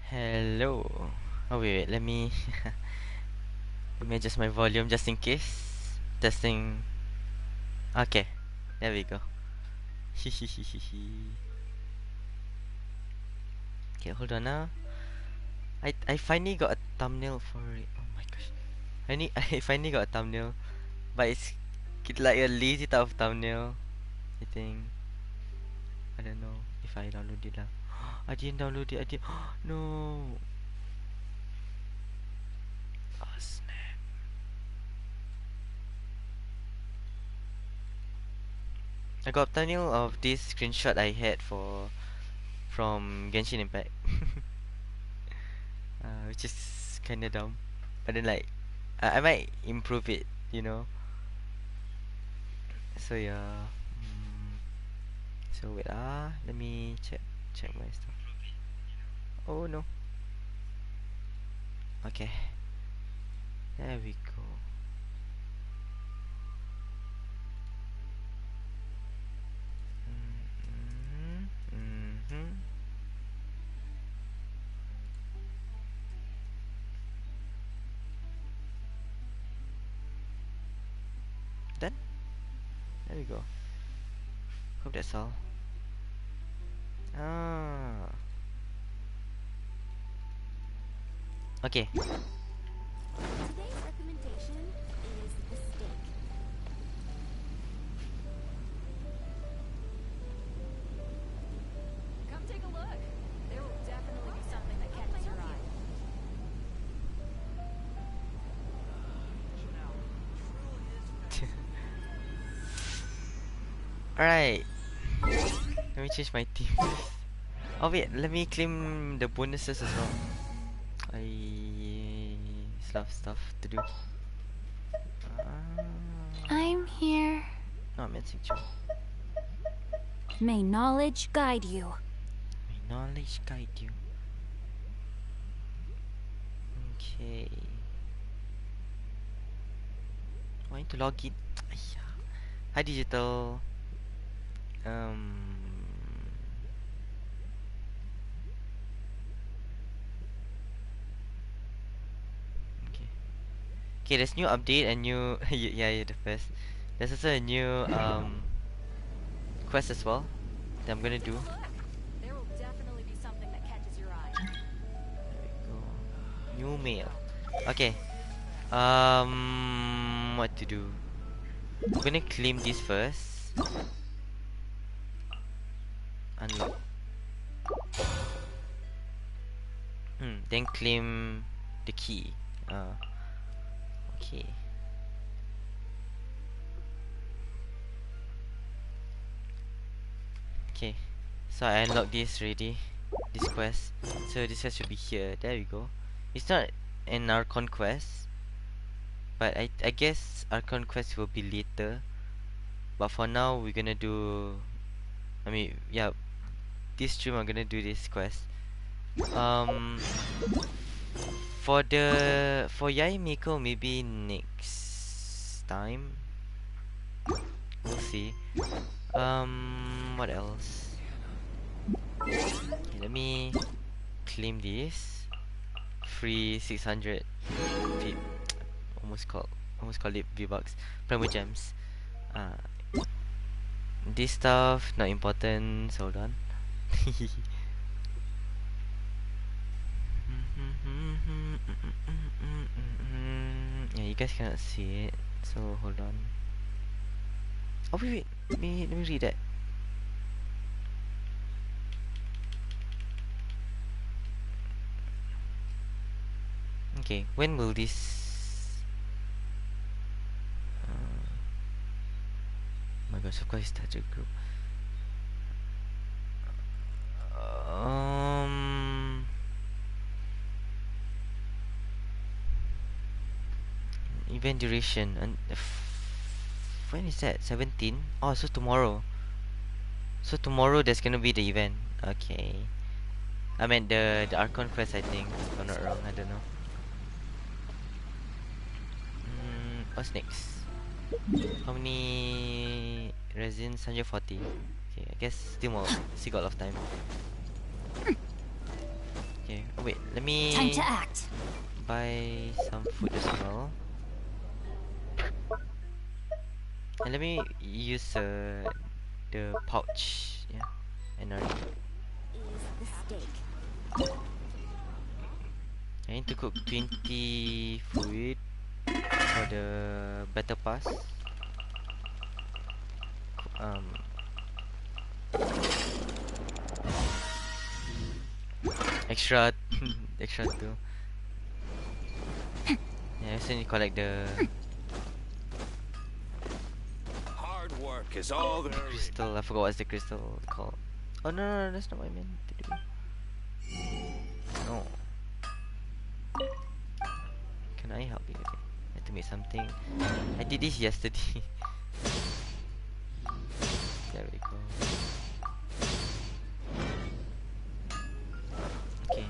Hello. Oh wait, let me let me adjust my volume just in case. Testing. Okay, there we go. Okay, hold on now. I finally got a thumbnail for it. Oh my gosh. I finally got a thumbnail, but it's like a lazy type of thumbnail. I think I don't know if I download it lah. I didn't download it. I did. No. Oh snap. I got a thumbnail of this screenshot I had from Genshin Impact. Which is kind of dumb. But then like, I might improve it, you know. So yeah. So wait let me check my stuff. Oh no. Okay, there we go. Mm-hmm. Done. There we go. Hope that's all. Ah. Okay. Today's recommendation is the steak. Come take a look. There will definitely be something that catches your eye. Alright. Let me change my team. Oh wait, let me claim the bonuses as well. I still have stuff to do. I'm here. No, I meant Singchu. May knowledge guide you. May knowledge guide you. Okay. I need to log in. Aiya. Hi digital. Okay. Okay, there's new update and new yeah, you're the first. There's also a new quest as well that I'm gonna Take do. a look. There will definitely be something that catches your eye. There we go. New mail. Okay. What to do? I'm gonna claim this first. Unlock. Then claim the key. Okay. Okay. So I unlocked this already. This quest. So this quest should be here. There we go. It's not an Archon quest, but I guess Archon quest will be later. But for now, we're gonna do. I mean, yeah. This stream, I'm gonna do this quest. Um, for Yai Miko, maybe next time. We'll see. What else? Okay, let me claim this. Free 600 V. Almost called it V-Bucks. Primo gems. Uh, this stuff not important. So hold on. Yeah, you guys cannot see it. So hold on. Oh wait. Let me read that. Okay, when will this? Oh my gosh, of course, it's a group. Um, Event duration and when is that? 17. Oh, so tomorrow. So tomorrow there's gonna be the event. Okay. I meant the Archon quest. I think, if I'm not wrong. I don't know. What's next? How many resins? 140. Okay, I guess still got a lot of time. Okay. Oh, wait. Let Time me to act. buy some food as well. And let me use the pouch. Yeah. NRE. Is the steak. I need to cook 20 food for the battle pass. Um, extra, extra two. Yeah, I also need to collect Hard work is all the there is. crystal. I forgot what's the crystal called. Oh no, that's not what I meant to do. No. Can I help you with it? I have to make something. I did this yesterday. There we go. Okay.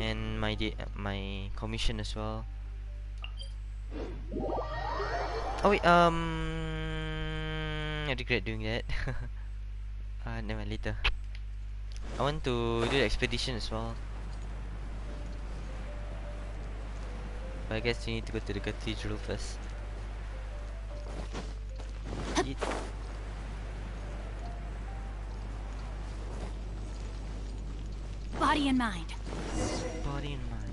And my commission as well. Oh wait, I regret doing that. Never mind, later. I want to do the expedition as well. But I guess you need to go to the cathedral first. Eat. Body and mind. Body and mind.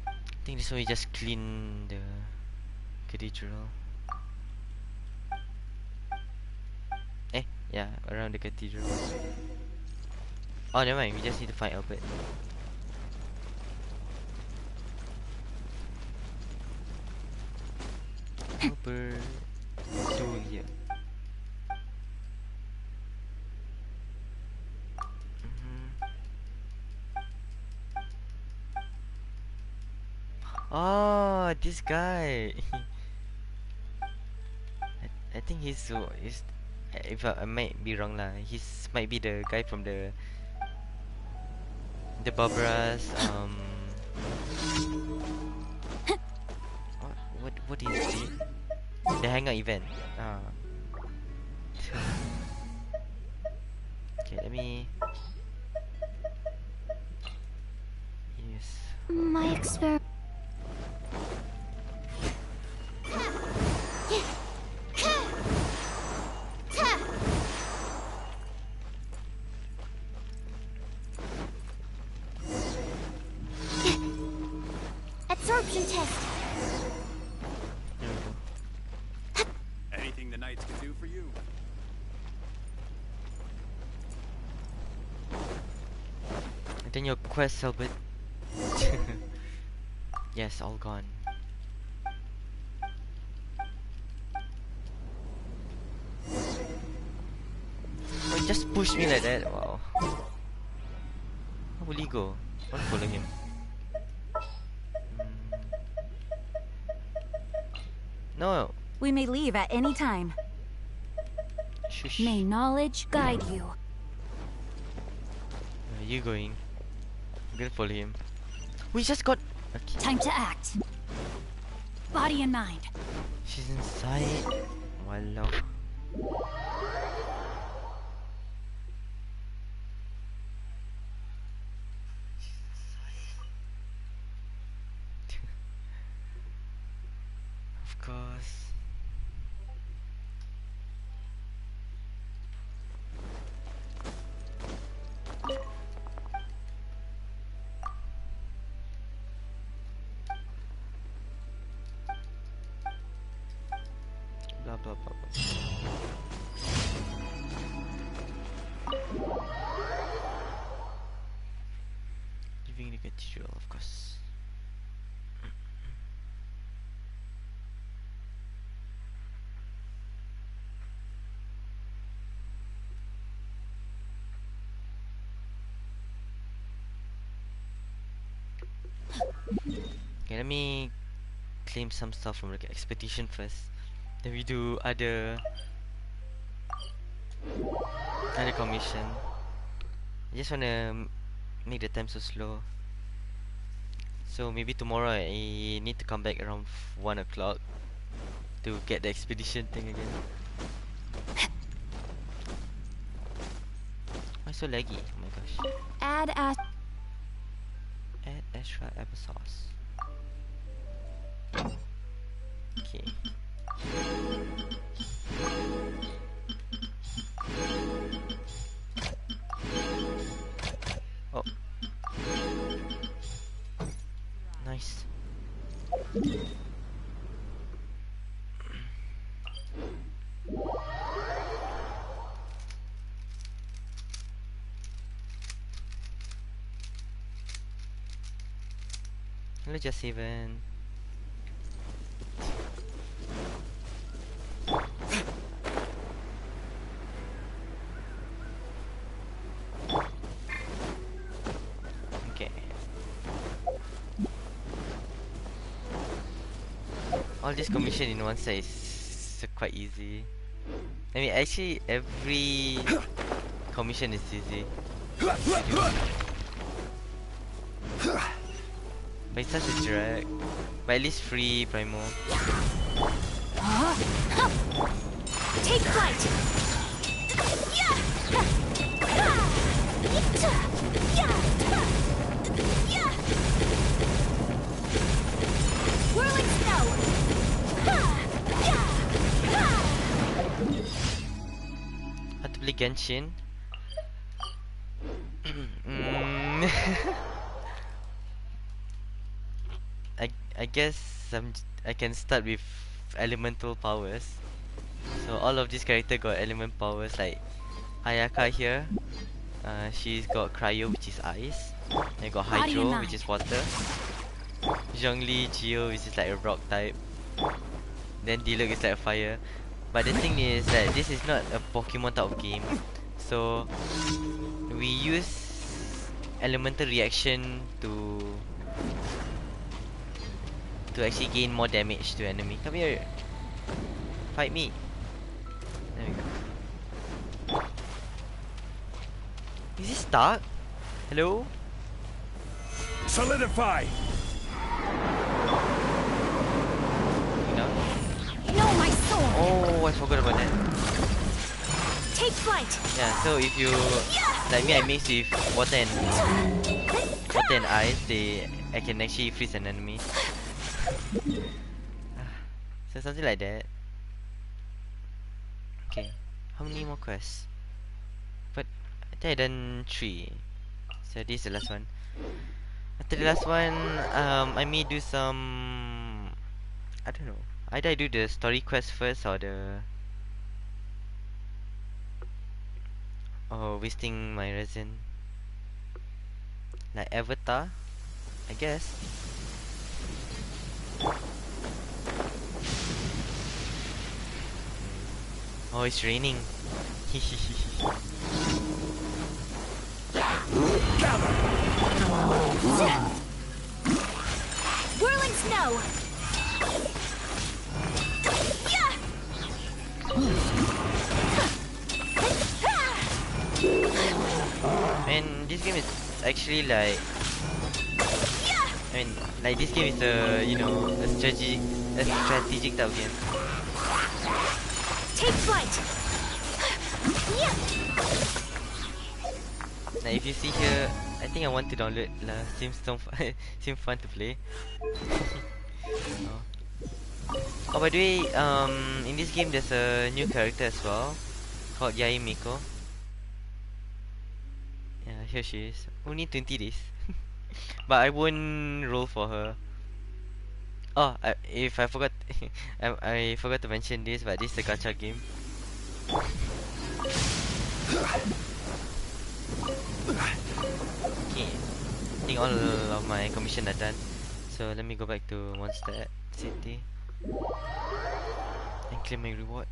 I think this one we just clean the cathedral. Yeah, around the cathedral. Oh, never mind. We just need to find Albert. Albert. Two here. Oh, this guy. I think he's if I might be wrong lah. He's might be the guy from the Barbara's what is it? The hangout event. Ah. Okay, let me. Yes. My experiment. Absorption test. There we go. Anything the knights can do for you. And then your quest, Albert. Yes, all gone. Oh, he just pushed me like that. Wow. How will he go? I want to follow him. No. We may leave at any time. Shush. May knowledge guide you. Where are you going? I'm gonna follow him. We just got. Okay. Time to act. Body and mind. She's inside. Walao. Of course. Blah blah blah blah. Leaving the cathedral, of course. Okay, let me claim some stuff from the expedition first. Then we do other commission. I just wanna make the time so slow. So maybe tomorrow I need to come back around 1 o'clock to get the expedition thing again. so laggy? Oh my gosh. Add as Add extra applesauce. Okay. Oh. Nice. Hello, Jessivan. Okay. All this commission in one side is quite easy. I mean, actually, every commission is easy to do. But it's such a drag. But at least free Primo. take flight. Whirling snow. How to play Genshin? I guess I can start with elemental powers. So all of these characters got element powers, like Ayaka here. She's got Cryo, which is ice. And got Body in Hydro, mind. which is water. Zhongli, Geo, which is like a rock type. Then Diluc is like a fire. But the thing is that this is not a Pokemon type of game. So we use elemental reaction to actually gain more damage to enemy. Come here. Fight me. There we go. Is it stuck? Hello? Solidify! You know? No, my sword. Oh, I forgot about that. Take flight. Yeah, so if you like me, I mix with water and ice, I can actually freeze an enemy. So something like that. Okay, how many more quests? But I think I done 3. So this is the last one. After the last one, I may do some, I don't know. Either I do the story quest first or wasting my resin. Like Avatar, I guess. Oh, it's raining. Whirling snow. And this game is actually like, I mean, like this game is a, you know, a strategic type of game. Take flight. Now if you see here, I think I want to download lah. Seems so seems fun to play. Oh, by the way, in this game there's a new character as well called Miko. Yeah, here she is. Only 20 days. But I won't roll for her. Oh, if I forgot, I forgot to mention this, but this is a gacha game. Okay, I think all of my commission are done. So let me go back to Mondstadt City and claim my reward.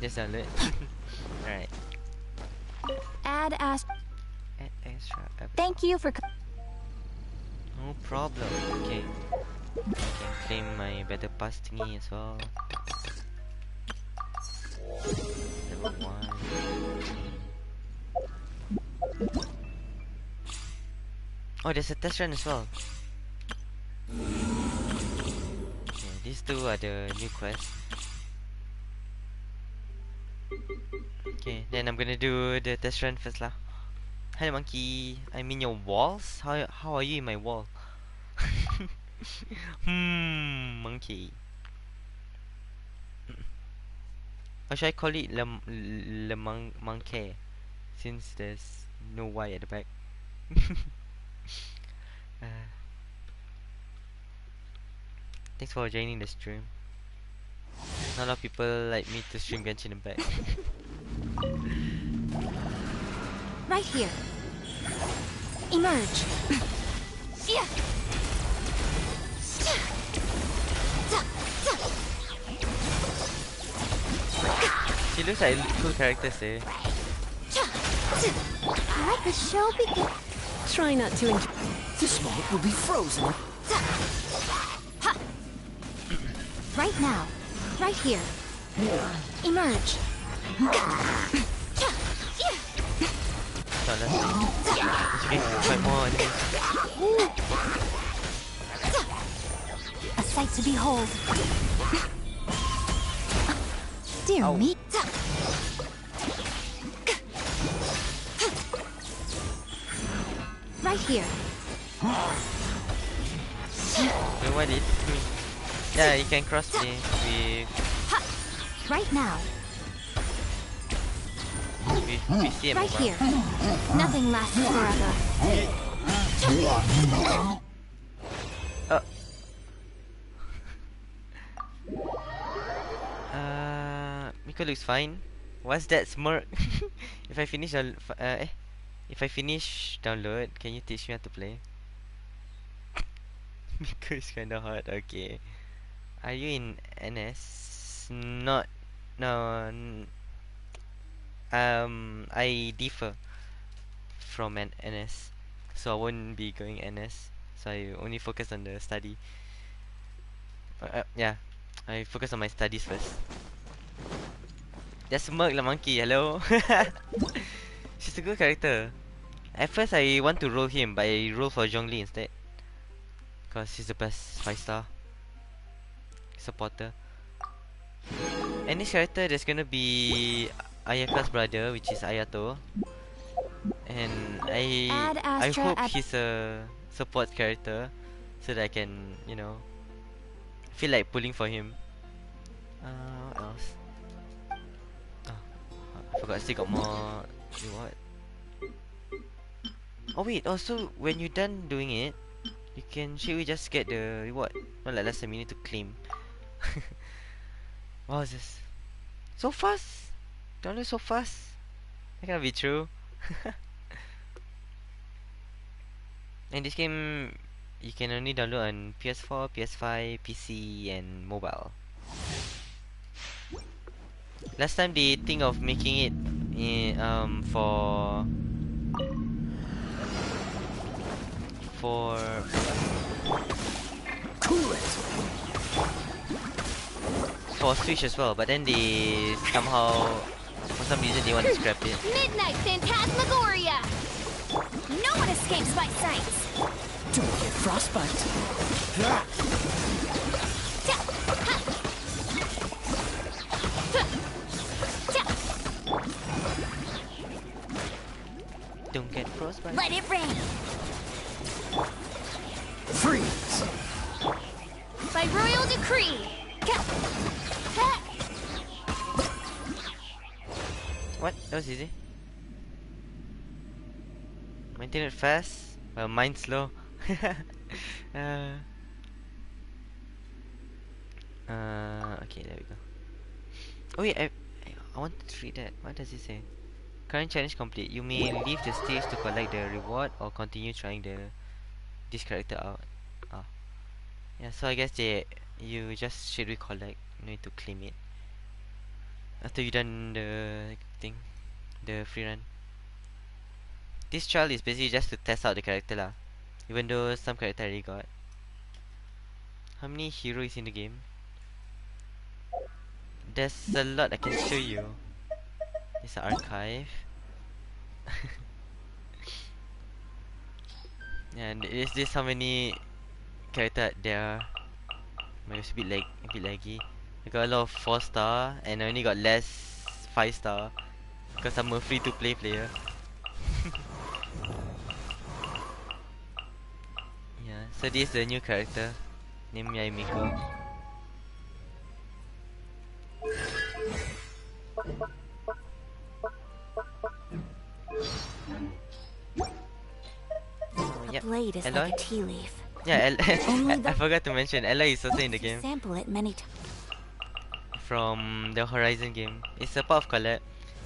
Just download. Alright. Add as. Add extra episode. Thank you for. No problem. Okay. I can claim my better pass thingy as well. Level 1. Oh, there's a test run as well. Okay, these two are the new quests. Okay, then I'm gonna do the test run first lah. Hello monkey, I'm in your walls? How are you in my wall? Monkey. Or should I call it le monkey? Since there's no Y at the back. uh, Thanks for joining the stream. Not a lot of people like me to stream Genshin in the back. Right here. Emerge. Yeah. She looks like a cool character, eh? Let the show begin. Try not to enjoy. This moment will be frozen. Right now. Right here. Emerge. So let's see. You can fight more enemies. A sight to behold. Dear me. Right here. Wait, what did me? Yeah, you can cross me with Right now. PC and Right mobile. here. Nothing lasts forever. Miko looks fine. What's that smirk? If I finish if I finish download, can you teach me how to play? Miko is kinda hard. Okay. Are you in NS? Not. No. I differ from an NS, so I won't be going NS. So I only focus on the study. Yeah, I focus on my studies first. Just smirk la monkey. Hello. She's a good character. At first I want to roll him, but I roll for Zhongli instead. Cause he's the best 5-star supporter. And this character, there's gonna be Ayaka's brother, which is Ayato. And I hope he's a support character, so that I can, you know, feel like pulling for him. What else? Oh, I forgot. I still got more reward. Oh wait, also when you're done doing it, you can we just get the reward. Not like last time you need to claim. What was this? So fast! Download so fast! That cannot be true. And this game you can only download on PS4, PS5, PC and mobile. Last time they think of making it for Switch as well, but then they somehow, for some reason, they want to scrap it. Midnight Phantasmagoria! No one escapes my sights! Don't get frostbite. Don't get frostbite. Let it rain! Freeze. By royal decree! What? That was easy. Maintain it fast. Well, mine slow. Okay, there we go. Oh wait, I wanted to read that. What does it say? Current challenge complete. You may leave the stage to collect the reward or continue trying this character out. Ah, yeah. So I guess you just straight collect. You need to claim it after you done the thing, the free run. This trial is basically just to test out the character lah. Even though some character I already got. How many heroes in the game? There's a lot I can show you. It's an archive. And is this how many character there are? It's a bit laggy. I got a lot of 4-star and I only got less 5-star because I'm a free to play player. Yeah, so this is the new character named Miko. The Yep. blade is Aloy? like a tea leaf. Yeah, Only I the- forgot to mention Ella is also in the game Sample it many times. from the Horizon game. It's a part of collab.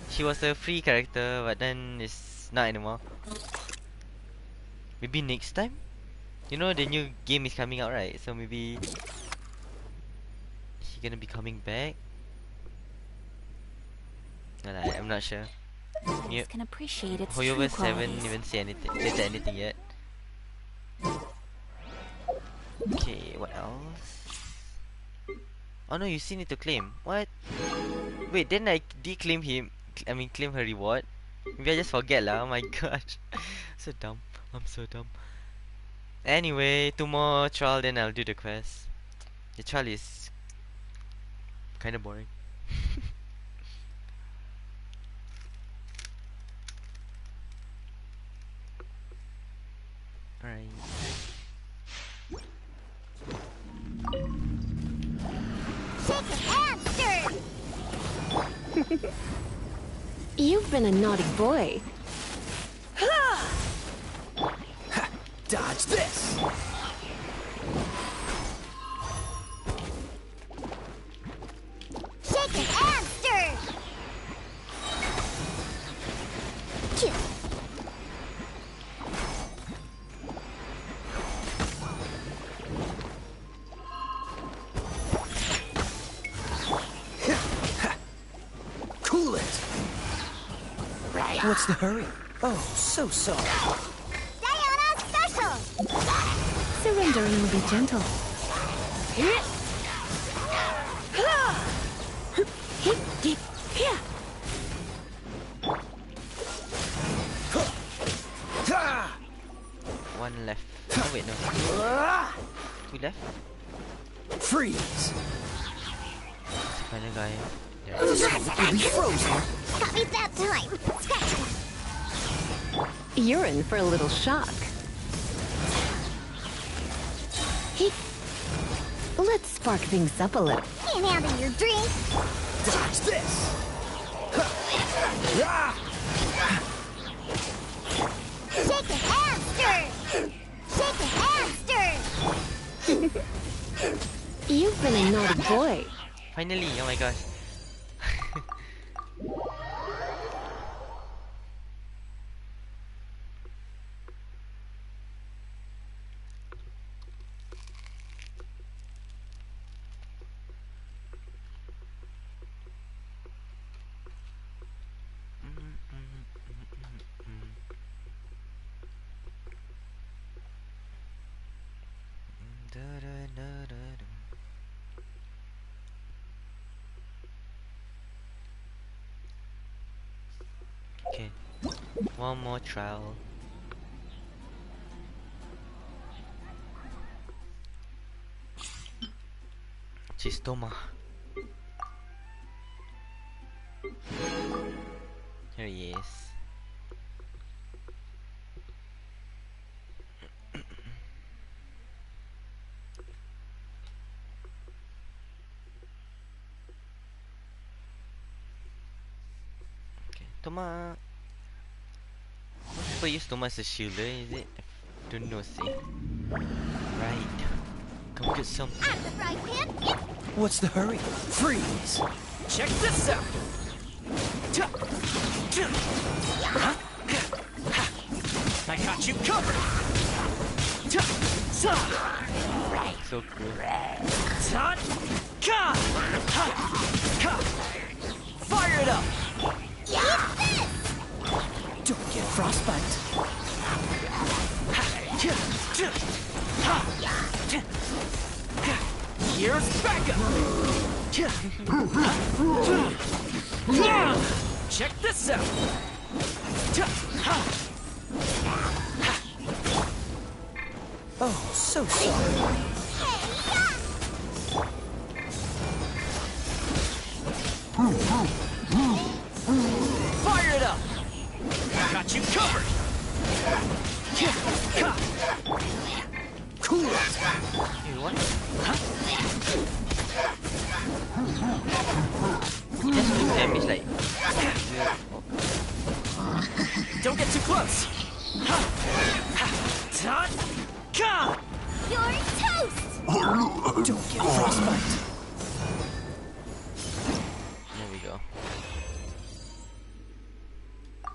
She was a free character, but then it's not anymore. Maybe next time? You know the new game is coming out, right? So maybe she gonna be coming back? Well, I'm not sure. Others can appreciate its true Hoyoverse haven't qualities. even said anything yet. Okay, what else? Oh no, you still need to claim. What? Wait, then I declaim him. I mean, claim her reward. Maybe I just forget lah. Oh my gosh, so dumb. I'm so dumb. Anyway, 2 more trial, then I'll do the quest. The trial is kind of boring. Alright. Shaken and stirred! You've been a naughty boy. Dodge this! Shaken and stirred! Kill. Cool it! What's the hurry? Oh, so sorry. Diana special! Surrendering will be gentle. Ha! 1 left. Oh wait, no. 2 left. Freeze! Final guy. There. This one will be frozen. Got me that time! Scratch! You're in for a little shock. Let's spark things up a little. Can't handle your drink! Dodge this! Ah! Shaken and stirred! Shaken and stirred! You've been a naughty boy. Finally, oh my gosh. Okay, 1 more trial. Chistoma. Here he is. Okay, Toma. Most people use Toma as a shielder, is it? I don't know, see. Right. Come get some. Out of the frying pan! It's What's the hurry? Freeze! Check this out! I got you covered! So cool. Fire it up! eat this! Don't get frostbite. Here's backup! Check this out! Oh, so sorry. Fire it up! Got you covered! Cool it! Hey, what? Just do damage like... Don't get too close! You're toast! Don't get frostbite! There we go.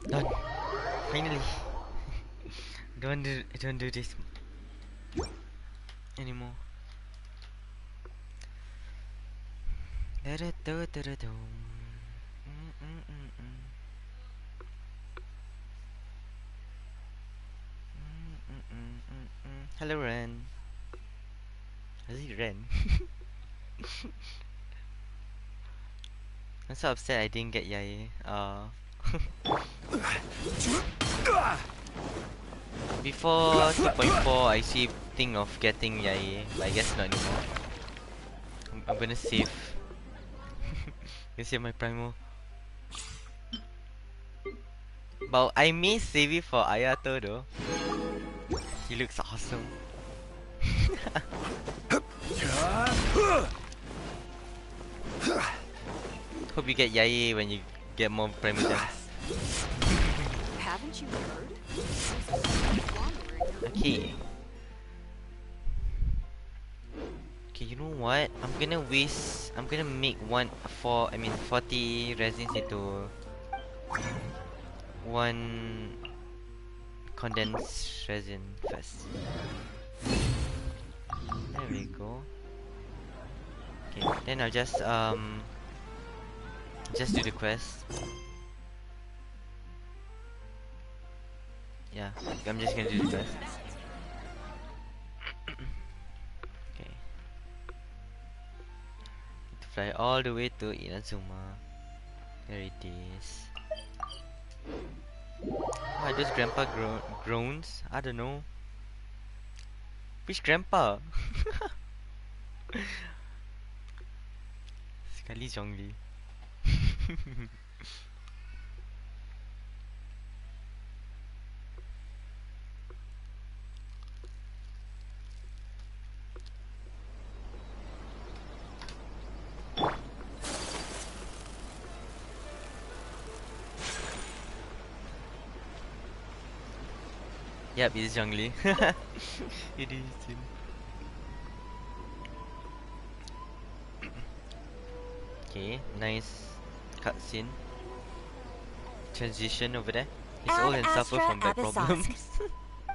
Done. Finally. Don't do this anymore. Hello, Ren. Is he Ren? I'm so upset I didn't get Yae. Before 2.4, I see think of getting Yae, but I guess not anymore. I'm gonna save. Gonna save my Primo. But I may save it for Ayato though. He looks awesome. Hope you get Yae when you get more Primo gems. Haven't you heard? Okay. Okay, you know what? I'm gonna make 40 resins into one condensed resin first. There we go. Okay, then I'll just do the quest. Yeah, I'm just gonna do the quest. Okay. Need to fly all the way to Inazuma. There it is. Why those grandpa groans? I don't know. Which grandpa? Sekali Zhongli. Yep, it is Zhongli. It is him. Okay, nice cutscene. Transition over there. He's old and suffer from back problems.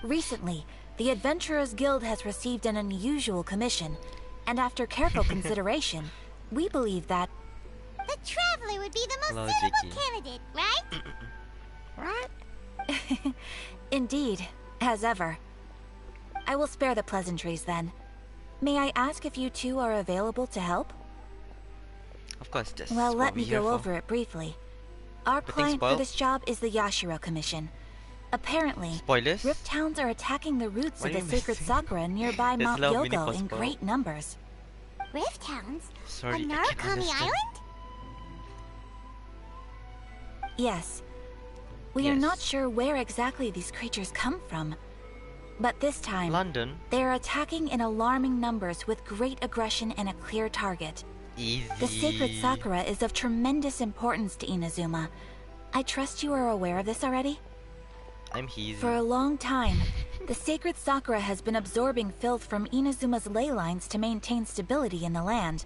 Recently, the Adventurers Guild has received an unusual commission, and after careful consideration, we believe that the Traveler would be the most suitable candidate, right? Right? Indeed, as ever. I will spare the pleasantries then. May I ask if you two are available to help? Of course, that's well, what let we're me here go for. over it briefly. Our But client for spoiled? this job is the Yashiro Commission. Apparently, Spoilers? Rift Towns are attacking the roots What of are the you Sacred missing? Sakura nearby There's Mount a lot of mini Yogo in spoil. great numbers. Rift Towns? Sorry, On I can't Narukami understand. Island? Yes. We are not Yes. sure where exactly these creatures come from. But this time, London? they are attacking in alarming numbers with great aggression and a clear target. Easy. The Sacred Sakura is of tremendous importance to Inazuma. I trust you are aware of this already? I'm easy. For a long time, the Sacred Sakura has been absorbing filth from Inazuma's ley lines to maintain stability in the land.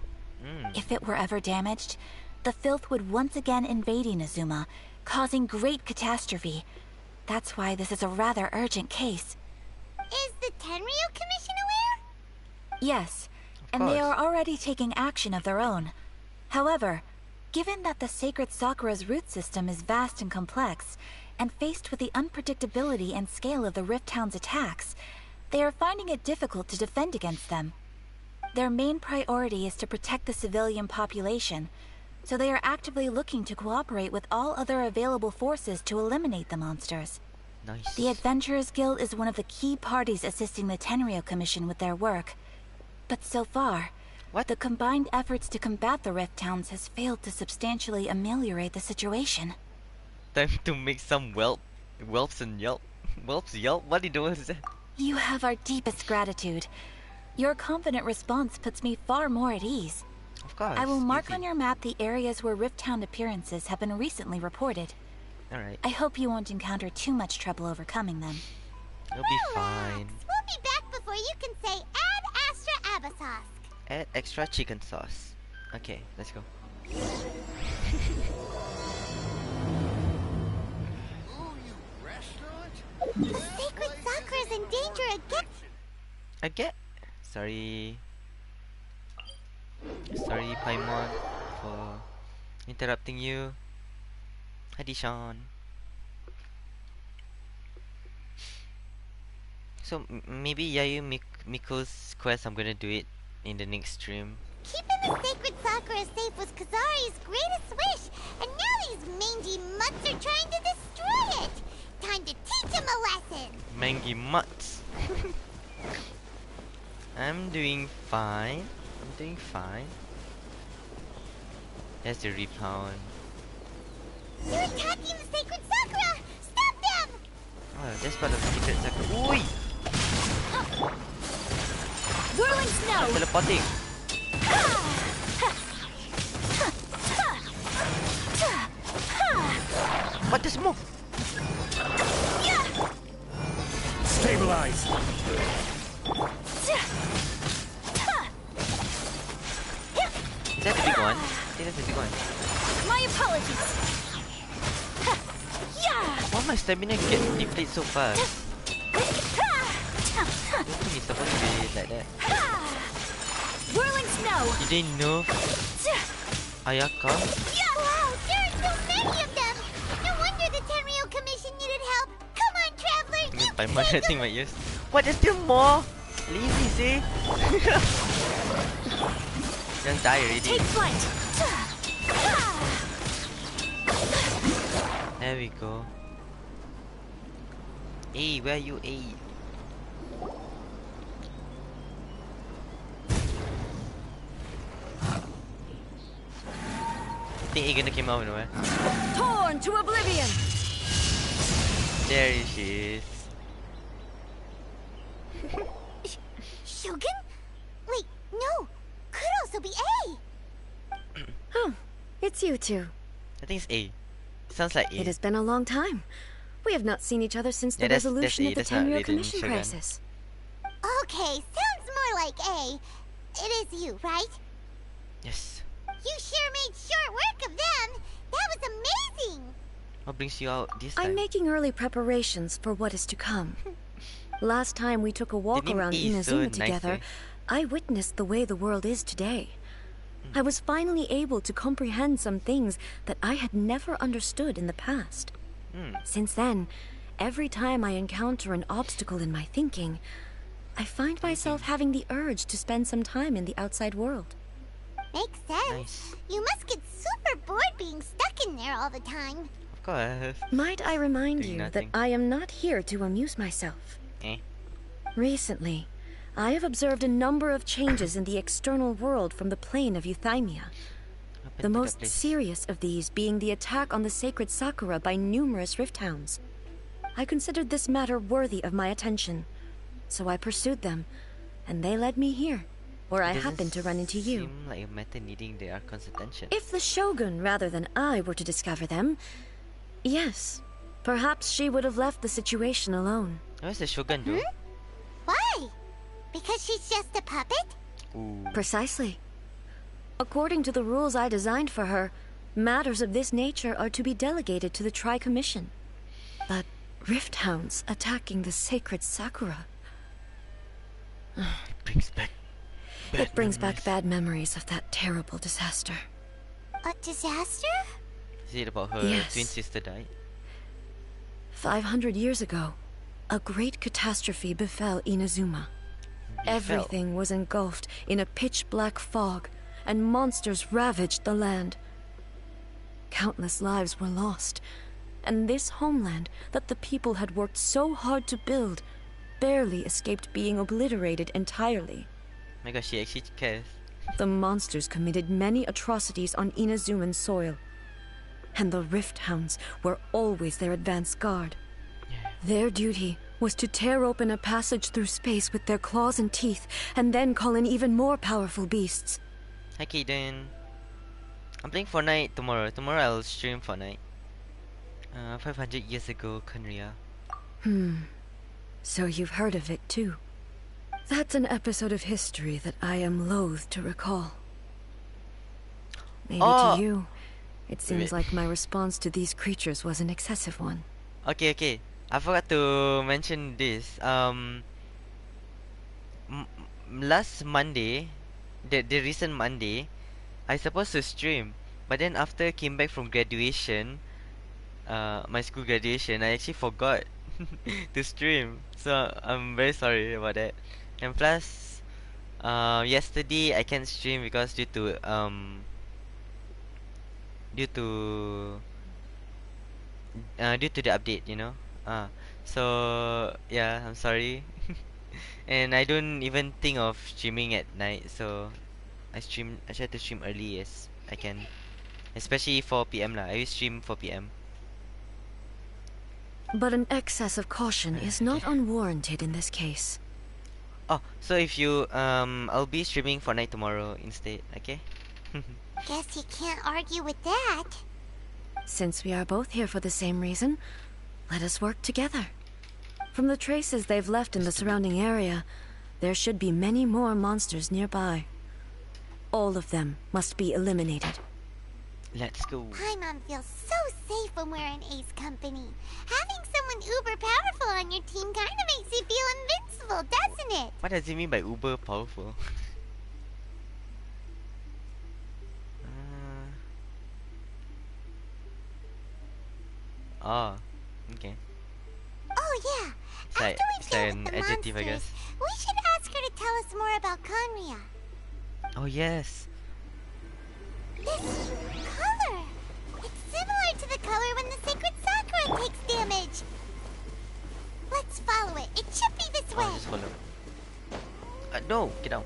If it were ever damaged, the filth would once again invade Inazuma, causing great catastrophe. That's why this is a rather urgent case. Is the Tenryu Commission aware? Yes, and they course. are already taking action of their own. However, given that the Sacred Sakura's root system is vast and complex, and faced with the unpredictability and scale of the Rift Town's attacks, they are finding it difficult to defend against them. Their main priority is to protect the civilian population, so they are actively looking to cooperate with all other available forces to eliminate the monsters. Nice. The Adventurers Guild is one of the key parties assisting the Tenryou Commission with their work. But so far, What? the combined efforts to combat the Rift Towns has failed to substantially ameliorate the situation. Time to make some whelps and yelp. Whelps yelp? What do you do? You have our deepest gratitude. Your confident response puts me far more at ease. Of course. I will mark easy. on your map the areas where Rift Town appearances have been recently reported. Alright. I hope you won't encounter too much trouble overcoming them. You'll be fine. We'll be back before you can say add Astra Abbasos. Add extra chicken sauce. Okay, let's go. Sacred Sakura's in danger again. Again? Sorry. Sorry, Paimon, for interrupting you. Hadi Sean. So maybe Yayu Miko's quest, I'm gonna do it in the next stream. Keeping the Sacred Sakura safe was Kazari's greatest wish, and now these mangy mutts are trying to destroy it. Time to teach him a lesson. Mangy mutts. I'm doing fine. I'm doing fine. There's the rebound. They're attacking the Sacred Sakura! Stop them! Oh, that's part of the Sacred Sakura. Oi! Whirling snow! Teleporting. What is more? Stabilize. Is that the big one? I think that's the big one. My apologies. Why my stamina get depleted so fast? I don't think it's supposed to be like that. Whirling snow! Did they nerf Ayaka? Wow, there are so many of them! No wonder the Tenryou Commission needed help! Come on, traveler, I mean, you by can my take hurting my ears. What? There's still more? Lazy, see? Just die already. Take flight! There we go. Hey, where are you? Hey. I think you're gonna come out of nowhere. Torn to oblivion! There she is. Shogun? Wait, no! Could also be A! Oh, it's you two. I think it's A. Sounds like A. It has been a long time. We have not seen each other since the Yeah, that's resolution A. of the That's not Tenryou written Commission Shogun. crisis. Okay, sounds more like A. It is you, right? Yes. You sure made short work of them! That was amazing! What brings you out this time? I'm making early preparations for what is to come. Last time we took a walk name around is so Inazuma nice, together, eh? I witnessed the way the world is today. I was finally able to comprehend some things that I had never understood in the past. Since then, every time I encounter an obstacle in my thinking, I find myself having the urge to spend some time in the outside world. Makes sense. Nice. You must get super bored being stuck in there all the time. Of course. Might I remind Doing you nothing. that I am not here to amuse myself. Eh? Recently, I have observed a number of changes in the external world from the plane of Euthymia. Up The into that most place. serious of these being the attack on the Sacred Sakura by numerous Rift Hounds. I considered this matter worthy of my attention, so I pursued them, and they led me here, where I Doesn't happened to run into you. Seem like a matter needing the Archon's attention. If the Shogun rather than I were to discover them, yes, perhaps she would have left the situation alone. Where's the Shogun do? Why? Because she's just a puppet? Ooh. Precisely. According to the rules I designed for her, matters of this nature are to be delegated to the Tri-Commission. But Rift Hounds attacking the Sacred Sakura... Brings back It brings back bad memories of that terrible disaster. A disaster? Is it about her Yes. twin sister died? 500 years ago, a great catastrophe befell Inazuma. Everything was engulfed in a pitch-black fog, and monsters ravaged the land. Countless lives were lost, And this homeland that the people had worked so hard to build barely escaped being obliterated entirely. My gosh, she actually cares. The monsters committed many atrocities on Inazuman soil, and the Rift Hounds were always their advance guard. Their duty was to tear open a passage through space with their claws and teeth, and then call in even more powerful beasts. Hi Kaden. I'm playing Fortnite tomorrow. Tomorrow I'll stream Fortnite. 500 years ago, Kanria. So you've heard of it too. That's an episode of history that I am loath to recall. Maybe to you, it seems like my response to these creatures was an excessive one. Okay. I forgot to mention this. Last Monday, the recent Monday, I supposed to stream, but then after I came back from graduation, my school graduation, I actually forgot to stream. So I'm very sorry about that. And plus, yesterday I can't stream because due to the update, you know. So yeah, I'm sorry. And I don't even think of streaming at night, so I try to stream early as I can, especially 4 p.m. lah. I will stream 4 p.m. But an excess of caution is not unwarranted in this case. Oh, so if you I'll be streaming Fortnite tomorrow instead, okay? Guess you can't argue with that. Since we are both here for the same reason, let us work together. From the traces they've left in the surrounding area, there should be many more monsters nearby. All of them must be eliminated. Let's go. Paimon feels so safe when we're in Ace company. Having someone uber powerful on your team kind of makes you feel invincible, doesn't it? What does it mean by uber powerful? Oh, okay. Oh yeah. It's like, After we've it's dealt like with an the adjective, I monsters, guess. we should ask her to tell us more about Conria. Oh yes. This color! It's similar to the color when the Sacred Sakura takes damage. Let's follow it. It should be this way. Oh, just follow. No, get down.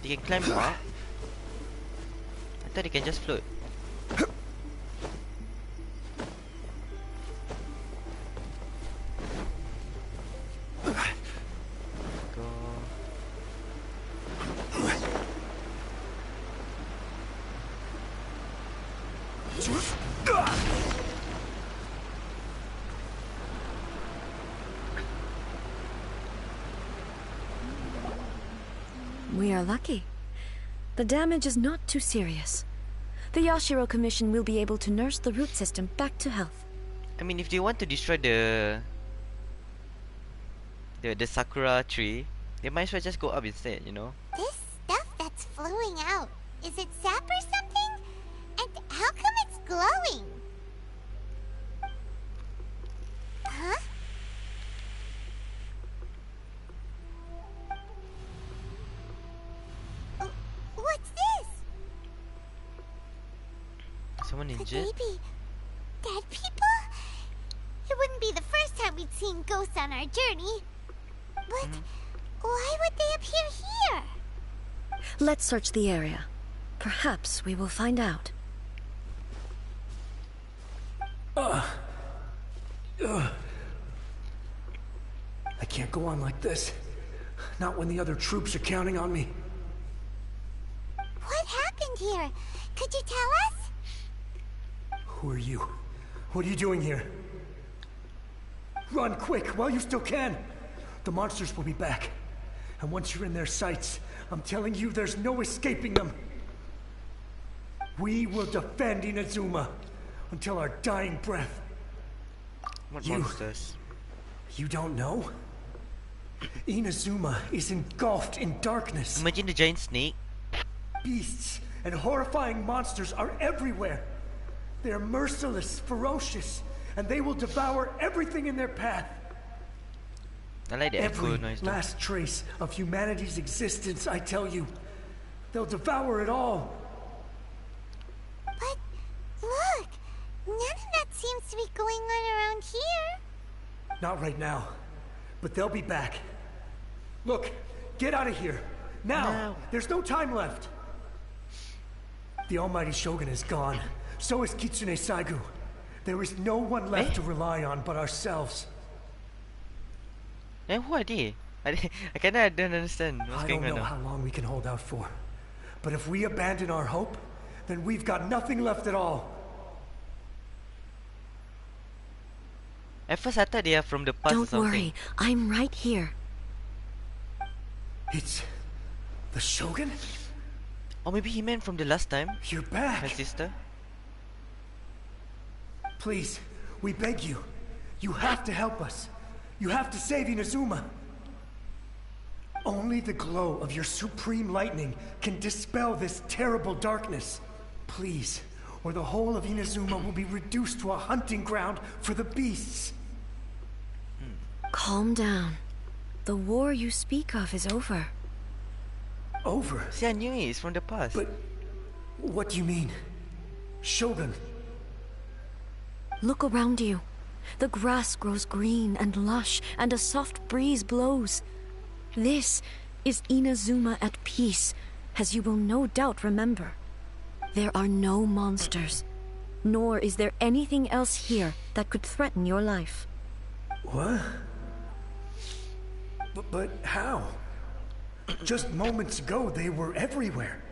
They can climb up. I thought they can just float. Go. We are lucky. The damage is not too serious. The Yashiro Commission will be able to nurse the root system back to health. I mean, if they want to destroy the Sakura tree, they might as well just go up instead, you know? This stuff that's flowing out, is it sap or something? And how come it's glowing? Huh? What's this? Someone Could injured? they be dead people? It wouldn't be the first time we'd seen ghosts on our journey. But why would they appear here? Let's search the area. Perhaps we will find out. I can't go on like this. Not when the other troops are counting on me. What happened here? Could you tell us? Who are you? What are you doing here? Run quick while you still can. The monsters will be back. And once you're in their sights, I'm telling you there's no escaping them. We will defend Inazuma until our dying breath. What You- monsters? You don't know? Inazuma is engulfed in darkness. Imagine the giant snake. Beasts and horrifying monsters are everywhere. They're merciless, ferocious, and they will devour everything in their path. I like the echo Every noise though. last trace of humanity's existence, I tell you. They'll devour it all. But look, none of that seems to be going on around here. Not right now, but they'll be back. Look, get out of here. Now! There's no time left. The almighty Shogun is gone. So is Kitsune Saigu. There is no one left to rely on but ourselves. Then who are they? I kinda don't understand what's I going don't on know now. how long we can hold out for. But if we abandon our hope, then we've got nothing left at all. At first I thought they are from the past or Don't something. worry, I'm right here. It's the Shogun? Or maybe he meant from the last time. You're back. My sister. Please, we beg you. You have to help us. You have to save Inazuma. Only the glow of your supreme lightning can dispel this terrible darkness. Please, or the whole of Inazuma will be reduced to a hunting ground for the beasts. Calm down. The war you speak of is over. Over? See, I knew it. It's from the past. But what do you mean? Shogun? Look around you. The grass grows green and lush, and a soft breeze blows. This is Inazuma at peace, as you will no doubt remember. There are no monsters, nor is there anything else here that could threaten your life. What? But how? Just moments ago, they were everywhere.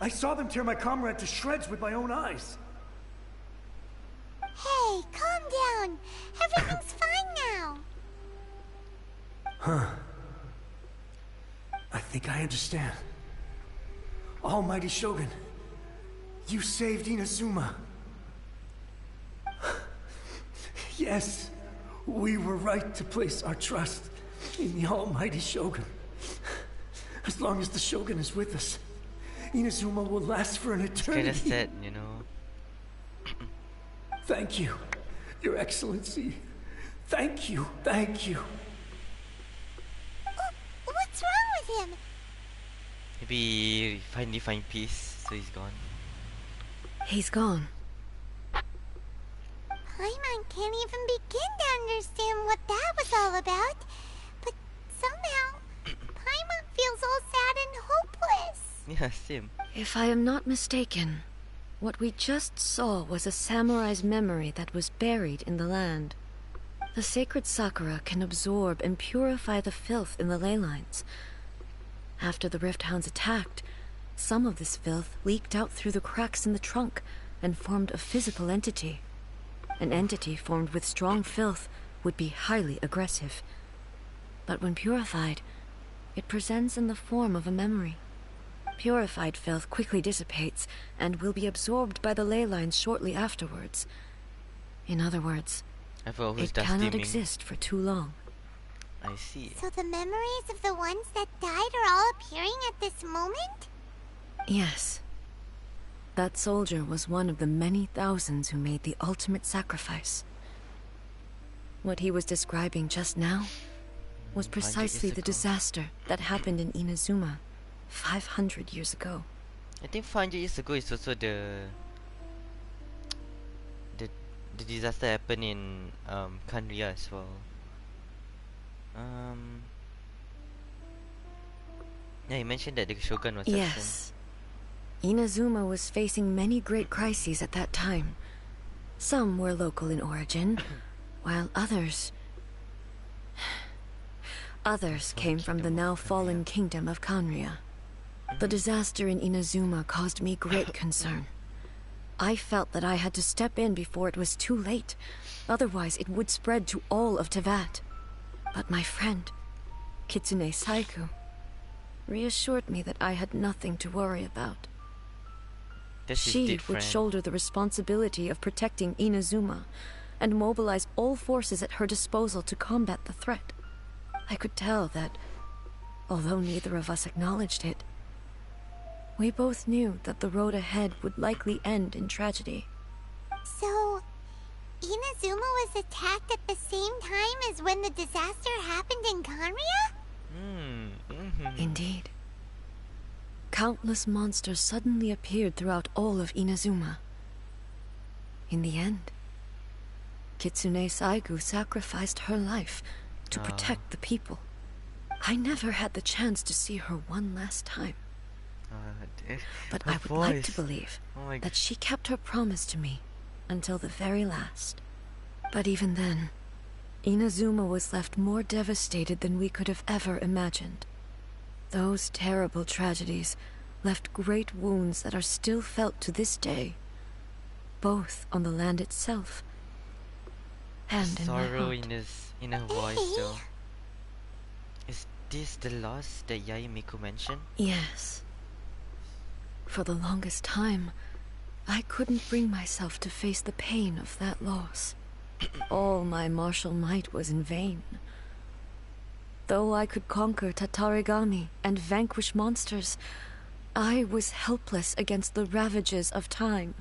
I saw them tear my comrade to shreds with my own eyes. Hey, calm down. Everything's fine now. Huh. I think I understand. Almighty Shogun, you saved Inazuma. Yes, we were right to place our trust in the Almighty Shogun. As long as the Shogun is with us, Inazuma will last for an eternity. It's kinda sad, you know. Thank you, Your Excellency. Thank you, thank you. What's wrong with him? Maybe he finally find peace, so he's gone. He's gone. Paimon can't even begin to understand what that was all about. But somehow, Paimon feels all sad and hopeless. Yeah, same. If I am not mistaken, what we just saw was a samurai's memory that was buried in the land. The Sacred Sakura can absorb and purify the filth in the ley lines. After the Rift Hounds attacked, some of this filth leaked out through the cracks in the trunk and formed a physical entity. An entity formed with strong filth would be highly aggressive. But when purified, it presents in the form of a memory. Purified filth quickly dissipates and will be absorbed by the ley lines shortly afterwards. In other words, I thought who's it that cannot steaming? exist for too long. I see. So the memories of the ones that died are all appearing at this moment? Yes. That soldier was one of the many thousands who made the ultimate sacrifice. What he was describing just now was 100 precisely years the ago. disaster that happened in Inazuma 500 years ago. I think 500 years ago is also the disaster happened in Kanria as well. Yeah, you mentioned that the Shogun was absent. Yes. Inazuma was facing many great crises at that time. Some were local in origin, while others came from the now fallen kingdom of Kanria. The disaster in Inazuma caused me great concern. I felt that I had to step in before it was too late, otherwise it would spread to all of Tevat. But my friend, Kitsune Saigu, reassured me that I had nothing to worry about. This is She different. would shoulder the responsibility of protecting Inazuma and mobilize all forces at her disposal to combat the threat. I could tell that, although neither of us acknowledged it, we both knew that the road ahead would likely end in tragedy. So, Inazuma was attacked at the same time as when the disaster happened in Kanria? Indeed. Countless monsters suddenly appeared throughout all of Inazuma. In the end, Kitsune Saigu sacrificed her life to protect the people. I never had the chance to see her one last time. But I would like to believe that she kept her promise to me until the very last. But even then, Inazuma was left more devastated than we could have ever imagined. Those terrible tragedies left great wounds that are still felt to this day, both on the land itself and in my Sorrow heart. in her voice though. Is this the loss that Yai Miko mentioned? Yes. For the longest time, I couldn't bring myself to face the pain of that loss. All my martial might was in vain. Though I could conquer Tatarigami and vanquish monsters, I was helpless against the ravages of time,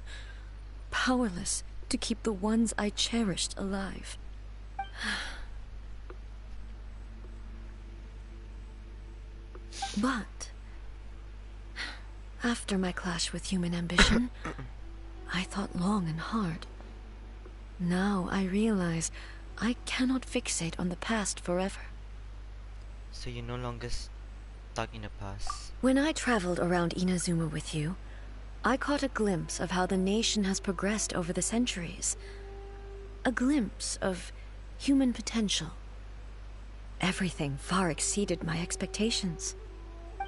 powerless to keep the ones I cherished alive. But after my clash with human ambition, I thought long and hard. Now I realize I cannot fixate on the past forever. So you're no longer stuck in the past. When I traveled around Inazuma with you, I caught a glimpse of how the nation has progressed over the centuries. A glimpse of human potential. Everything far exceeded my expectations.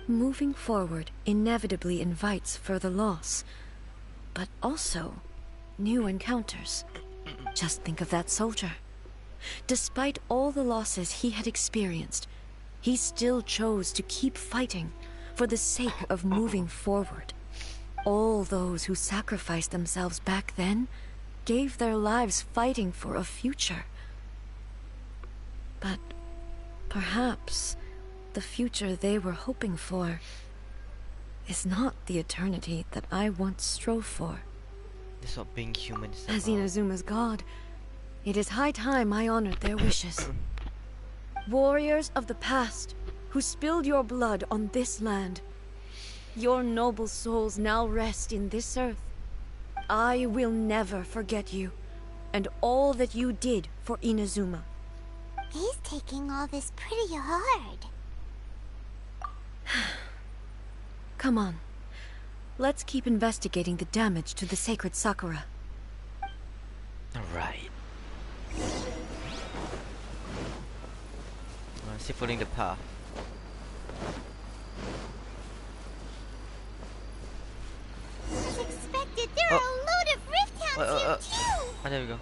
Moving forward inevitably invites further loss, but also new encounters. Just think of that soldier. Despite all the losses he had experienced, he still chose to keep fighting for the sake of moving forward. All those who sacrificed themselves back then gave their lives fighting for a future. But perhaps the future they were hoping for is not the eternity that I once strove for. That's what being human is As about. Inazuma's god, it is high time I honored their wishes. Warriors of the past, who spilled your blood on this land, your noble souls now rest in this earth. I will never forget you, and all that you did for Inazuma. He's taking all this pretty hard. Come on. Let's keep investigating the damage to the Sacred Sakura. Alright. See, following the path. As expected, there are a load of rift hounds here too! Oh, there we go.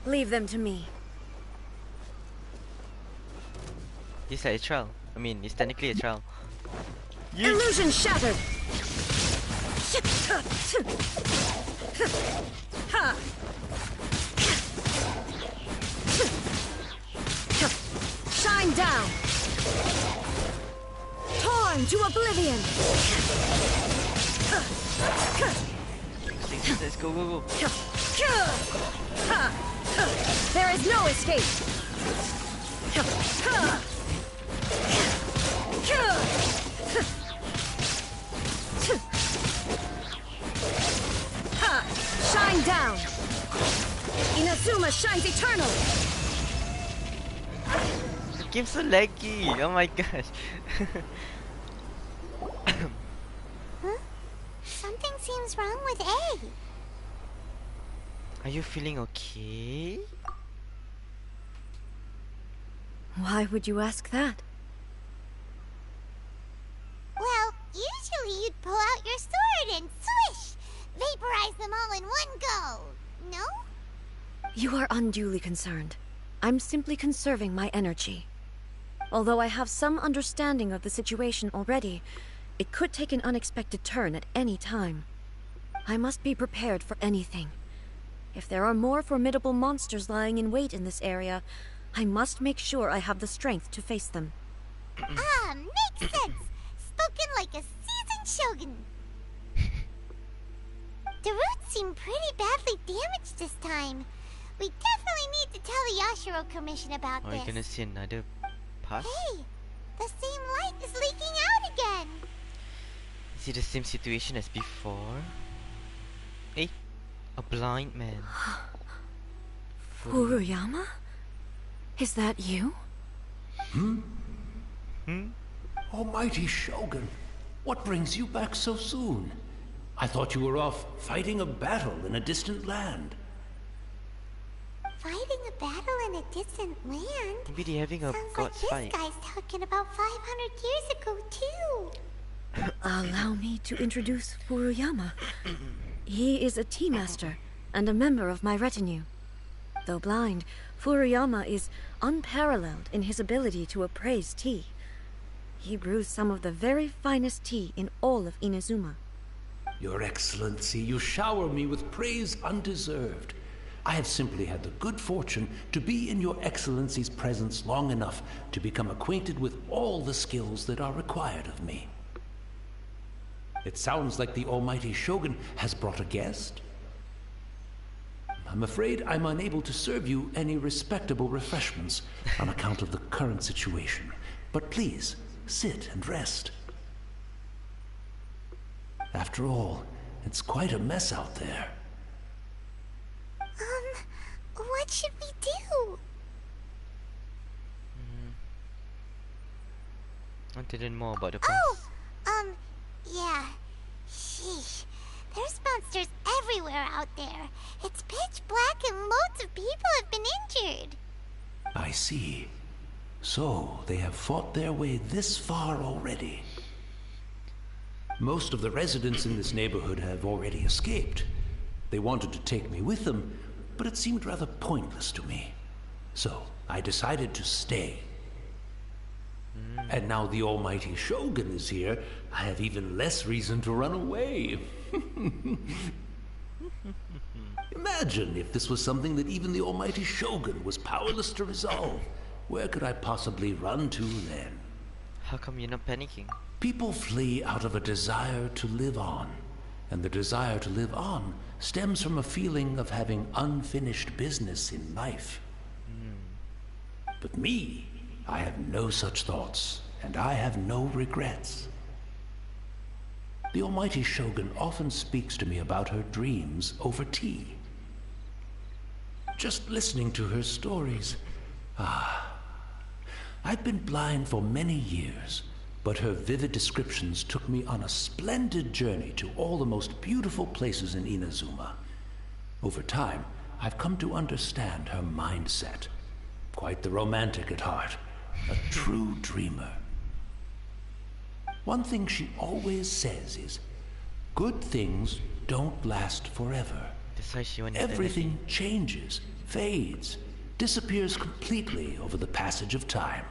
Leave them to me. This is like a trial. I mean, it's technically a trial. Illusion shattered! Shine down! Torn to oblivion! Let's go, go, go. There is no escape! Shine down! Inazuma shines eternal! The game's so laggy. Oh my gosh. Huh? Something seems wrong with A. Are you feeling okay? Why would you ask that? Well, usually you'd pull out your sword and swish! Vaporize them all in one go! No? You are unduly concerned. I'm simply conserving my energy. Although I have some understanding of the situation already, it could take an unexpected turn at any time. I must be prepared for anything. If there are more formidable monsters lying in wait in this area, I must make sure I have the strength to face them. Ah, makes sense! Spoken like a seasoned shogun. The roots seem pretty badly damaged this time. We definitely need to tell the Yashiro Commission about Are this. you gonna see another pass? Hey, the same light is leaking out again. Is it the same situation as before? Hey, a blind man. Furuyama? Is that you? Almighty Shogun, what brings you back so soon? I thought you were off fighting a battle in a distant land. Fighting a battle in a distant land? Maybe they're having a Sounds like god's this fight. guy's talking about 500 years ago, too. Allow me to introduce Furuyama. He is a tea master and a member of my retinue. Though blind, Furuyama is unparalleled in his ability to appraise tea. He brews some of the very finest tea in all of Inazuma. Your Excellency, you shower me with praise undeserved. I have simply had the good fortune to be in Your Excellency's presence long enough to become acquainted with all the skills that are required of me. It sounds like the Almighty Shogun has brought a guest. I'm afraid I'm unable to serve you any respectable refreshments on account of the current situation. But please, sit and rest. After all, it's quite a mess out there. What should we do? I want to learn more about the Oh, past. yeah. Sheesh. There's monsters everywhere out there. It's pitch black and loads of people have been injured. I see. So, they have fought their way this far already. Most of the residents in this neighborhood have already escaped. They wanted to take me with them, but it seemed rather pointless to me. So, I decided to stay. And now the Almighty Shogun is here, I have even less reason to run away. Imagine if this was something that even the Almighty Shogun was powerless to resolve. Where could I possibly run to then? How come you're not panicking? People flee out of a desire to live on, and the desire to live on stems from a feeling of having unfinished business in life. But me, I have no such thoughts, and I have no regrets. The Almighty Shogun often speaks to me about her dreams over tea. Just listening to her stories, I've been blind for many years, but her vivid descriptions took me on a splendid journey to all the most beautiful places in Inazuma. Over time, I've come to understand her mindset. Quite the romantic at heart, a true dreamer. One thing she always says is, good things don't last forever. That's why she wanted Everything changes, fades, disappears completely over the passage of time.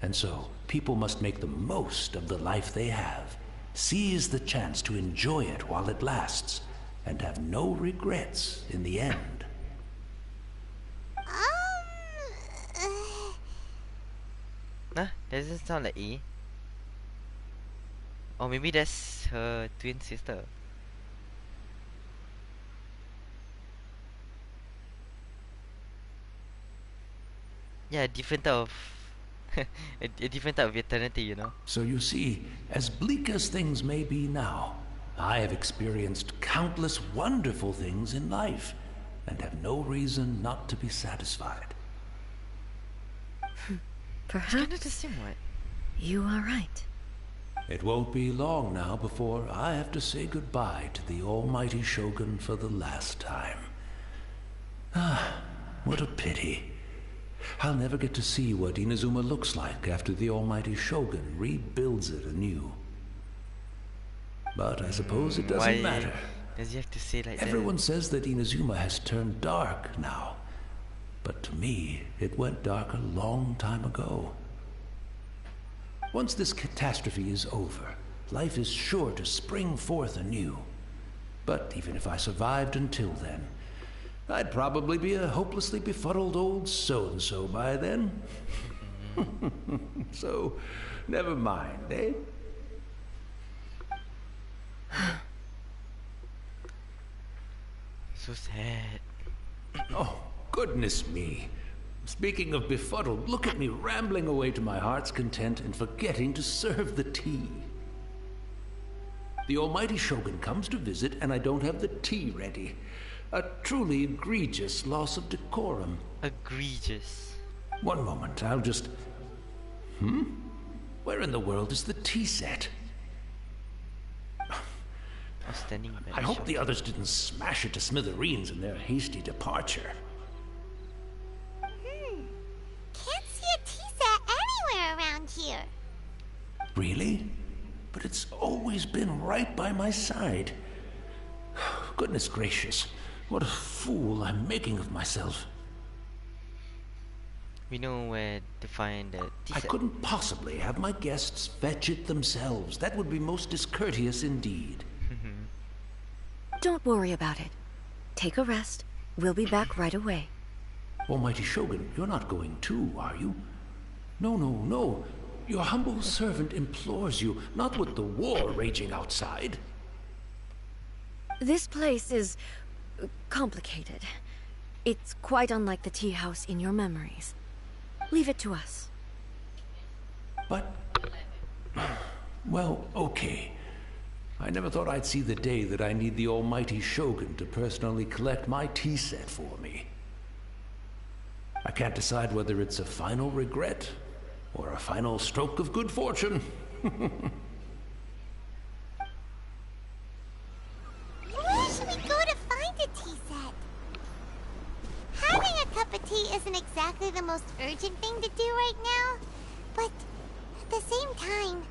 And so, people must make the most of the life they have, seize the chance to enjoy it while it lasts, and have no regrets in the end. Huh? Doesn't sound like E. Or maybe that's her twin sister. Yeah, different type of a different type of eternity, you know. So you see, as bleak as things may be now, I have experienced countless wonderful things in life, and have no reason not to be satisfied. Kind Perhaps of the same, what? you are right. It won't be long now before I have to say goodbye to the Almighty Shogun for the last time. What a pity. I'll never get to see what Inazuma looks like after the Almighty Shogun rebuilds it anew. But I suppose it doesn't matter. Does he have to say like Everyone says that Inazuma has turned dark now. But to me, it went dark a long time ago. Once this catastrophe is over, life is sure to spring forth anew. But even if I survived until then, I'd probably be a hopelessly befuddled old so-and-so by then. So, never mind, eh? that? So sad. Oh, goodness me. Speaking of befuddled, look at me rambling away to my heart's content and forgetting to serve the tea. The almighty Shogun comes to visit and I don't have the tea ready. A truly egregious loss of decorum. Egregious. One moment, I'll just... Where in the world is the tea set? Outstanding. I hope the others didn't smash it to smithereens in their hasty departure. Can't see a tea set anywhere around here. Really? But it's always been right by my side. Goodness gracious, what a fool I'm making of myself. We know where to find the tea I set. couldn't possibly have my guests fetch it themselves. That would be most discourteous indeed. Don't worry about it. Take a rest. We'll be back right away. Almighty Shogun, you're not going too, are you? No, no, no. Your humble servant implores you, not with the war raging outside. This place is complicated. It's quite unlike the tea house in your memories. Leave it to us. But... well, okay. I never thought I'd see the day that I need the almighty Shogun to personally collect my tea set for me. I can't decide whether it's a final regret or a final stroke of good fortune. Where should we go to find a tea set? Having a cup of tea isn't exactly the most urgent thing to do right now, but at the same time,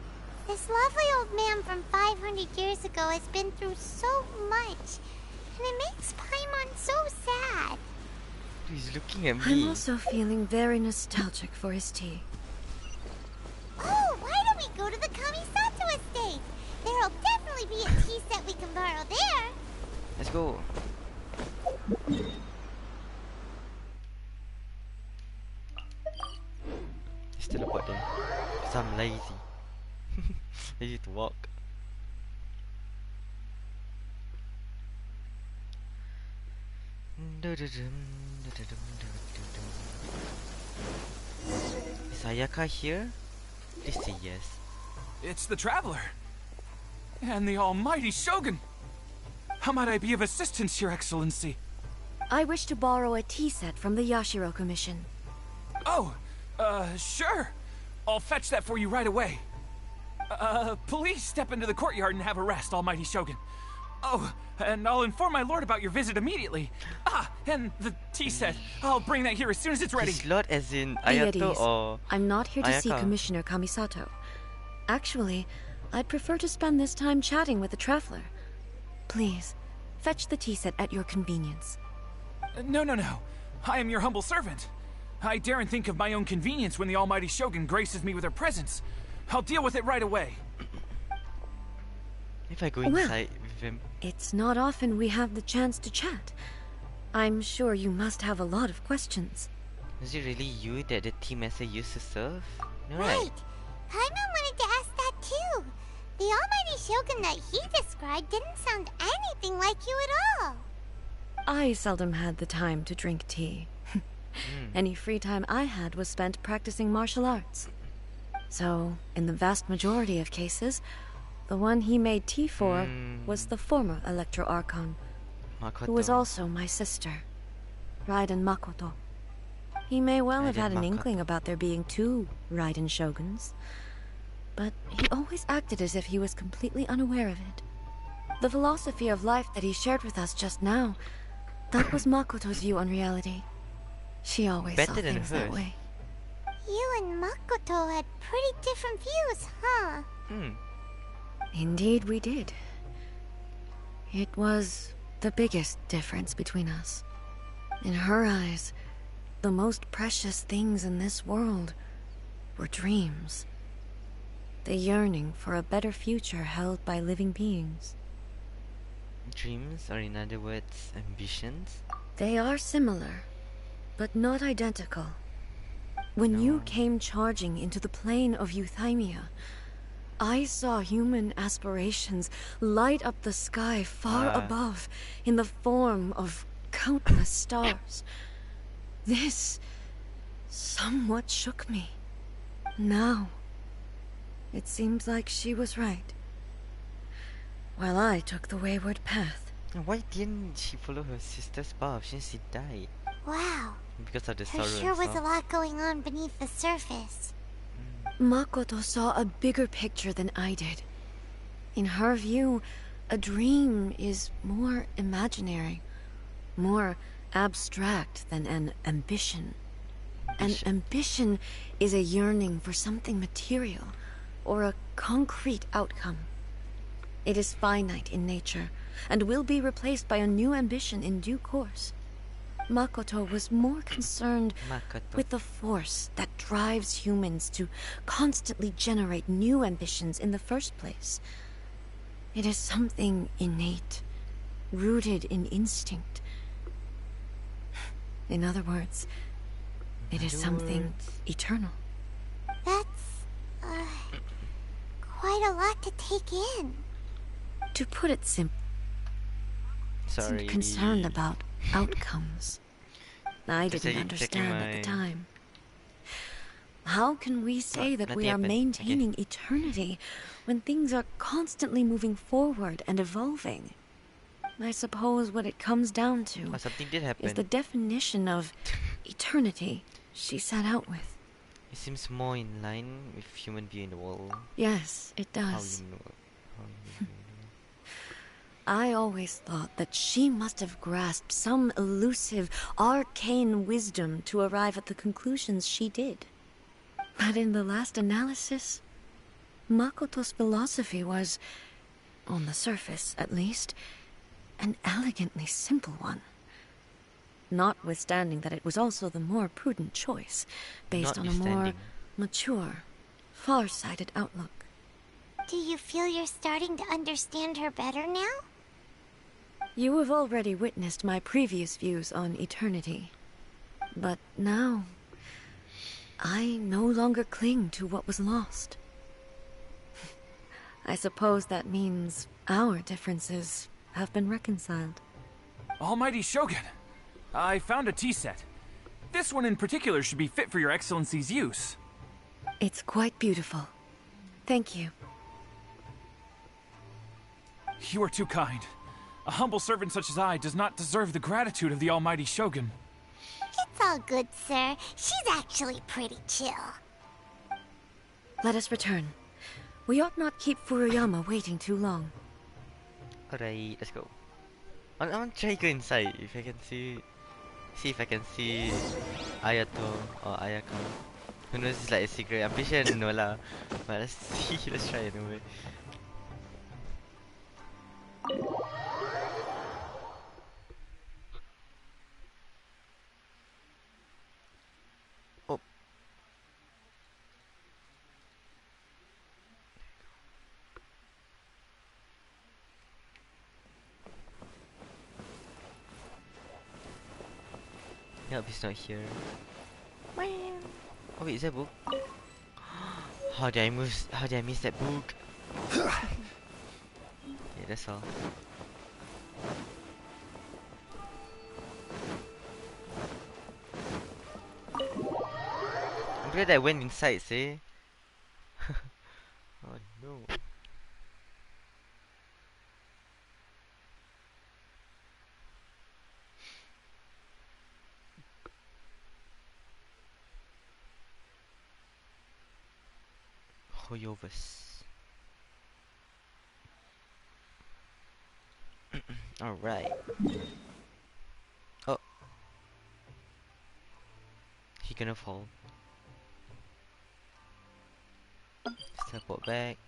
this lovely old man from 500 years ago has been through so much, and it makes Paimon so sad. He's looking at me. I'm also feeling very nostalgic for his tea. Oh, why don't we go to the Kamisato estate? There'll definitely be a tea set we can borrow there. Let's go. Just teleport there. Because I'm lazy. Lazy to walk. Is Ayaka here? Please say yes. It's the Traveler. And the almighty Shogun. How might I be of assistance, Your Excellency? I wish to borrow a tea set from the Yashiro Commission. Oh, sure. I'll fetch that for you right away. Please step into the courtyard and have a rest, almighty Shogun. Oh, and I'll inform my lord about your visit immediately. Ah, and the tea set. I'll bring that here as soon as it's ready. His lord as in Be at Ayato ease. or I'm not here to see Ayaka? Commissioner Kamisato. Actually, I'd prefer to spend this time chatting with the Traveler. Please, fetch the tea set at your convenience. No. I am your humble servant. I daren't think of my own convenience when the almighty Shogun graces me with her presence. I'll deal with it right away. If I go Well, inside with him, It's not often we have the chance to chat. I'm sure you must have a lot of questions. is it really you that the tea master used to serve? No, Right. Paimon wanted to ask that too. The almighty Shogun that he described didn't sound anything like you at all. I seldom had the time to drink tea. Any free time I had was spent practicing martial arts. So, in the vast majority of cases, the one he made tea for was the former Electro Archon, Makoto. who was also my sister, Raiden Makoto. He may well have Raiden had an Makoto. inkling about there being two Raiden Shoguns, but he always acted as if he was completely unaware of it. The philosophy of life that he shared with us just now, that was Makoto's view on reality. She always saw Better than things that hers. way. You and Makoto had pretty different views, huh? Indeed we did. It was the biggest difference between us. In her eyes, the most precious things in this world were dreams. The yearning for a better future held by living beings. Dreams, or in other words, ambitions? They are similar, but not identical. When you No. came charging into the plane of Euthymia, I saw human aspirations light up the sky far Ah. above in the form of countless stars. This somewhat shook me. Now, it seems like she was right, while I took the wayward path. Why didn't she follow her sister's path since she died? Wow. Because of the There sorrow sure and was a stuff. lot going on beneath the surface. Makoto saw a bigger picture than I did. In her view, a dream is more imaginary, more abstract than an ambition. An ambition is a yearning for something material, or a concrete outcome. It is finite in nature, and will be replaced by a new ambition in due course. Makoto was more concerned with the force that drives humans to constantly generate new ambitions in the first place. It is something innate, rooted in instinct. In other words, it is something eternal. That's, quite a lot to take in. To put it simply, I wasn't concerned about outcomes. I didn't understand at the time. How can we say that we are maintaining eternity when things are constantly moving forward and evolving? I suppose what it comes down to is the definition of eternity she set out with. It seems more in line with human view in the world. Yes, it does. I always thought that she must have grasped some elusive, arcane wisdom to arrive at the conclusions she did. But in the last analysis, Makoto's philosophy was, on the surface at least, an elegantly simple one. Notwithstanding that it was also the more prudent choice, based on a more mature, far-sighted outlook. Do you feel you're starting to understand her better now? You have already witnessed my previous views on eternity. But now, I no longer cling to what was lost. I suppose that means our differences have been reconciled. Almighty Shogun, I found a tea set. This one in particular should be fit for your Excellency's use. It's quite beautiful. Thank you. You are too kind. A humble servant such as I does not deserve the gratitude of the Almighty Shogun. It's all good, sir. She's actually pretty chill. Let us return. We ought not keep Furuyama waiting too long. Alright, let's go. I want to try go inside if I can see if I can see Ayato or Ayaka. Who knows, it's like a secret. I'm pretty sure no lah. But let's see, let's try anyway. Oh. Yep, he's not here. Oh wait, is that a book? How did I miss that book? Yeah, that's all. I'm glad I went inside, see? Oh no. Hoyovus. Alright. Oh. He gonna fall. Let's teleport back.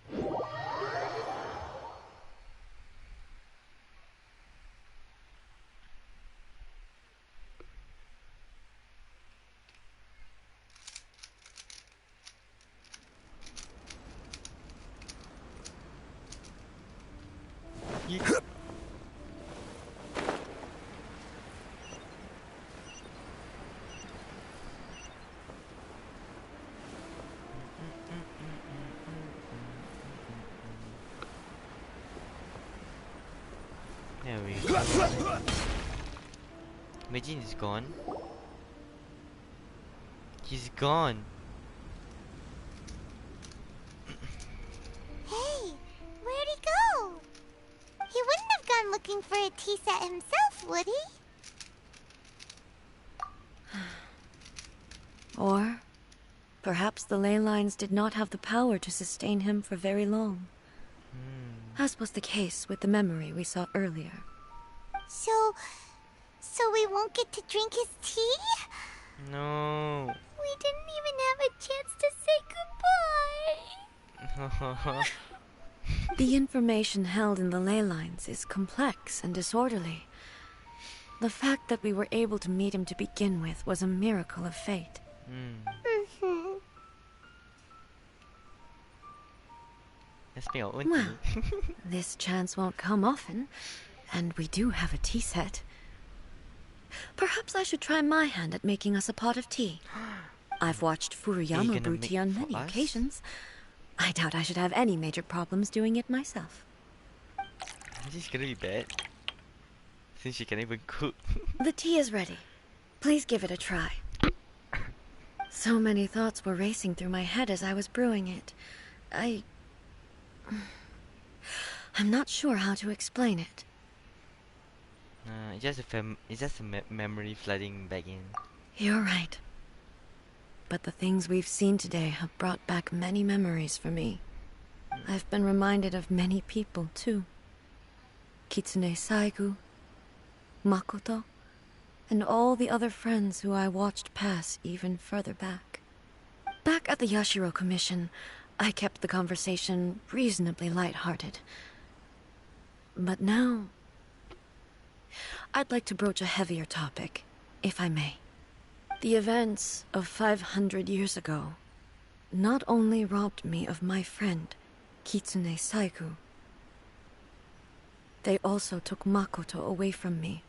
There we go. Imagine he's gone. He's gone. Hey, where'd he go? He wouldn't have gone looking for a tea set himself, would he? Or perhaps the ley lines did not have the power to sustain him for very long. As was the case with the memory we saw earlier. So we won't get to drink his tea? No. We didn't even have a chance to say goodbye. The information held in the ley lines is complex and disorderly. The fact that we were able to meet him to begin with was a miracle of fate. Well, this chance won't come often, and we do have a tea set. Perhaps I should try my hand at making us a pot of tea. I've watched Furuyama brew tea on many occasions. I doubt I should have any major problems doing it myself. This is gonna be bad, since she can't even cook. The tea is ready. Please give it a try. So many thoughts were racing through my head as I was brewing it. I'm not sure how to explain it. It's just a memory flooding back in. You're right. But the things we've seen today have brought back many memories for me. I've been reminded of many people, too. Kitsune Saigu, Makoto, and all the other friends who I watched pass even further back. Back at the Yashiro Commission, I kept the conversation reasonably light-hearted. But now, I'd like to broach a heavier topic, if I may. The events of 500 years ago not only robbed me of my friend, Kitsune Saigu, they also took Makoto away from me,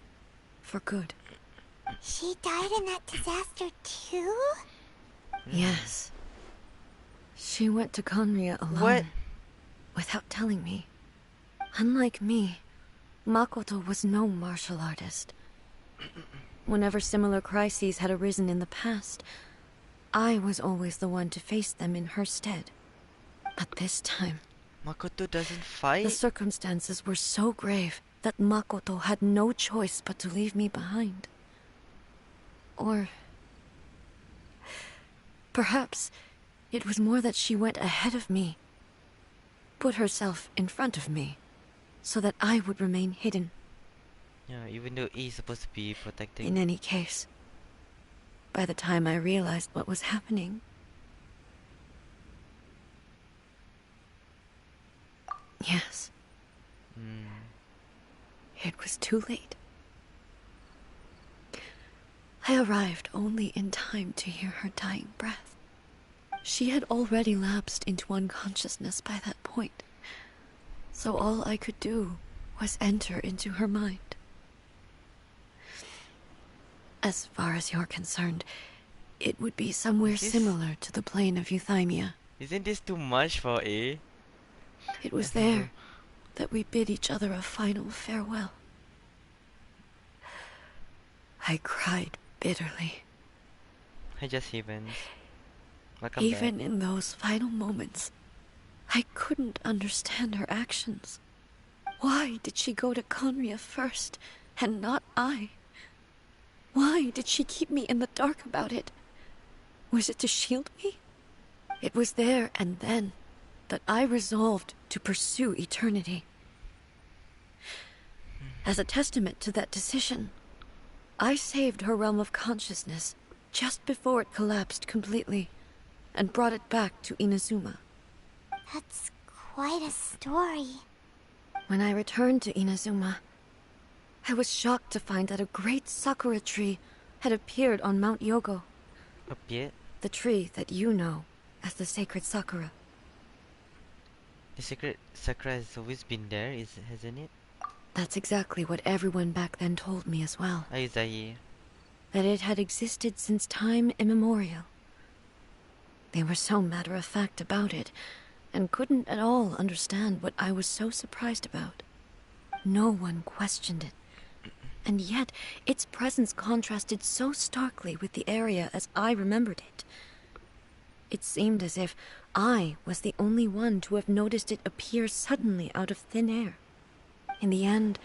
for good. She died in that disaster too? Yes. She went to Conria alone. What? Without telling me. Unlike me, Makoto was no martial artist. Whenever similar crises had arisen in the past, I was always the one to face them in her stead. But this time, Makoto doesn't fight? the circumstances were so grave that Makoto had no choice but to leave me behind. Or perhaps it was more that she went ahead of me, put herself in front of me, so that I would remain hidden. Yeah, even though he's supposed to be protecting. In any case, by the time I realized what was happening, yes, it was too late. I arrived only in time to hear her dying breath. She had already lapsed into unconsciousness by that point, so all I could do was enter into her mind. As far as you're concerned, it would be somewhere similar to the plane of Euthymia. Isn't this too much for A? It was there that we bid each other a final farewell. I cried bitterly. I just welcome Even back. in those final moments, I couldn't understand her actions. Why did she go to Conria first, and not I? Why did she keep me in the dark about it? Was it to shield me? It was there and then that I resolved to pursue eternity. As a testament to that decision, I saved her realm of consciousness just before it collapsed completely and brought it back to Inazuma. That's quite a story. When I returned to Inazuma, I was shocked to find that a great sakura tree had appeared on Mount Yogo. Appeared? The tree that you know as the Sacred Sakura. The Sacred Sakura has always been there, hasn't it? That's exactly what everyone back then told me as well. Aizahi. That it had existed since time immemorial. They were so matter-of-fact about it, and couldn't at all understand what I was so surprised about. No one questioned it. and yet its presence contrasted so starkly with the area as I remembered it. It seemed as if I was the only one to have noticed it appear suddenly out of thin air. In the end,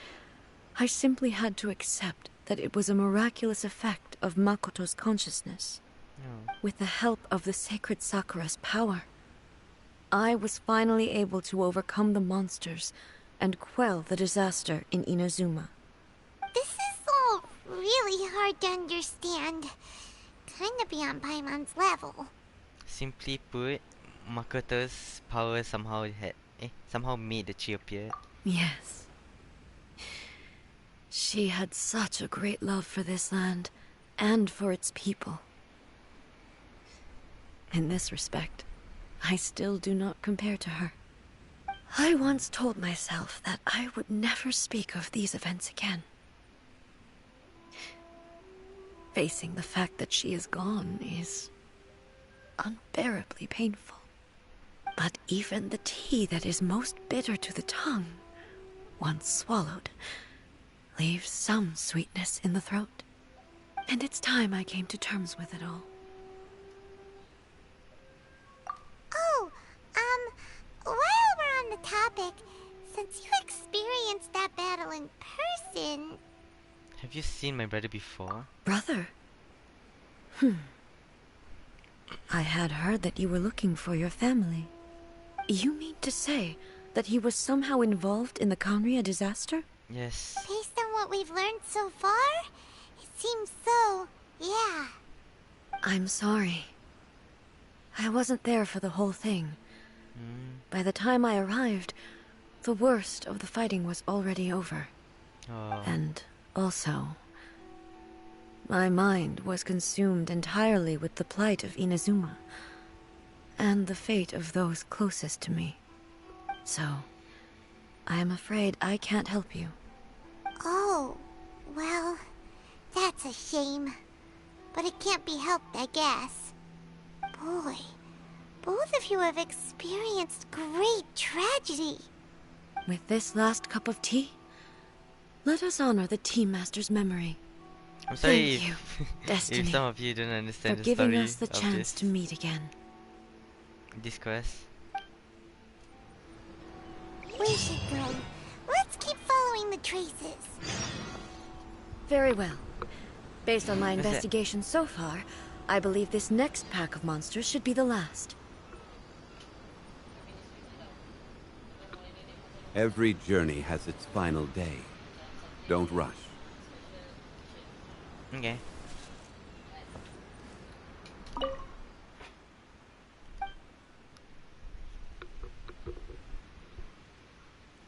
I simply had to accept that it was a miraculous effect of Makoto's consciousness. With the help of the Sacred Sakura's power, I was finally able to overcome the monsters and quell the disaster in Inazuma. This is all really hard to understand. Kinda beyond Paimon's level. Simply put, Makoto's power somehow made the chi appear. Yes. She had such a great love for this land, and for its people. In this respect, I still do not compare to her. I once told myself that I would never speak of these events again. Facing the fact that she is gone is unbearably painful. But even the tea that is most bitter to the tongue, once swallowed, leaves some sweetness in the throat. And it's time I came to terms with it all. Oh, while we're on the topic, since you experienced that battle in person... Have you seen my brother before? Brother? I had heard that you were looking for your family. You mean to say that he was somehow involved in the Kanria disaster? Yes. Based on what we've learned so far, it seems so, yeah. I'm sorry. I wasn't there for the whole thing. By the time I arrived, the worst of the fighting was already over. And also, my mind was consumed entirely with the plight of Inazuma, and the fate of those closest to me. So, I am afraid I can't help you. Oh, well, that's a shame. But it can't be helped, I guess. Boy, both of you have experienced great tragedy. With this last cup of tea, let us honor the Tea Master's memory. I'm sorry Thank you, if Destiny, some of you don't understand for the giving story us the of chance to meet again. this quest. We should go. Let's keep following the traces. Very well. Based on my What's that? investigation so far, I believe this next pack of monsters should be the last. Every journey has its final day. Don't rush. Okay.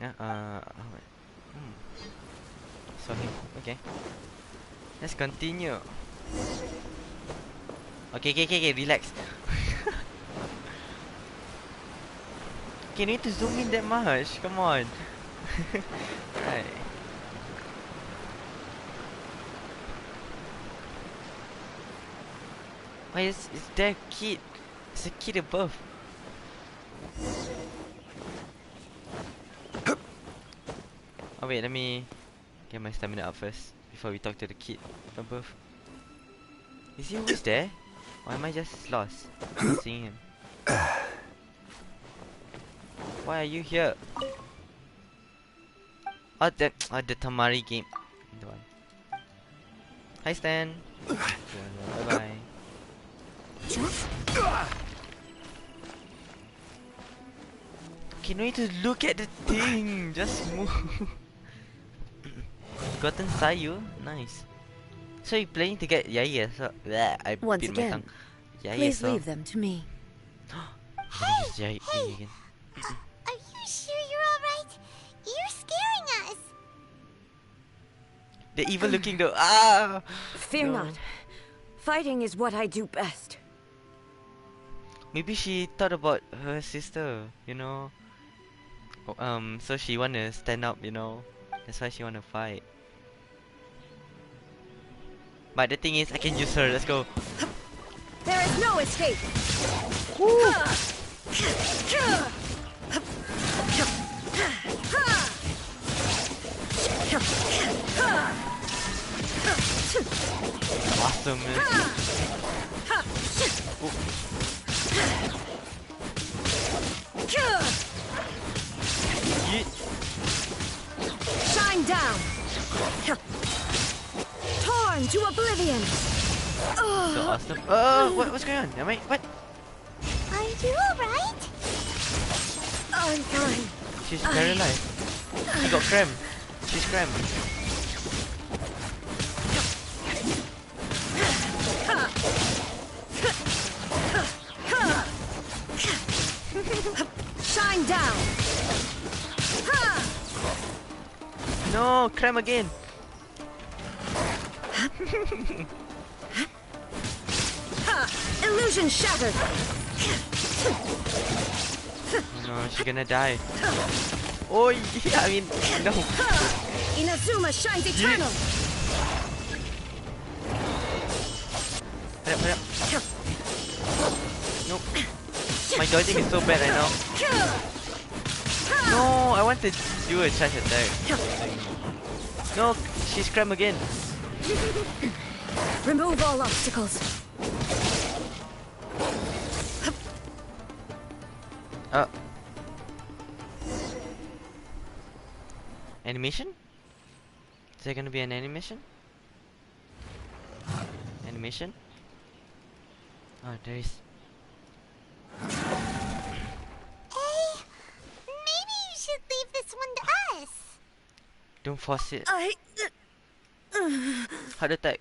Yeah, saw him. Okay. Let's continue. Okay, relax. Okay, need to zoom in that much. Come on. Right. Why is there a kid? There's a kid above. Oh wait, let me get my stamina up first before we talk to the kid above. Is he always there? Or am I just lost? Not seeing him. Why are you here? Oh, the Tamari game. The one. Hi, Stan. Bye bye. Okay, no need to look at the thing. Just move. Gotten Sayu, nice. So you're planning to get Yaya? So I Once bit my again, tongue. Yaya, please so leave them to me. Hey! Are you sure you're alright? You're scaring us! The evil looking though. Ah! Fear No. not. Fighting is what I do best. Maybe she thought about her sister, you know. So she wanna stand up, you know. That's why she wanna fight. But the thing is, I can use her. Let's go. There is no escape. Awesome, man. Oh. Shine down. Torn to oblivion. So awesome. What's going on? Am I what? Are you alright? I'm fine. She's paralyzed. She got cramp. She's cramp. Shine down. No, cramp again. Illusion shattered. No, she's gonna die. Oh, yeah, I mean, no. Inazuma shines eternal. Hurry up. Nope. My dodging is so bad right now. No, I want to do a charge attack. No, she's crammed again. Remove all obstacles. Animation? Is there gonna be an animation? Animation? Oh, there is. Hey, maybe you should leave this one to us. Don't force it. Heart attack.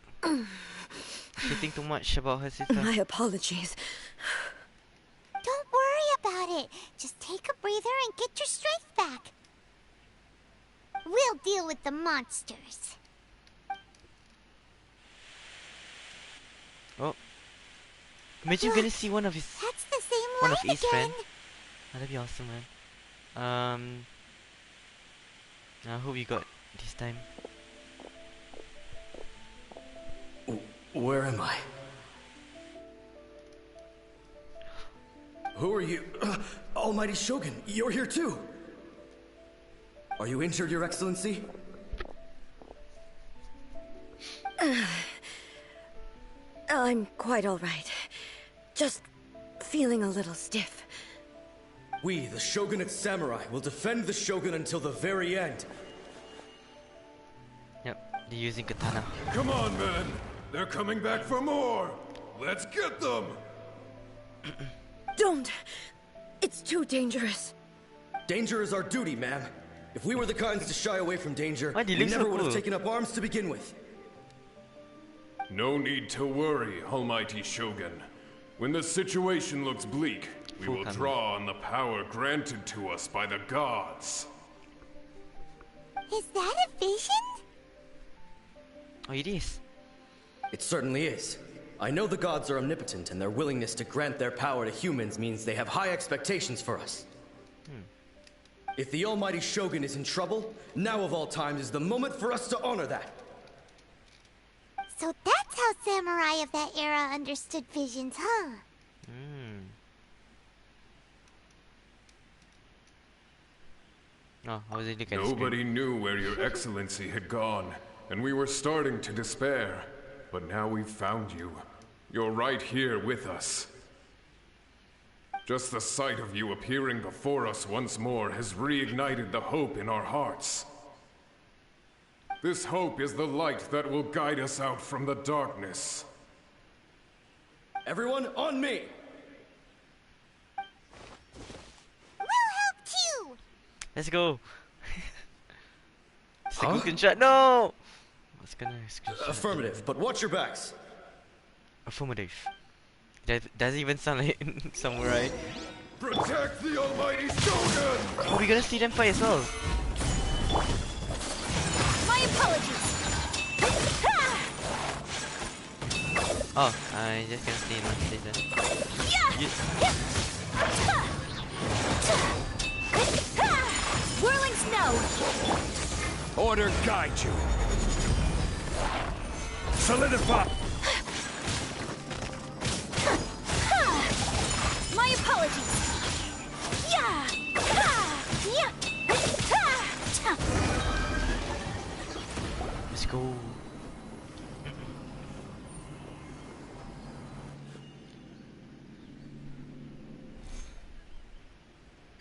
She think too much about her sister. My apologies. Don't worry about it. Just take a breather and get your strength back. We'll deal with the monsters. Oh. Imagine we're gonna see one of his That's the same one line of his again. friends. Oh, that'd be awesome, man. Who we got this time? Where am I? Who are you? Almighty Shogun, you're here too! Are you injured, Your Excellency? I'm quite all right. Just feeling a little stiff. We, the Shogunate Samurai, will defend the Shogun until the very end. Yep, they're using katana. Come on, men! They're coming back for more! Let's get them! Don't! It's too dangerous. Danger is our duty, ma'am. If we were the kinds to shy away from danger, Why do you we look so never would have cool? taken up arms to begin with. No need to worry, Almighty Shogun. When the situation looks bleak, we will draw on the power granted to us by the gods. Is that a vision? Oh, it is. It certainly is. I know the gods are omnipotent, and their willingness to grant their power to humans means they have high expectations for us. If the Almighty Shogun is in trouble, now of all times is the moment for us to honor that. So that's how samurai of that era understood visions, huh? Oh, how was it looking? Nobody knew where Your Excellency had gone, and we were starting to despair. But now we've found you. You're right here with us. Just the sight of you appearing before us once more has reignited the hope in our hearts. This hope is the light that will guide us out from the darkness. Everyone, on me! We'll help too! Let's go. Second shot. No. What's gonna Affirmative, but watch your backs. Affirmative. That doesn't even sound like samurai. Protect the Almighty Shogun! Oh, we gonna see them fight as well. My apologies. Oh, I just gonna stay in one place then. Whirling snow. Order guide you. Solidify. My apologies. Yeah. Yeah. Let's go.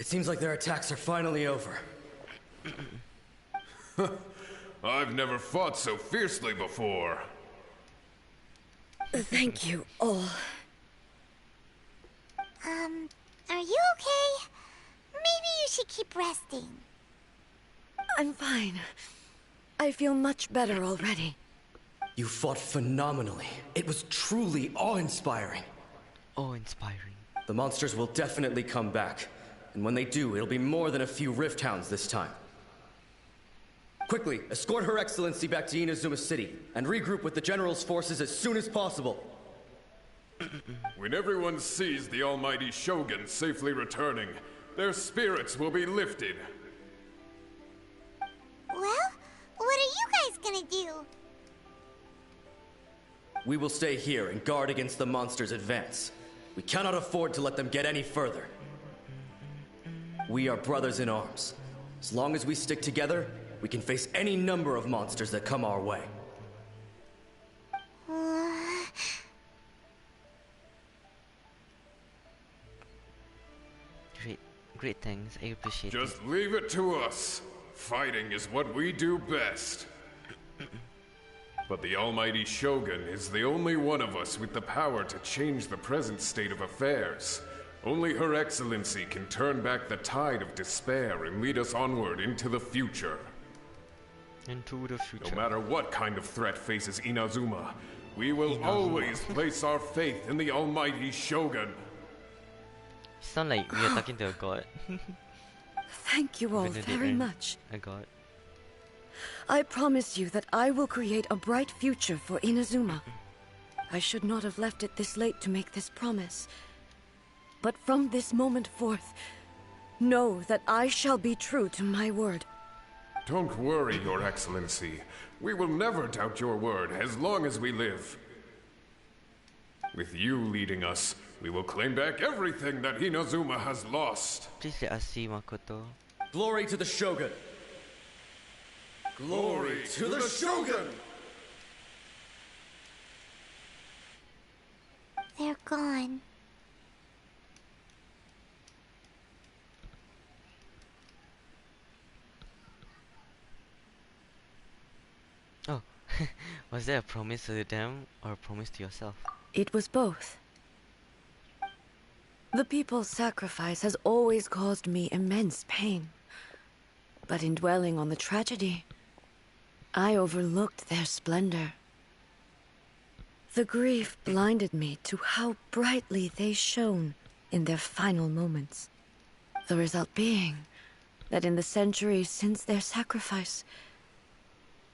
It seems like their attacks are finally over. I've never fought so fiercely before. Thank you all. Are you okay? Maybe you should keep resting. I'm fine. I feel much better already. You fought phenomenally. It was truly awe-inspiring. Awe-inspiring. The monsters will definitely come back. And when they do, it'll be more than a few Rift Hounds this time. Quickly, escort Her Excellency back to Inazuma City, and regroup with the General's forces as soon as possible. When everyone sees the almighty Shogun safely returning, their spirits will be lifted. Well, what are you guys gonna do? We will stay here and guard against the monsters' advance. We cannot afford to let them get any further. We are brothers in arms. As long as we stick together, we can face any number of monsters that come our way. Great things. I appreciate it. Just leave it to us. Fighting is what we do best. But the almighty Shogun is the only one of us with the power to change the present state of affairs. Only Her Excellency can turn back the tide of despair and lead us onward into the future. Into the future. No matter what kind of threat faces Inazuma, we will always place our faith in the almighty Shogun. You sound like we are talking to a god. Thank you all very much. A god. I promise you that I will create a bright future for Inazuma. I should not have left it this late to make this promise. But from this moment forth, know that I shall be true to my word. Don't worry, Your Excellency. We will never doubt your word as long as we live. With you leading us, we will claim back everything that Inazuma has lost. Please let us see Makoto. Glory to the Shogun! Glory to the Shogun! They're gone. Oh, was that a promise to them or a promise to yourself? It was both. The people's sacrifice has always caused me immense pain. But in dwelling on the tragedy, I overlooked their splendor. The grief blinded me to how brightly they shone in their final moments. The result being that in the centuries since their sacrifice,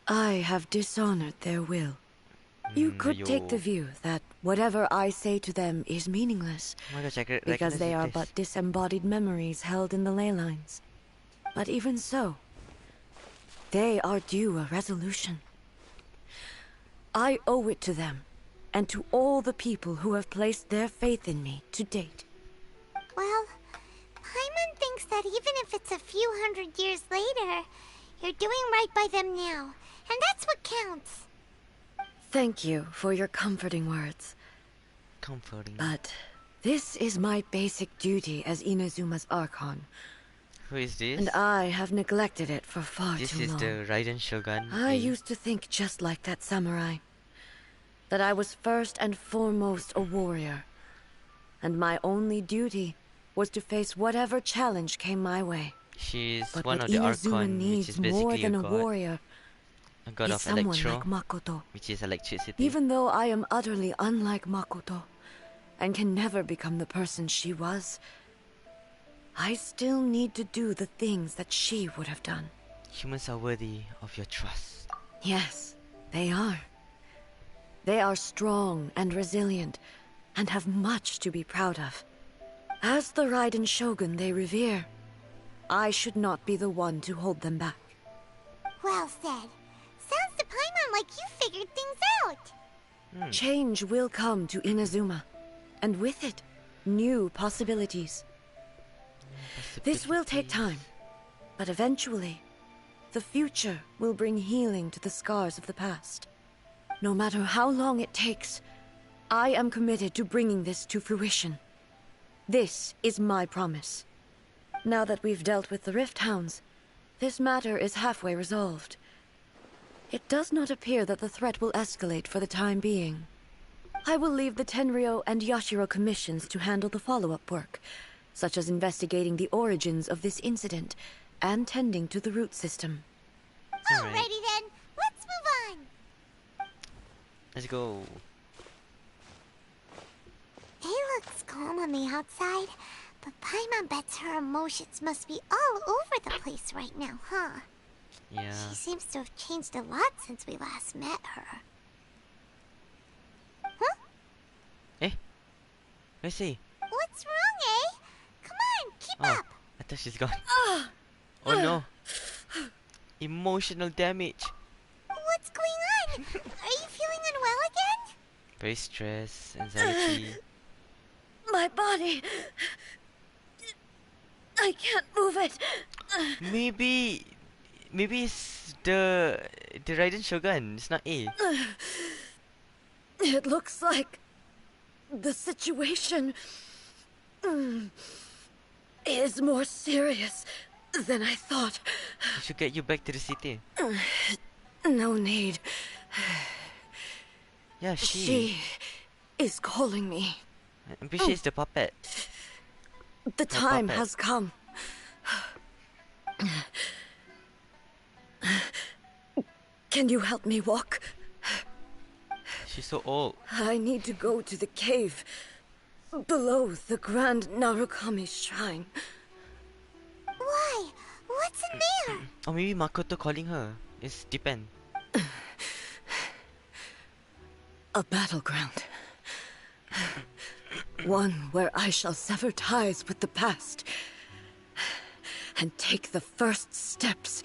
I have dishonored their will. You could take the view that whatever I say to them is meaningless, because they are but disembodied memories held in the ley lines. But even so, they are due a resolution. I owe it to them, and to all the people who have placed their faith in me to date. Well, Paimon thinks that even if it's a few hundred years later, you're doing right by them now, and that's what counts. Thank you for your comforting words. Comforting. But this is my basic duty as Inazuma's Archon. Who is this? And I have neglected it for far This too is long. the Raiden Shogun. I used to think just like that samurai. That I was first and foremost a warrior. And my only duty was to face whatever challenge came my way. She's but one what of the Inazuma Archon, which needs is basically more than a god. warrior A god is of someone electro, like Makoto. which is electricity. Even though I am utterly unlike Makoto, and can never become the person she was, I still need to do the things that she would have done. Humans are worthy of your trust. Yes, they are. They are strong and resilient, and have much to be proud of. As the Raiden Shogun they revere, I should not be the one to hold them back. Well said. Sounds to Paimon like you figured things out. Change will come to Inazuma, and with it, new possibilities. This will take time, but eventually, the future will bring healing to the scars of the past. No matter how long it takes, I am committed to bringing this to fruition. This is my promise. Now that we've dealt with the Rift Hounds, this matter is halfway resolved. It does not appear that the threat will escalate for the time being. I will leave the Tenryo and Yashiro commissions to handle the follow-up work, such as investigating the origins of this incident and tending to the root system. Alrighty then, let's move on. Let's go. It looks calm on the outside, but Paimon bets her emotions must be all over the place right now, huh? Yeah. She seems to have changed a lot since we last met her. Huh? Eh? Let's see. What's wrong, eh? Come on, keep up. I thought she's gone. Oh no. Emotional damage. What's going on? Are you feeling unwell again? Very stressed, anxiety. My body... I can't move it. Maybe it's the Raiden Shogun. It's not A. It looks like the situation is more serious than I thought. I should get you back to the city. No need. Yeah, She is calling me. I'm pretty sure it's the puppet. The time has come. Can you help me walk? She's so old. I need to go to the cave below the Grand Narukami Shrine. Why? What's in there? Or maybe Makoto calling her. It's depend. A battleground. One where I shall sever ties with the past and take the first steps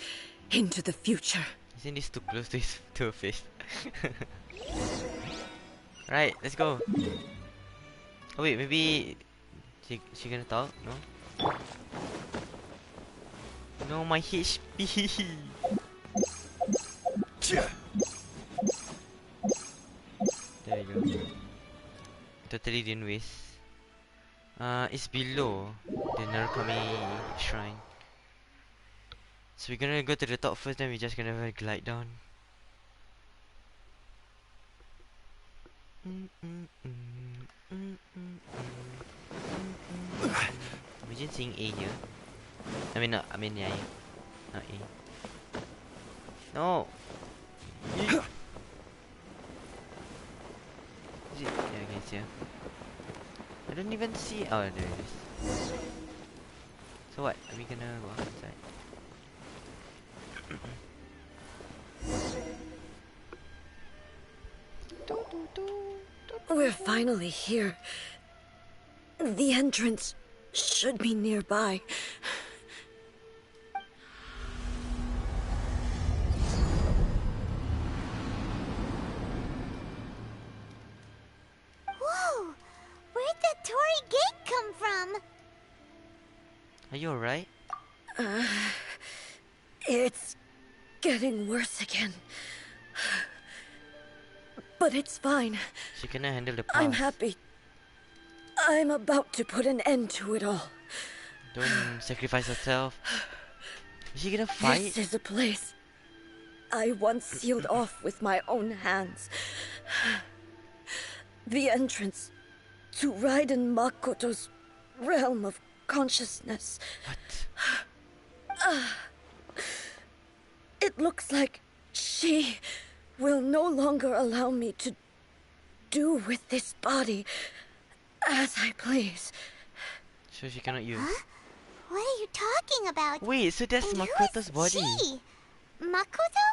into the future. Isn't this too close to her face? Right, let's go. Oh wait, maybe she gonna talk? No? No, my HP. There you go. Totally didn't waste. It's below the Narukami Shrine. So we're gonna go to the top first, then we're just gonna glide down. Imagine seeing A here. I mean, yeah, not A. No! Is it? Yeah, guys, yeah. I don't even see. Oh, there it is. So what? Are we gonna go outside? We're finally here. The entrance should be nearby. Whoa! Where'd that Torii gate come from? Are you alright? It's getting worse again. But it's fine. She cannot handle the past. I'm happy. I'm about to put an end to it all. Don't sacrifice herself. Is she gonna fight? This is a place I once sealed off with my own hands. The entrance to Raiden Makoto's realm of consciousness. What? It looks like she will no longer allow me to do with this body as I please. So she cannot use. Huh? What are you talking about? Wait, so that's And Makoto's who is body. She? Makoto?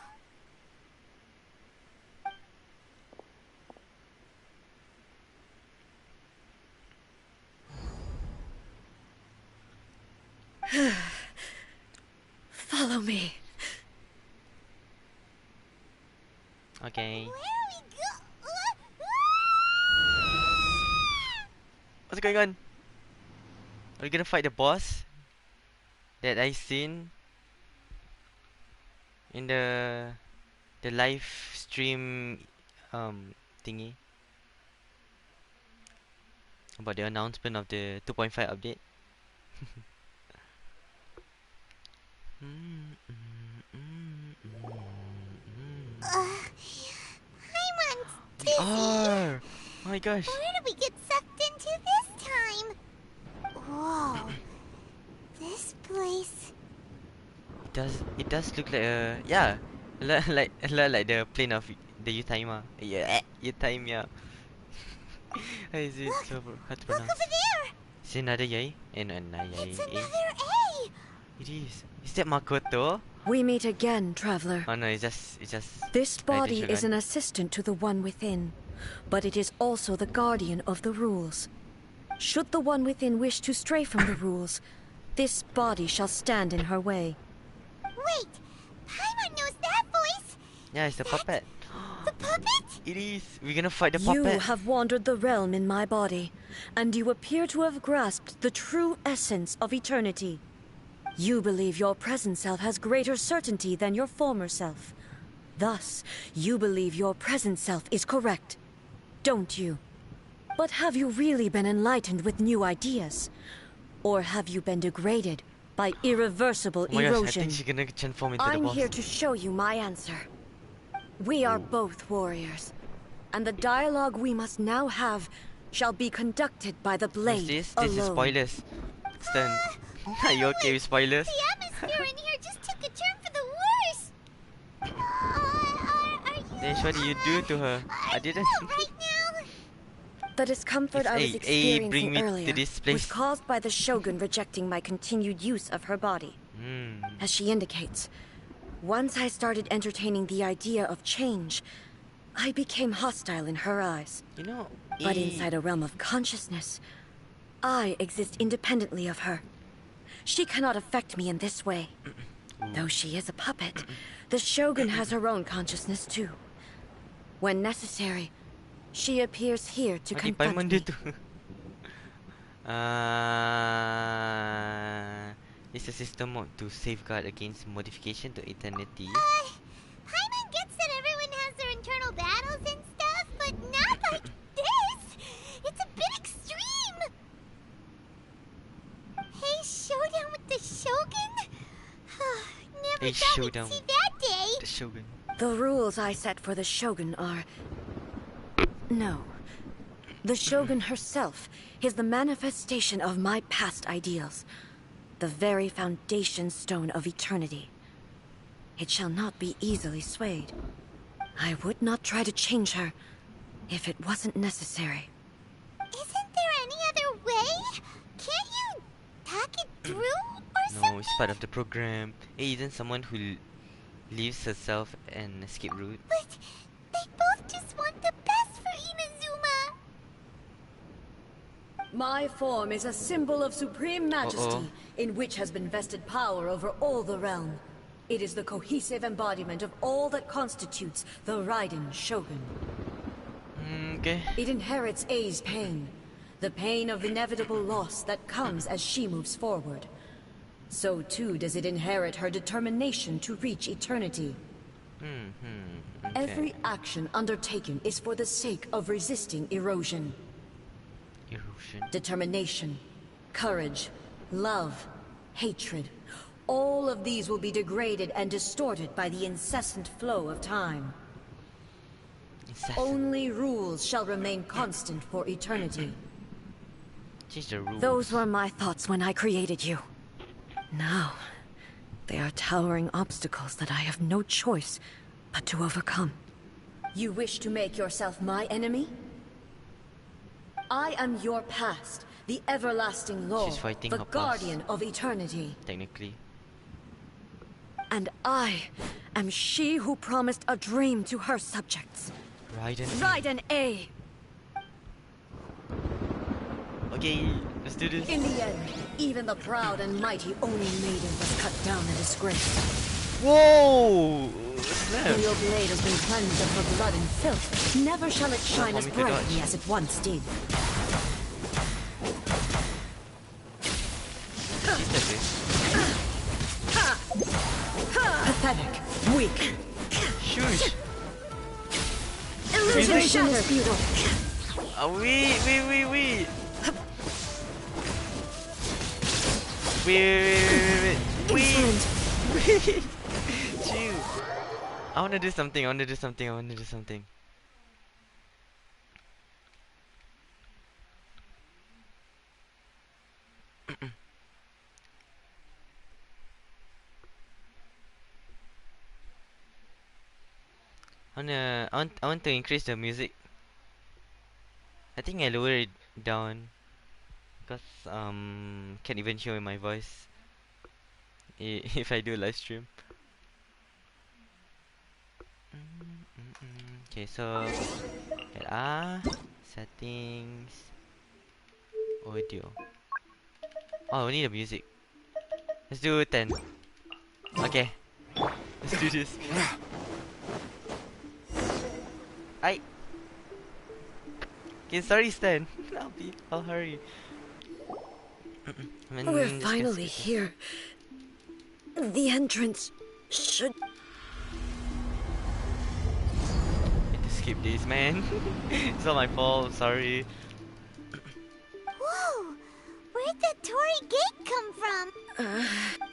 Follow me. Okay. Where are we go? What's going on? Are we gonna fight the boss that I seen in the live stream thingy about the announcement of the 2.5 update? I'm We dizzy. are! Oh my gosh. Where did we get sucked into this time? Whoa. This place. It does look like a yeah, like the plane of the Utaima. Yeah, Utaima. How is it so hard to Look pronounce? over there. Is it another yay? And another yay. It's another A. It is. Is that Makoto? We meet again, traveler. Oh no, it's just. This body Raiden is Shogun. an assistant to the one within, but it is also the guardian of the rules. Should the one within wish to stray from the rules, this body shall stand in her way. Wait, Paimon knows that voice. Yeah, it's the puppet. The puppet? It is. We're gonna fight the You puppet. have wandered the realm in my body, and you appear to have grasped the true essence of eternity. You believe your present self has greater certainty than your former self. Thus, you believe your present self is correct, don't you? But have you really been enlightened with new ideas? Or have you been degraded by irreversible Oh my gosh, I erosion? think she's gonna transform into the I'm boss. here to show you my answer. We are both warriors, and the dialogue we must now have shall be conducted by the What's blade this? alone. This is spoilers. Stun. Are you okay with spoilers? The atmosphere in here just took a turn for the worse. Are you... Then what do you do to her? I didn't. Right now? The discomfort It's I was bring experiencing me to earlier this was place. caused by the Shogun rejecting my continued use of her body. As she indicates, once I started entertaining the idea of change, I became hostile in her eyes. You know, But inside a realm of consciousness, I exist independently of her. She cannot affect me in this way. Though she is a puppet, the Shogun has her own consciousness too. When necessary, she appears here to What did confront Paimon me. do to her? It's a system mode to safeguard against modification to eternity. Paimon gets that everyone has their internal battles and stuff, but not like this. It's a bit extreme. Hey, showdown with the Shogun? Never Hey, thought showdown. we'd see that day. The Shogun. The rules I set for the Shogun are... No. The Shogun herself is the manifestation of my past ideals. The very foundation stone of eternity. It shall not be easily swayed. I would not try to change her if it wasn't necessary. Isn't there any other way? Can't you talk it through or something? No, it's part of the program. Hey, isn't someone who leaves herself an escape route? But they both just want the best for Inazuma. My form is a symbol of supreme majesty, in which has been vested power over all the realm. It is the cohesive embodiment of all that constitutes the Raiden Shogun. Okay. It inherits A's pain, the pain of inevitable loss that comes as she moves forward. So too does it inherit her determination to reach eternity. Okay. Every action undertaken is for the sake of resisting erosion. Erosion. Determination, courage, love, hatred. All of these will be degraded and distorted by the incessant flow of time. Only rules shall remain constant for eternity. Change the rules. Those were my thoughts when I created you. Now, they are towering obstacles that I have no choice but to overcome. You wish to make yourself my enemy? I am your past, the everlasting law, She's fighting the her past. guardian of eternity. Technically. And I am she who promised a dream to her subjects. Raiden. Raiden A! Okay, let's do this. In the end, even the proud and mighty Oni maiden was cut down and disgraced. Whoa! Though your blade has been cleansed of her blood and filth, never shall it shine as Want me to brightly dodge? as it once did. Pathetic, weak. Shush! Illusion Really? shatters futile. Wait. Wait. Insolent, Chill. I wanna do something. I wanna do something. I wanna do something. I want to increase the music. I think I lower it down because can't even hear my voice if I do live stream. Okay, so settings, audio. Oh, we need the music. Let's do 10. Okay, let's do this. Okay, sorry, Stan. I'll hurry. We're finally here. The entrance should... Need to skip this, man. It's not my fault, sorry. Whoa! Where'd the Torii Gate come from?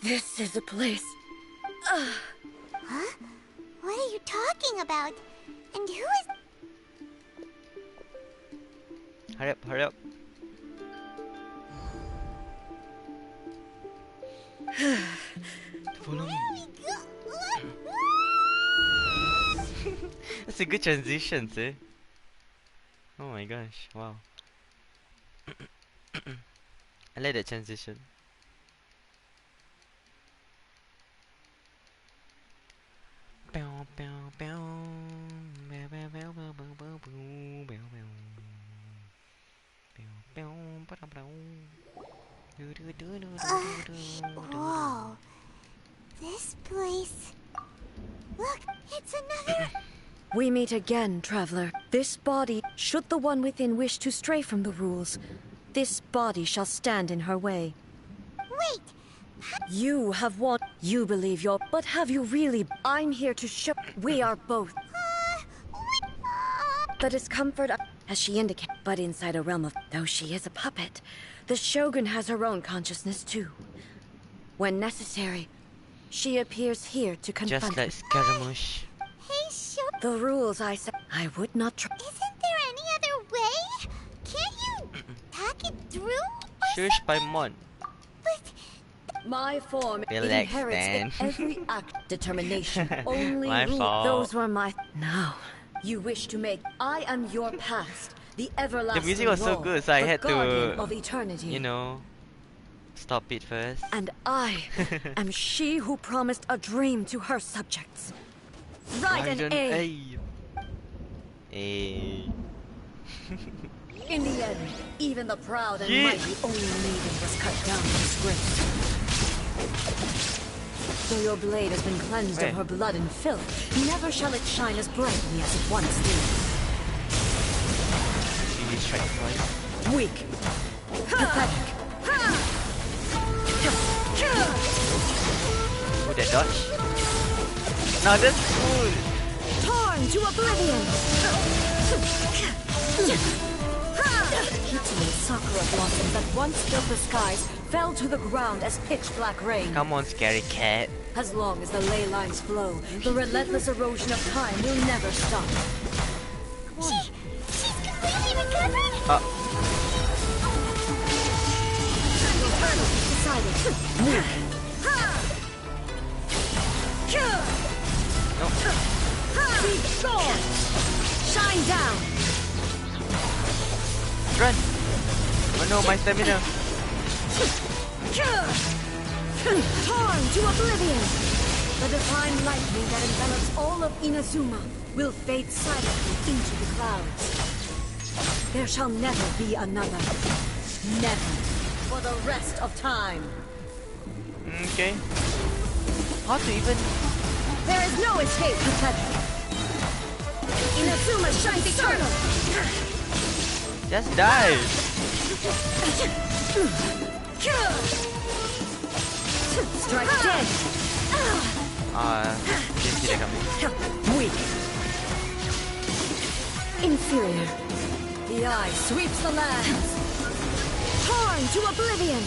This is a place. Huh? What are you talking about? And who is... Hurry up, hurry up. Follow me. That's a good transition, see? Oh my gosh, wow. I like that transition. Whoa. This place... Look, it's another... We meet again, traveler. This body, should the one within wish to stray from the rules, this body shall stand in her way. Wait! You have won. You believe you're... But have you really... I'm here to show... We are both... The discomfort, as she indicates, but inside a realm of... Though she is a puppet, the Shogun has her own consciousness too. When necessary, she appears here to confront... Just like Scaramouche. Hey, Shogun. The rules I said... I would not try... Isn't there any other way? Can't you talk it through? Shush by Mon. But... My form Relax, inherits Dan. in every act determination. Only My rule. fault. Those were my... Now, you wish to make... I am your past. The everlasting The music was so wall, good, so I the had guardian to, of eternity. you know, stop it first. And I am she who promised a dream to her subjects. Right, an A. A. In the end, even the proud and Yeah. mighty only maiden was cut down in disgrace. Though your blade has been cleansed Wait. of her blood and filth, never shall it shine as brightly as it once did. She strike twice. Weak. Pathetic. Oh, that dodge. No, that's cool. Torn to oblivion. Kitsune Sakura blossoms that once filled the skies fell to the ground as pitch black rain. Come on, scary cat. As long as the ley lines flow, the relentless erosion of time will never stop. She's completely recovered? Your battle is decided. Move. No. Be gone. Shine down. Run. Oh no, my stamina. Torn to oblivion. The divine lightning that envelops all of Inazuma will fade silently into the clouds. There shall never be another. Never. For the rest of time. Okay. How to even... There is no escape, Pathetic. Inazuma shines eternal. Just die. Strike dead. Didn't see that coming. Weak. Inferior. The eye sweeps the lands. Torn to oblivion.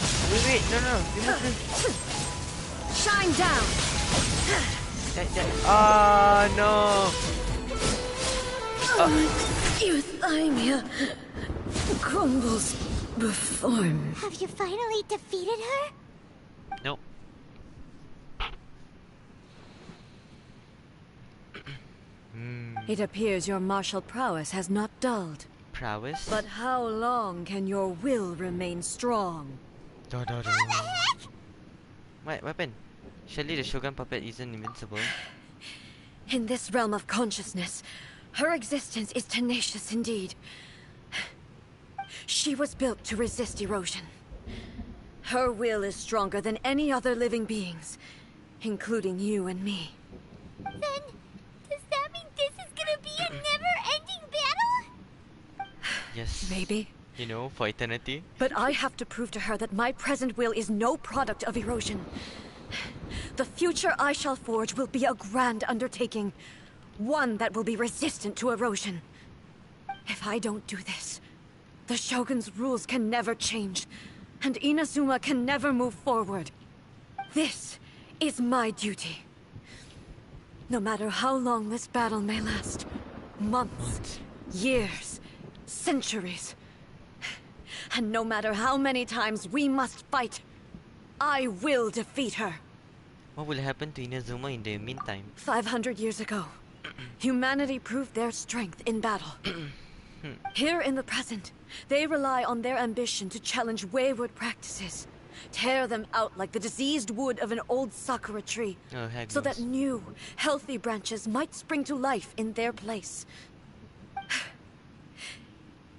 Wait, no. You must be... Shine down. Ah, no! Euthymia crumbles before me. Have you finally defeated her? Nope. It appears your martial prowess has not dulled. Prowess? But how long can your will remain strong? How the heck? What happened? Surely the Shogun puppet isn't invincible. In this realm of consciousness, her existence is tenacious indeed. She was built to resist erosion. Her will is stronger than any other living beings, including you and me. Then, does that mean this is gonna be a never-ending battle? Yes. Maybe. You know, for eternity. But I have to prove to her that my present will is no product of erosion. The future I shall forge will be a grand undertaking. One that will be resistant to erosion. If I don't do this, the Shogun's rules can never change, and Inazuma can never move forward. This is my duty. No matter how long this battle may last, months, years, centuries, and no matter how many times we must fight, I will defeat her. What will happen to Inazuma in the meantime? 500 years ago, humanity proved their strength in battle. Here in the present, they rely on their ambition to challenge wayward practices, tear them out like the diseased wood of an old sakura tree, so that new, healthy branches might spring to life in their place.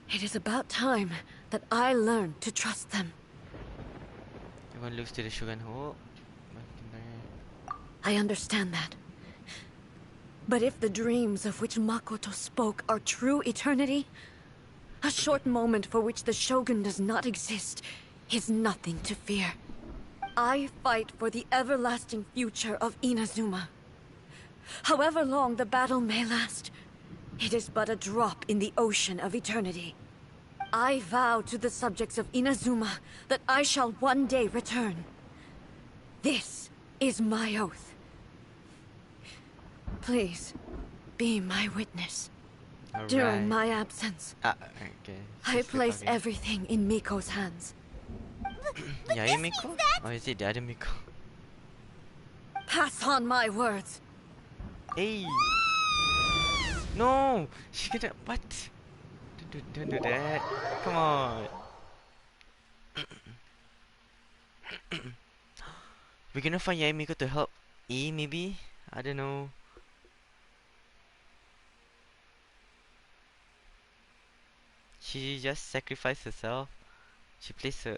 It is about time that I learn to trust them. Everyone looks to the Shogun. Oh. I understand that. But if the dreams of which Makoto spoke are true eternity, a short moment for which the Shogun does not exist is nothing to fear. I fight for the everlasting future of Inazuma. However long the battle may last, it is but a drop in the ocean of eternity. I vow to the subjects of Inazuma that I shall one day return. This is my oath. Please, be my witness. During my absence, Okay. I place everything in Miko's hands. Yeah, Miko? Or is it the other Miko? Pass on my words. Hey! No! She could have. What? Don't do that. Come on. We're gonna find Miko to help E, maybe? I don't know. She just sacrificed herself. She placed her.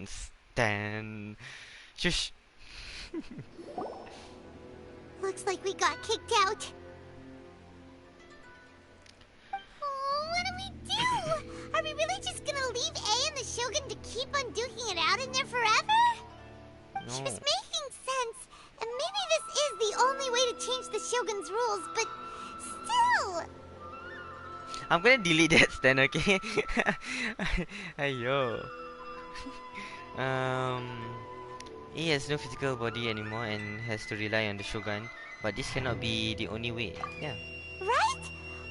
Stand. Shush. Looks like we got kicked out. Oh, what do we do? Are we really just gonna leave A and the Shogun to keep on duking it out in there forever? No. She was making sense, and maybe this is the only way to change the Shogun's rules, but still. I'm gonna delete that stand, okay? Ayo. He has no physical body anymore and has to rely on the Shogun, but this cannot be the only way. Yeah. Right?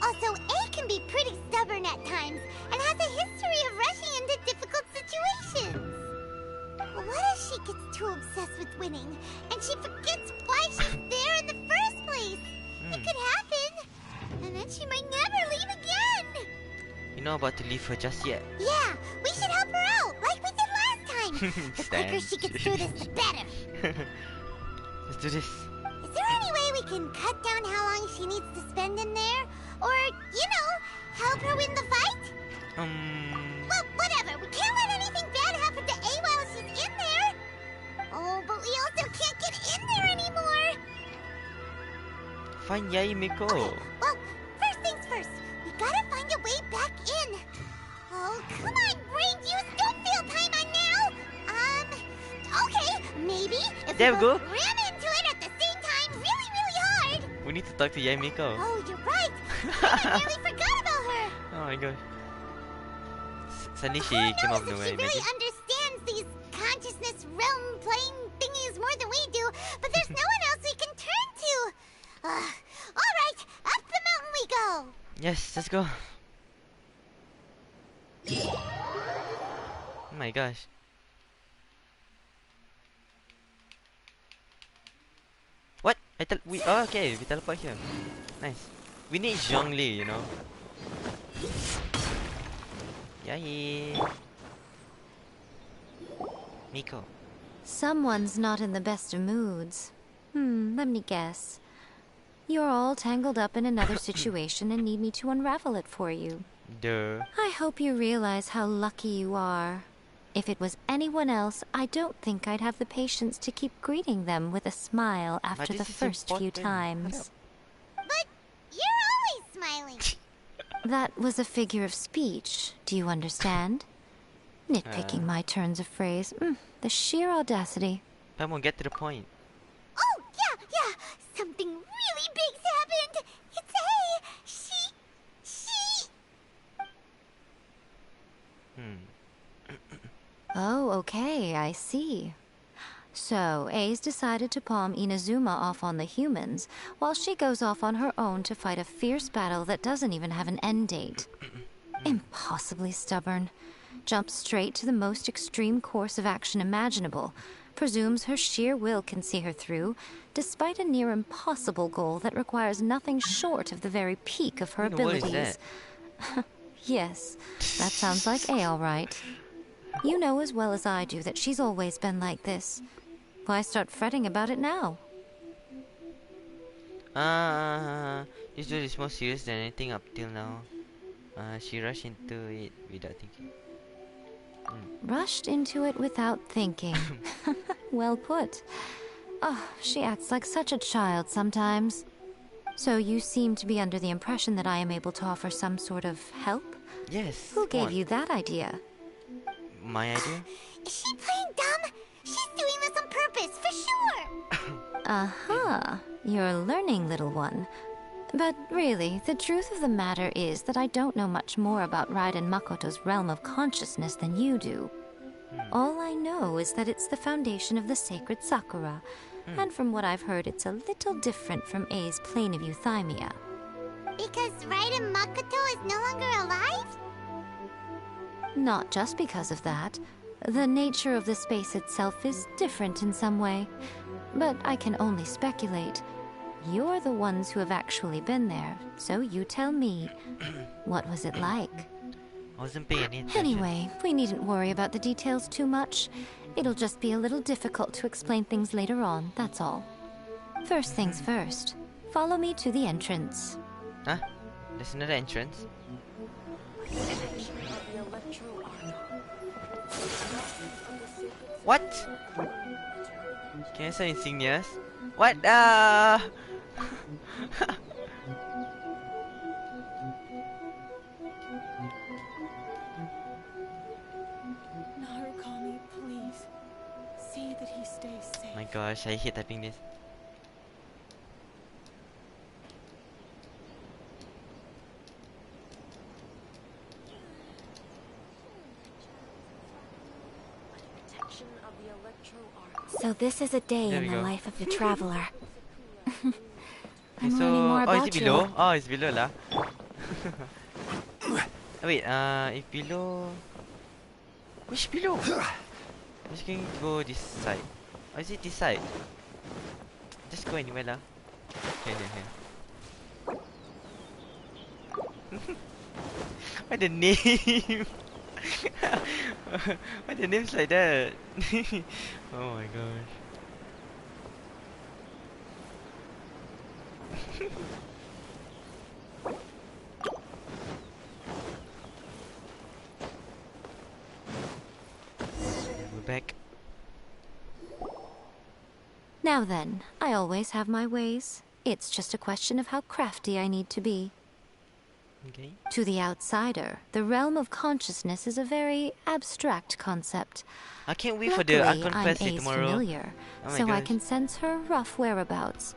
Also, A can be pretty stubborn at times and has a history of rushing into difficult situations. What if she gets too obsessed with winning and she forgets why she's there in the first place? It could happen, and then she might never leave again. You're not about to leave her just yet. Yeah, we should help her out, like we did last time. The quicker she gets through this, the better. Let's do this. Is there any way we can cut down how long she needs to spend in there? Or, you know, help her win the fight? Well, whatever. We can't let anything bad happen to A while she's in there. Oh, but we also can't get in there anymore. Find Miko. Okay, well, first things first. We gotta find a way back in. Oh, come on, brain juice. Don't feel time on now. Okay, maybe if there we we go. ram into it at the same time really, really hard. We need to talk to Miko. Oh, you're right. I nearly forgot about her. Oh my god. Suddenly she Who came out knows of if nowhere. she really Imagine. understands these consciousness realm plane thingies more than we do, but there's no one else we can turn to. Alright, up the mountain we go. Yes, let's go. Oh my gosh. What? Oh, okay, we teleport here. Nice. We need Zhongli, you know. Yay. Miko. Someone's not in the best of moods. Let me guess. You're all tangled up in another situation and need me to unravel it for you. Duh. I hope you realize how lucky you are. If it was anyone else, I don't think I'd have the patience to keep greeting them with a smile after the first few times. But you're always smiling. That was a figure of speech, do you understand? Nitpicking my turns of phrase. The sheer audacity. Come on, get to the point. Oh, yeah. Something really big's happened. It's she. Oh, okay, I see. So, A's decided to palm Inazuma off on the humans, while she goes off on her own to fight a fierce battle that doesn't even have an end date. Impossibly stubborn. Jumps straight to the most extreme course of action imaginable. Presumes her sheer will can see her through, despite a near impossible goal that requires nothing short of the very peak of her abilities. What is that? Yes, that sounds like A, all right. You know as well as I do that she's always been like this. Why start fretting about it now? This duel is more serious than anything up till now. She rushed into it without thinking. Rushed into it without thinking. Well put. Oh, she acts like such a child sometimes. So you seem to be under the impression that I am able to offer some sort of help? Yes. Who gave you that idea? My idea? Is she playing dumb? She's doing this on purpose, for sure. Uh-huh. You're learning, little one. But really, the truth of the matter is that I don't know much more about Raiden Makoto's realm of consciousness than you do. All I know is that it's the foundation of the Sacred Sakura, and from what I've heard, it's a little different from A's plane of euthymia. Because Raiden Makoto is no longer alive? Not just because of that. The nature of the space itself is different in some way. But I can only speculate. You're the ones who have actually been there, so you tell me. What was it like? I wasn't paying any attention. Anyway, we needn't worry about the details too much. It'll just be a little difficult to explain things later on, that's all. First things first. Follow me to the entrance. Huh? There's another entrance? What? Can I say insignias? What? Narukami, please. See that he stays safe. My gosh, I hate typing this. So this is a day in the go. life of the traveler. I'm Okay, so learning more is about it you. below? Oh, it's below lah. Wait, if below, which below? I'm just going to go this side. Or is it this side? Just go anywhere lah. Here. Why the name? Why the name's like that? Oh my gosh. We're back. Now then, I always have my ways. It's just a question of how crafty I need to be. Okay. To the outsider, the realm of consciousness is a very abstract concept. I can't wait for the Luckily, Archon I'm Quest A's tomorrow. familiar, Oh my so I gosh. can sense her rough whereabouts.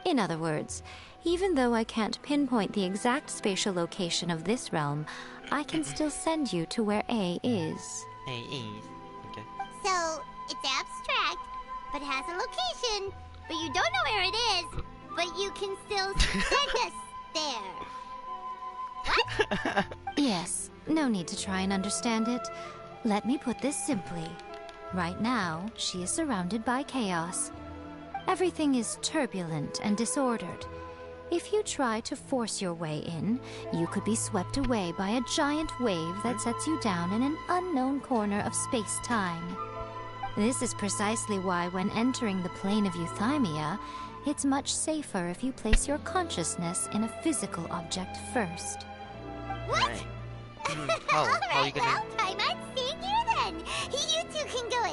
In other words, even though I can't pinpoint the exact spatial location of this realm, I can still send you to where A is. A is. Okay. So, it's abstract, but has a location, but you don't know where it is, but you can still send us there. What? Yes, no need to try and understand it. Let me put this simply. Right now, she is surrounded by chaos. Everything is turbulent and disordered. If you try to force your way in, you could be swept away by a giant wave that sets you down in an unknown corner of space-time. This is precisely why when entering the plane of euthymia, it's much safer if you place your consciousness in a physical object first. What? Right. How are you gonna... Well, I might see you then. You two can go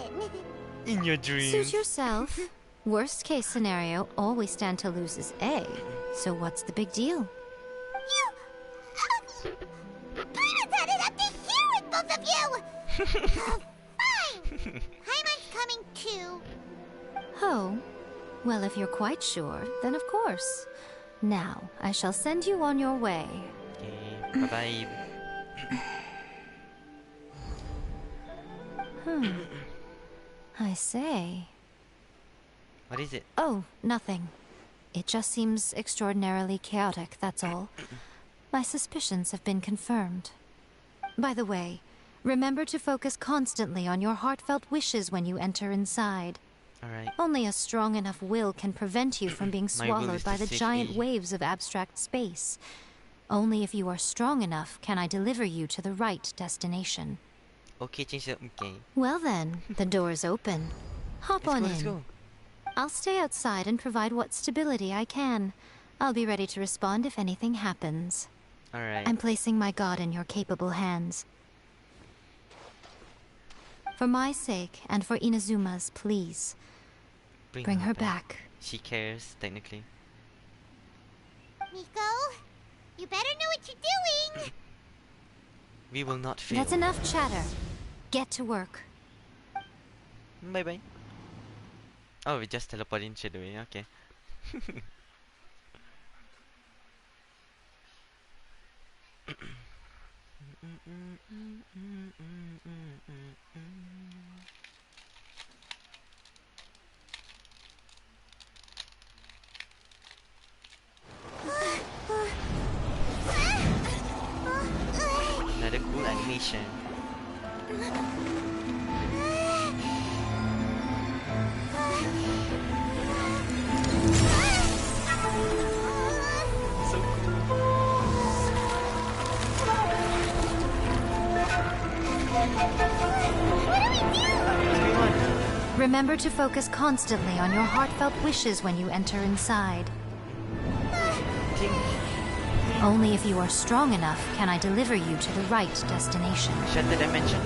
in. In your dreams. Suit yourself. Worst case scenario, all we stand to lose is A. So what's the big deal? You... Paimon had it up to here with both of you! Fine! Paimon's coming too. Oh, well, if you're quite sure, then of course. Now, I shall send you on your way. Okay, bye-bye. I say... What is it? Oh, nothing. It just seems extraordinarily chaotic, that's all. My suspicions have been confirmed. By the way, remember to focus constantly on your heartfelt wishes when you enter inside. Alright. Only a strong enough will can prevent you from being swallowed by the giant waves of abstract space. Only if you are strong enough can I deliver you to the right destination. Okay, change the... Okay. Well then, the door's open. Hop on in. Let's go. I'll stay outside and provide what stability I can. I'll be ready to respond if anything happens. Alright. I'm placing my god in your capable hands. For my sake and for Inazuma's, please. Bring her back. She cares, technically. Miko, you better know what you're doing. We will not fail. That's enough chatter. Get to work. Bye-bye. Oh, we just teleport in straight away, okay. Another cool animation. So Remember to focus constantly on your heartfelt wishes when you enter inside. Only if you are strong enough can I deliver you to the right destination. Shut the dimension.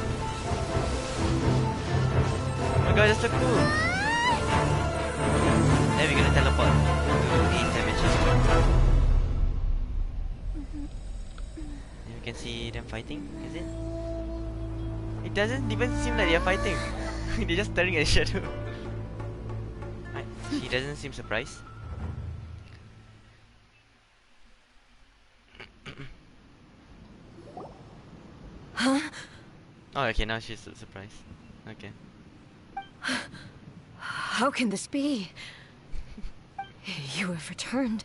Oh my god, that's so cool. Then we're gonna teleport to 8 dimensions. You can see them fighting, is it? It doesn't even seem like they're fighting. They're just staring at Shadow. Right. She doesn't seem surprised. Huh? Oh, okay, now she's surprised. Okay. How can this be? You have returned.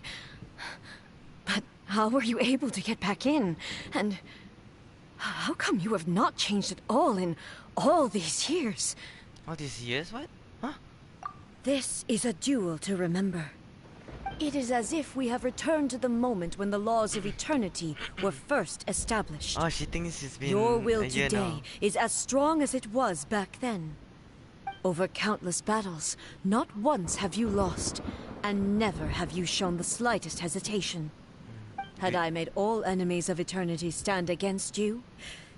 But how were you able to get back in? And how come you have not changed at all in all these years? All these years? What? Huh? This is a duel to remember. It is as if we have returned to the moment when the laws of eternity were first established. Oh, she thinks it's been Your will a year today now. is as strong as it was back then. Over countless battles, not once have you lost, and never have you shown the slightest hesitation. Had I made all enemies of eternity stand against you,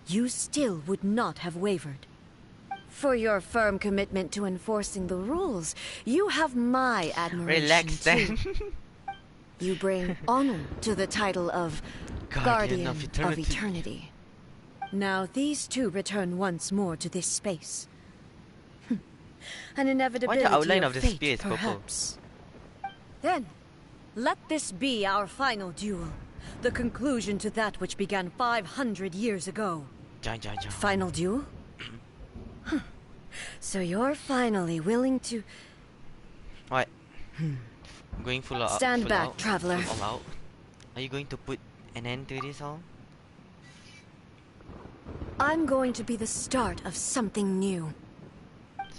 you still would not have wavered. For your firm commitment to enforcing the rules, you have my admiration. Relax then. You bring honor to the title of Guardian of of Eternity. Now these two return once more to this space. An inevitability outline of the fate, space, Popo? perhaps. Then, Let this be our final duel. The conclusion to that which began 500 years ago. Final duel? Huh. So you're finally willing to... What? Going full out? Stand full back, out, traveler. Full out? Are you going to put an end to this all? I'm going to be the start of something new.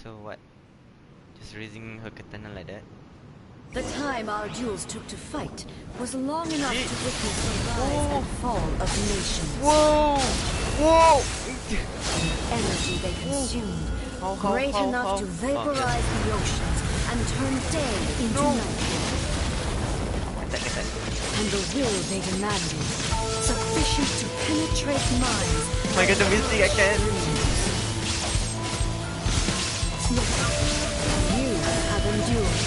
So what? Just raising her katana like that? The time our duels took to fight was long enough to witness the rise and fall of nations. Whoa! Whoa! The energy they consumed, great enough to vaporize the oceans and turn day into night. And the will they demanded, sufficient to penetrate minds. Oh my god, the music, I can't. You have endured.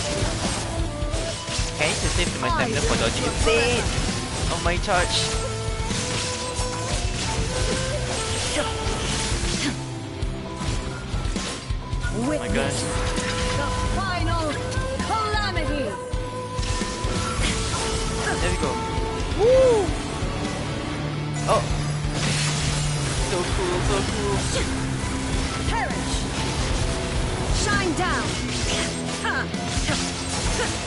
Can I need to save my stamina for dodging it? Oh my charge. Oh my gosh. The final calamity. There we go. Woo! Oh. So cool, so cool. Perish. Shine down.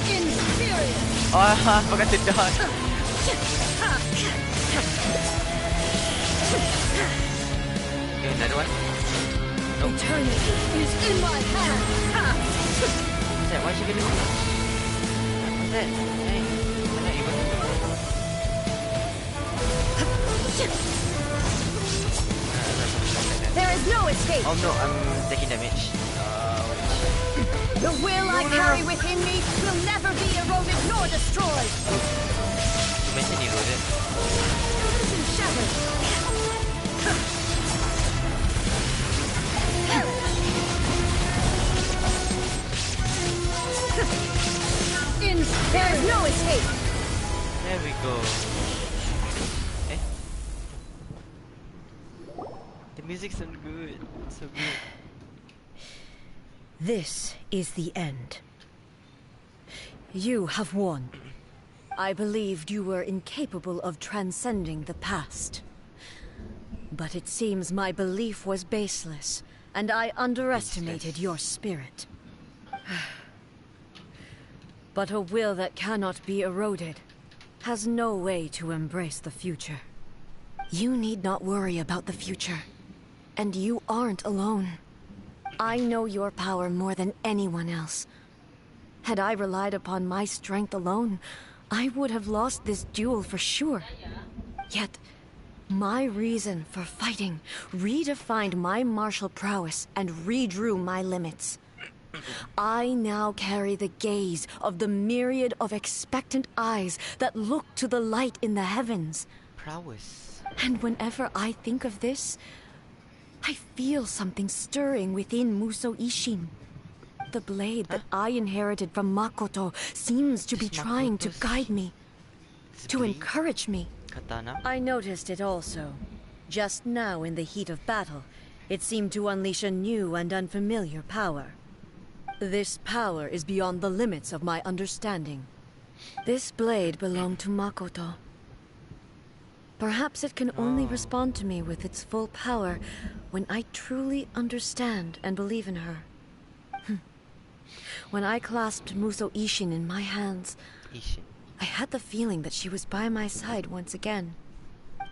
Inferior. Oh, I forgot to dodge. Okay, another one. Nope. Eternity is in my hands. What's that? Why is she gonna do that? What's that? Hey, I'm not even. There is no escape. Oh no, I'm taking damage. The will I carry within me will never be eroded nor destroyed. You mentioned eroded. Illusion shattered. There is no escape. There we go. Eh? The music's so good. So good. This is the end. You have won. I believed you were incapable of transcending the past. But it seems my belief was baseless, and I underestimated your spirit. But a will that cannot be eroded has no way to embrace the future. You need not worry about the future, and you aren't alone. I know your power more than anyone else. Had I relied upon my strength alone, I would have lost this duel for sure. Yet, my reason for fighting redefined my martial prowess and redrew my limits. I now carry the gaze of the myriad of expectant eyes that look to the light in the heavens. Prowess. And whenever I think of this, I feel something stirring within Muso Ishin. The blade that I inherited from Makoto seems to be trying to guide me, to encourage me. Katana? I noticed it also. Just now in the heat of battle, it seemed to unleash a new and unfamiliar power. This power is beyond the limits of my understanding. This blade belonged to Makoto. Perhaps it can only respond to me with its full power when I truly understand and believe in her. When I clasped Muso Ishin in my hands, I had the feeling that she was by my side once again.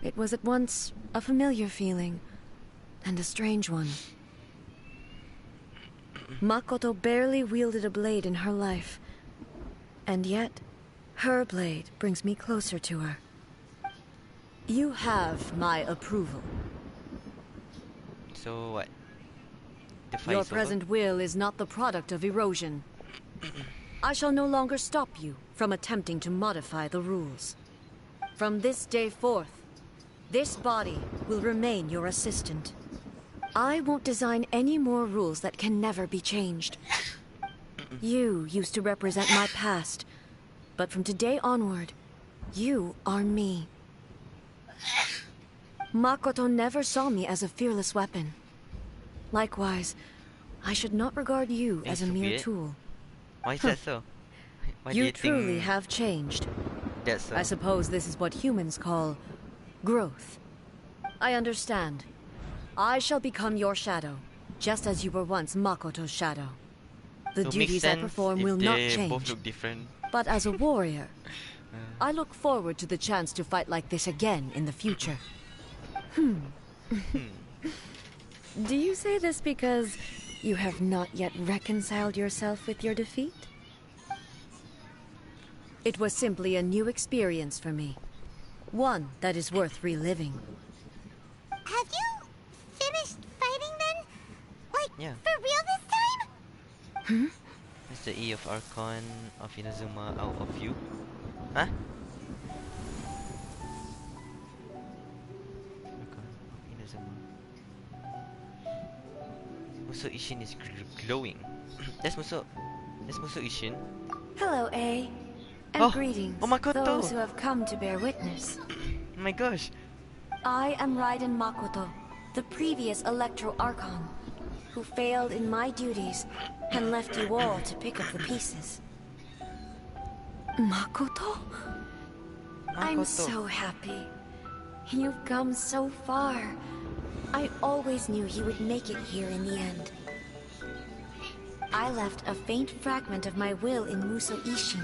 It was at once a familiar feeling and a strange one. Makoto barely wielded a blade in her life, and yet her blade brings me closer to her. You have my approval. So what? Your present will is not the product of erosion. I shall no longer stop you from attempting to modify the rules. From this day forth, this body will remain your assistant. I won't design any more rules that can never be changed. You used to represent my past, but from today onward, you are me. Makoto never saw me as a fearless weapon. Likewise, I should not regard you as a mere tool. Why is that so? What do You you truly think have changed. that's so? I suppose this is what humans call growth. I understand. I shall become your shadow, just as you were once Makoto's shadow. The So makes duties I sense perform if will not they both change. look different. But as a warrior, I look forward to the chance to fight like this again in the future. Do you say this because you have not yet reconciled yourself with your defeat? It was simply a new experience for me. One that is worth reliving. Have you finished fighting then? Like, Yeah. for real this time? Is the E of Archon of Inazuma out of you? Huh? Archon of Inazuma. Muso Ishin is glowing. That's Muso Ishin. Hello, A. And Oh, greetings, oh my God, those to. who have come to bear witness. Oh my gosh. I am Raiden Makoto, the previous Electro Archon, who failed in my duties and left you all to pick up the pieces. Makoto? I'm so happy. You've come so far. I always knew you would make it here in the end. I left a faint fragment of my will in Muso Ishin,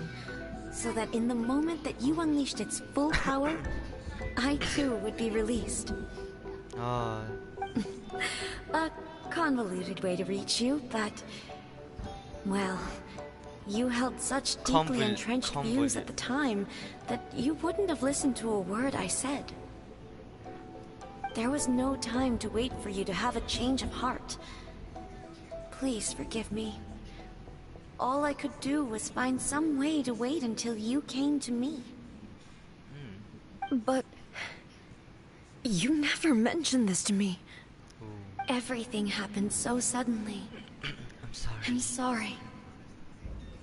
so that in the moment that you unleashed its full power, I too would be released. Oh. A convoluted way to reach you, but... well, you held such deeply entrenched views at the time that you wouldn't have listened to a word I said. There was no time to wait for you to have a change of heart. Please forgive me. All I could do was find some way to wait until you came to me. But... you never mentioned this to me. Everything happened so suddenly. I'm sorry. I'm sorry.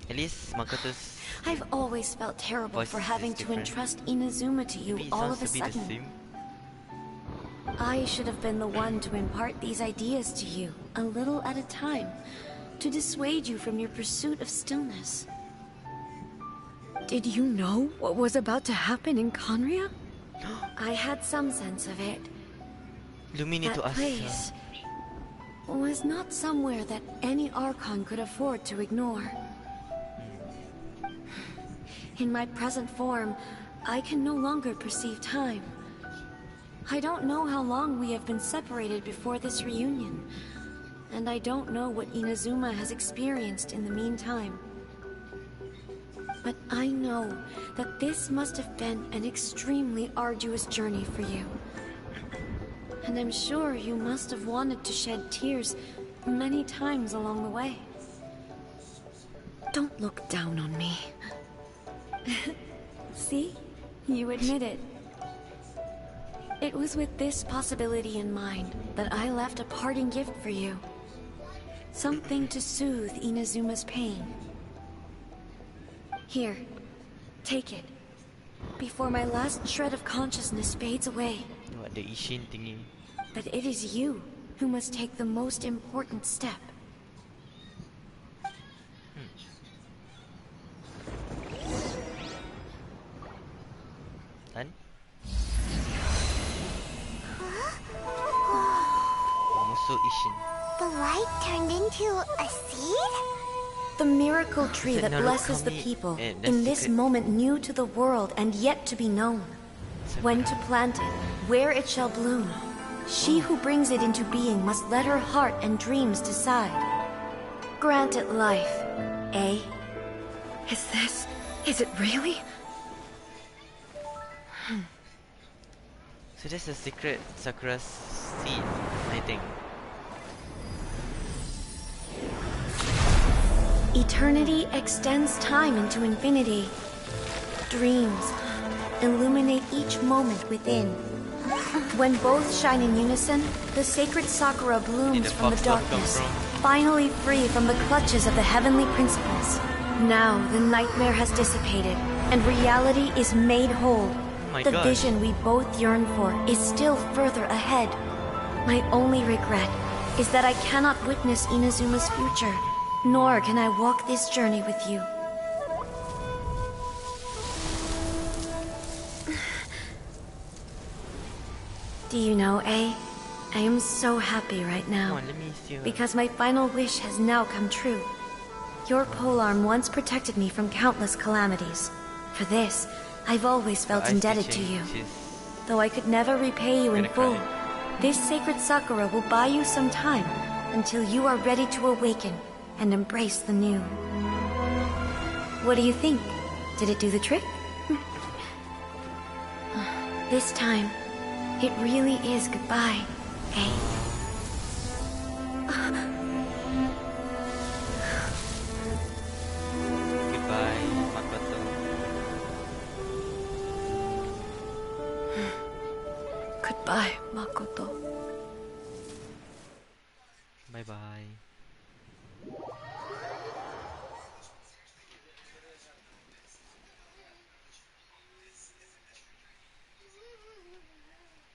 At least Makoto's I've always felt terrible voice for is having to different. entrust Inazuma to you Maybe it all sounds of a to be the sudden. same. I should have been the one to impart these ideas to you, a little at a time, to dissuade you from your pursuit of stillness. Did you know what was about to happen in Conria? I had some sense of it. Lumini to That us. place was not somewhere that any Archon could afford to ignore. In my present form, I can no longer perceive time. I don't know how long we have been separated before this reunion, and I don't know what Inazuma has experienced in the meantime. But I know that this must have been an extremely arduous journey for you. And I'm sure you must have wanted to shed tears many times along the way. Don't look down on me. See? You admit it. It was with this possibility in mind that I left a parting gift for you. Something to soothe Inazuma's pain. Here, take it. Before my last shred of consciousness fades away. What, the Ishin thingy? But it is you who must take the most important step. Done? Muso Ishin. The light turned into a seed? The miracle tree Is it that blesses the Narukami? people That's in this secret. moment new to the world and yet to be known. When to plant it, where it shall bloom. She who brings it into being must let her heart and dreams decide. Grant it life, eh? Is it really? So that's a secret Sakura seed, I think. Eternity extends time into infinity. Dreams illuminate each moment within. When both shine in unison, the sacred Sakura blooms from the darkness, finally free from the clutches of the heavenly principles. Now the nightmare has dissipated, and reality is made whole. my The gosh. vision we both yearn for is still further ahead. My only regret is that I cannot witness Inazuma's future, nor can I walk this journey with you. Do you know, A? I am so happy right now. Come on, let me see her. Because my final wish has now come true. Your polearm once protected me from countless calamities. For this, I've always felt indebted to you. Though I could never repay you in full, this Sacred Sakura will buy you some time until you are ready to awaken and embrace the new. What do you think? Did it do the trick? This time, it really is goodbye, eh? Goodbye, Makoto. Goodbye, Makoto. Bye bye.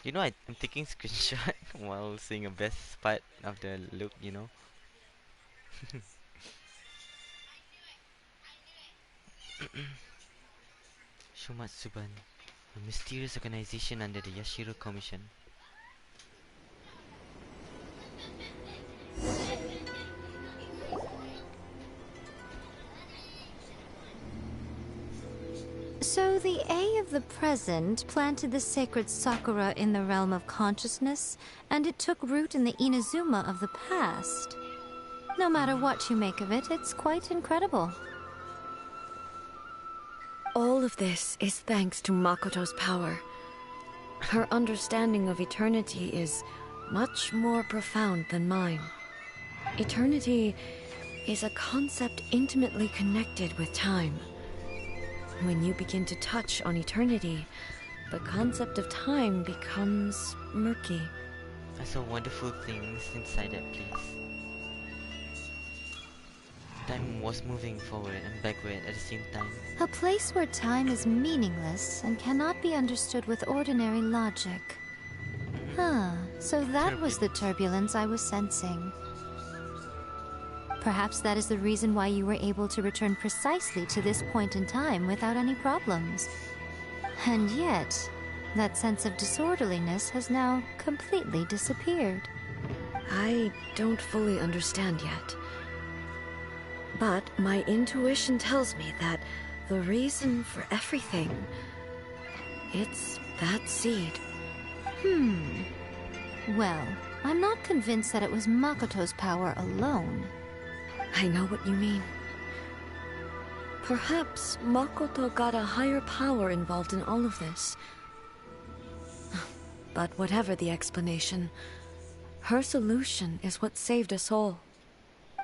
You know, I'm taking screenshot while seeing a best part of the look, you know. Shomatsuban, a mysterious organization under the Yashiro Commission. So the A of the present planted the sacred Sakura in the realm of consciousness, and it took root in the Inazuma of the past. No matter what you make of it, it's quite incredible. All of this is thanks to Makoto's power. Her understanding of eternity is much more profound than mine. Eternity is a concept intimately connected with time. When you begin to touch on eternity, the concept of time becomes murky. I saw wonderful things inside that place. Time was moving forward and backward at the same time. A place where time is meaningless and cannot be understood with ordinary logic. Huh, so that was the turbulence I was sensing. Perhaps that is the reason why you were able to return precisely to this point in time without any problems. And yet, that sense of disorderliness has now completely disappeared. I don't fully understand yet. But my intuition tells me that the reason for everything, it's that seed. Well, I'm not convinced that it was Makoto's power alone. I know what you mean. Perhaps Makoto got a higher power involved in all of this. But whatever the explanation, her solution is what saved us all.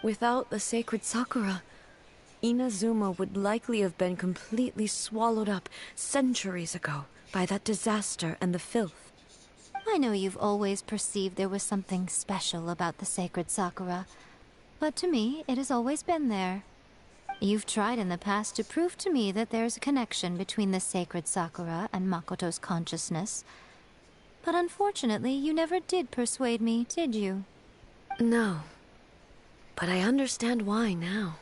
Without the Sacred Sakura, Inazuma would likely have been completely swallowed up centuries ago by that disaster and the filth. I know you've always perceived there was something special about the Sacred Sakura, but to me, it has always been there. You've tried in the past to prove to me that there's a connection between the Sacred Sakura and Makoto's consciousness, but unfortunately, you never did persuade me, did you? No. But I understand why now.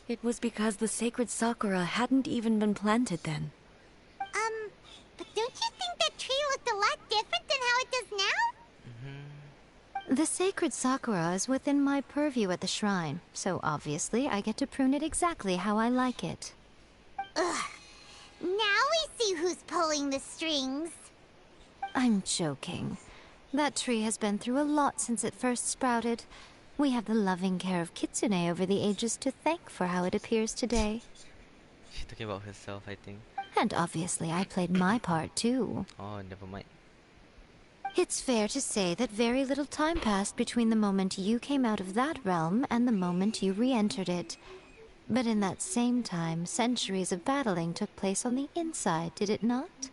It was because the Sacred Sakura hadn't even been planted then. But don't you think that tree looked a lot different than how it does now? The Sacred Sakura is within my purview at the shrine, so obviously I get to prune it exactly how I like it. Ugh. Now we see who's pulling the strings. I'm joking. That tree has been through a lot since it first sprouted. We have the loving care of Kitsune over the ages to thank for how it appears today. She's talking about herself, I think. And obviously I played my part too. Oh, never mind. It's fair to say that very little time passed between the moment you came out of that realm and the moment you re-entered it. But in that same time, centuries of battling took place on the inside, did it not?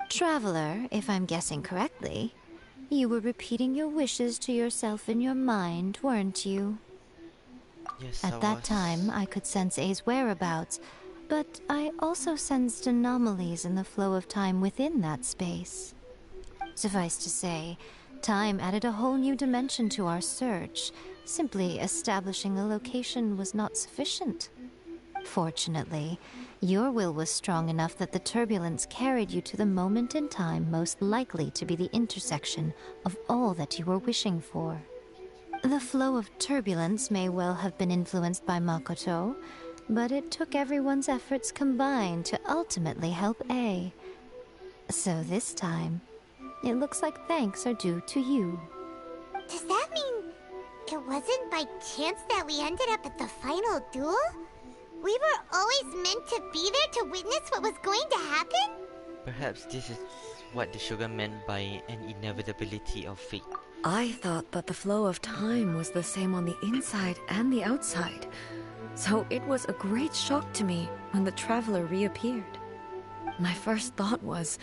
Traveler, if I'm guessing correctly, you were repeating your wishes to yourself in your mind, weren't you? Yes, At that time, I could sense A's whereabouts, but I also sensed anomalies in the flow of time within that space. Suffice to say, time added a whole new dimension to our search. Simply establishing a location was not sufficient. Fortunately, your will was strong enough that the turbulence carried you to the moment in time most likely to be the intersection of all that you were wishing for. The flow of turbulence may well have been influenced by Makoto, but it took everyone's efforts combined to ultimately help A. So this time, it looks like thanks are due to you. Does that mean it wasn't by chance that we ended up at the final duel? We were always meant to be there to witness what was going to happen? Perhaps this is what the Shogun meant by an inevitability of fate. I thought that the flow of time was the same on the inside and the outside. So it was a great shock to me when the traveler reappeared. My first thought was,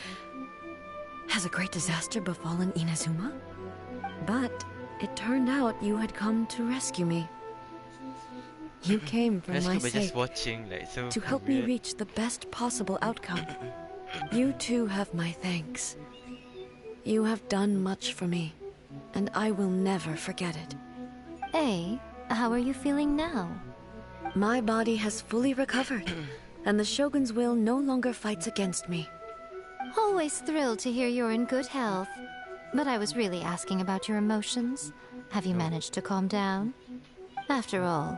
has a great disaster befallen Inazuma? But it turned out you had come to rescue me. You came for my sake, just watching, like, so to help me reach the best possible outcome. You too have my thanks. You have done much for me, and I will never forget it. A, how are you feeling now? My body has fully recovered, and the Shogun's will no longer fights against me. Always thrilled to hear you're in good health. But I was really asking about your emotions. Have you managed to calm down? After all,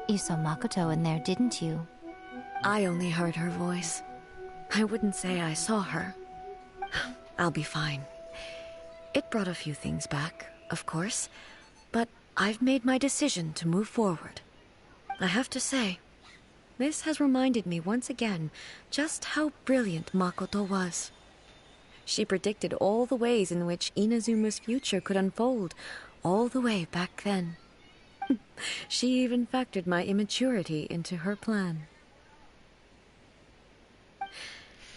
you saw Makoto in there, didn't you? I only heard her voice. I wouldn't say I saw her. I'll be fine. It brought a few things back, of course, but I've made my decision to move forward. I have to say, this has reminded me once again just how brilliant Makoto was. She predicted all the ways in which Inazuma's future could unfold, all the way back then. She even factored my immaturity into her plan.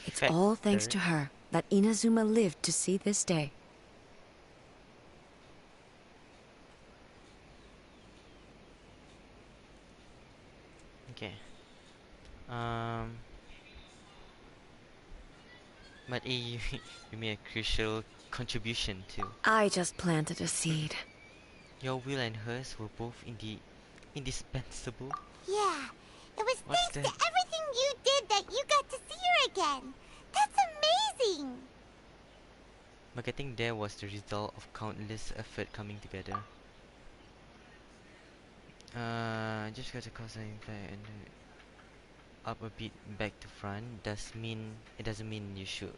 It's all thanks to her that Inazuma lived to see this day. Okay. But you made a crucial contribution too. I just planted a seed. Your will and hers were both indispensable. Yeah, it was What's thanks that? to everything you did that you got to see her again. That's amazing! But getting there was the result of countless effort coming together. Just got to cause an impact and up a bit back to front. It doesn't mean you should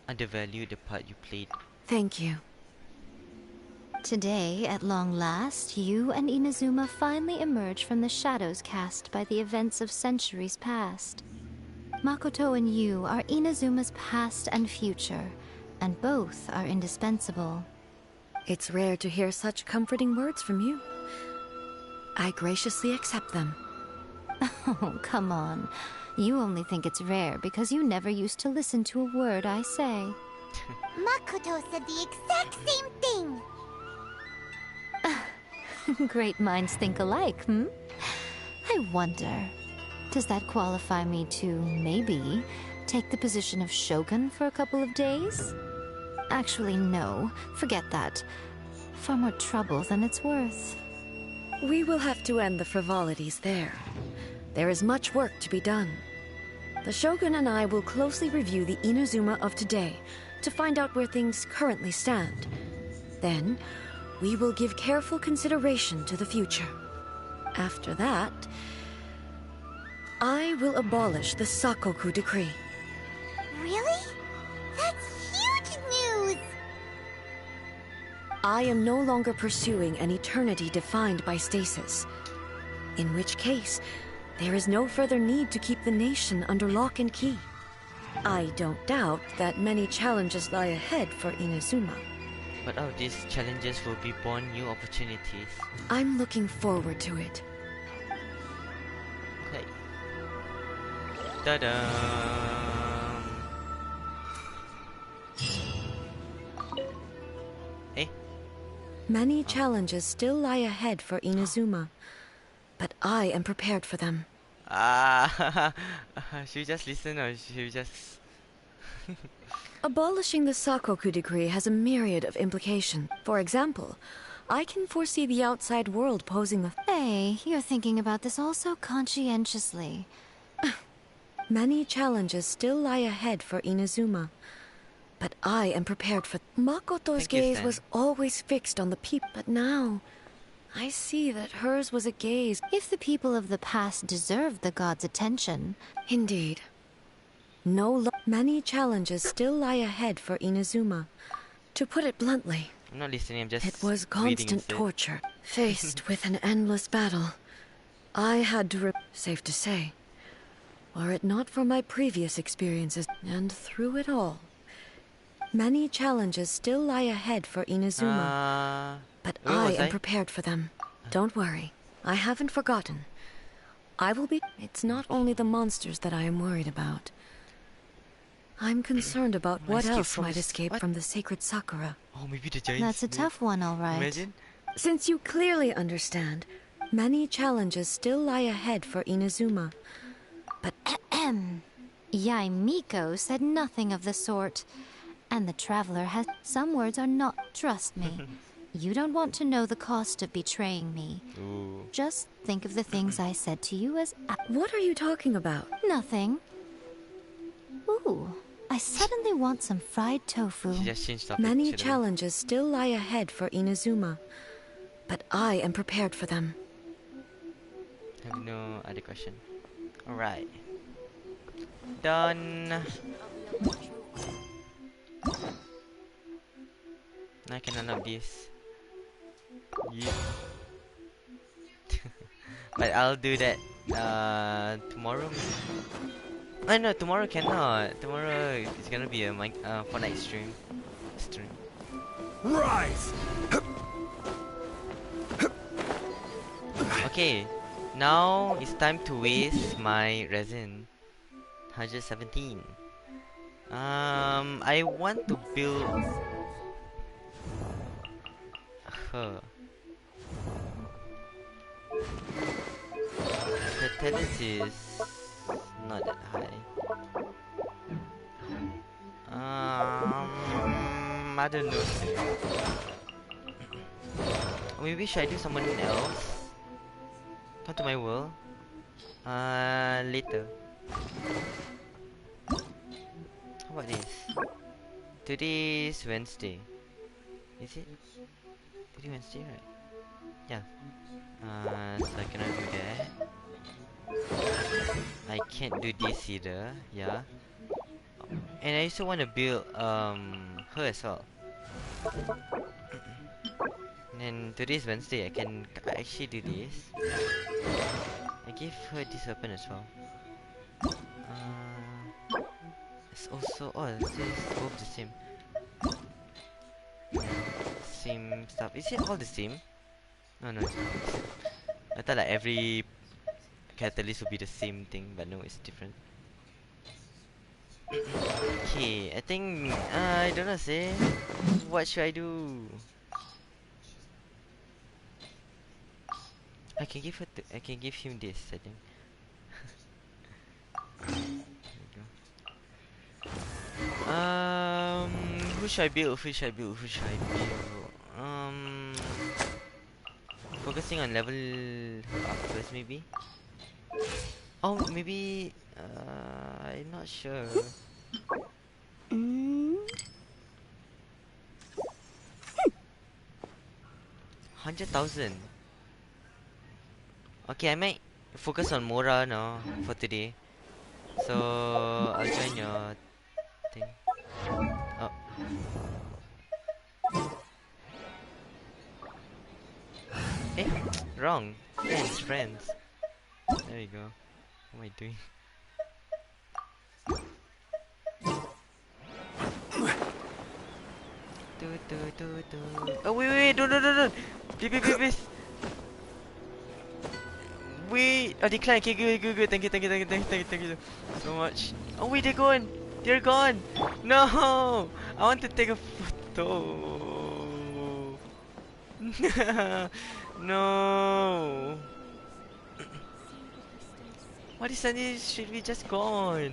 undervalue the part you played. Thank you. Today, at long last, you and Inazuma finally emerge from the shadows cast by the events of centuries past. Makoto and you are Inazuma's past and future, and both are indispensable. It's rare to hear such comforting words from you. I graciously accept them. Oh, come on. You only think it's rare because you never used to listen to a word I say. Makoto said the exact same thing! Great minds think alike, hmm? I wonder, does that qualify me to, maybe, take the position of Shogun for a couple of days? Actually, no. Forget that. Far more trouble than it's worth. We will have to end the frivolities there. There is much work to be done. The Shogun and I will closely review the Inazuma of today to find out where things currently stand. Then, we will give careful consideration to the future. After that, I will abolish the Sakoku decree. Really? That's huge news! I am no longer pursuing an eternity defined by stasis. In which case, there is no further need to keep the nation under lock and key. I don't doubt that many challenges lie ahead for Inazuma. But out of these challenges will be born new opportunities. I'm looking forward to it. Okay. Ta-da! Eh? Many challenges still lie ahead for Inazuma, but I am prepared for them. Should we just listen or should we just... Abolishing the Sakoku decree has a myriad of implications. For example, I can foresee the outside world posing a... Hey, you're thinking about this all so conscientiously. Many challenges still lie ahead for Inazuma, but I am prepared for... Makoto's gaze was always fixed on the people, but now I see that hers was a gaze. If the people of the past deserved the god's attention... Indeed. Many challenges still lie ahead for Inazuma. To put it bluntly, I'm not listening, I'm just it was reading constant instead. torture. Faced with an endless battle, I had to safe to say, were it not for my previous experiences, and through it all, many challenges still lie ahead for Inazuma, but I am prepared for them. Don't worry, I haven't forgotten. I will be... It's not only the monsters that I am worried about. I'm concerned about what else might escape from the Sacred Sakura. Oh, maybe the giants. That's a tough one, all right. Imagine. Since you clearly understand, many challenges still lie ahead for Inazuma, but... Yai Miko said nothing of the sort. And the traveler has... Some words are not... Trust me. You don't want to know the cost of betraying me. Ooh. Just think of the things I said to you as... What are you talking about? Nothing. Ooh, I suddenly want some fried tofu. She just changed topic. Many challenges still lie ahead for Inazuma, but I am prepared for them. Have no other question. Alright. Done. Now I can unlock this. Yeah. But I'll do that tomorrow. I know tomorrow cannot. Tomorrow it's gonna be a Fortnite stream. Rise. Okay, now it's time to waste my resin. 117. I want to build her. Her talent is not that high. I don't know. Maybe should I do someone else? Come to my world. Later. How about this? Today is Wednesday. Is it? Today Wednesday, right? Yeah. So I cannot do that. I can't do this either. Yeah. And I also want to build her as well. And then today is Wednesday. I can actually do this. I give her this weapon as well. It's also this is both the same. Same stuff. Is it all the same? No, it's not the same. I thought like every catalyst would be the same thing, but no, it's different. Okay, I think I don't know. Say, what should I do? I can give her. I can give him this. I think. Who should I build? Who should I build? Who should I build? Focusing on level up first, maybe. Oh, maybe. I'm not sure. 100,000. Okay, I might focus on Mora now for today. So I'll join your thing. Oh. Eh, wrong. Friends. There we go. What am I doing? Oh wait, don't. Please. Wait, oh decline. Okay, good. Thank you so much. Oh wait, they're gone. No, I want to take a photo. No. What is Sunny? Should we just gone?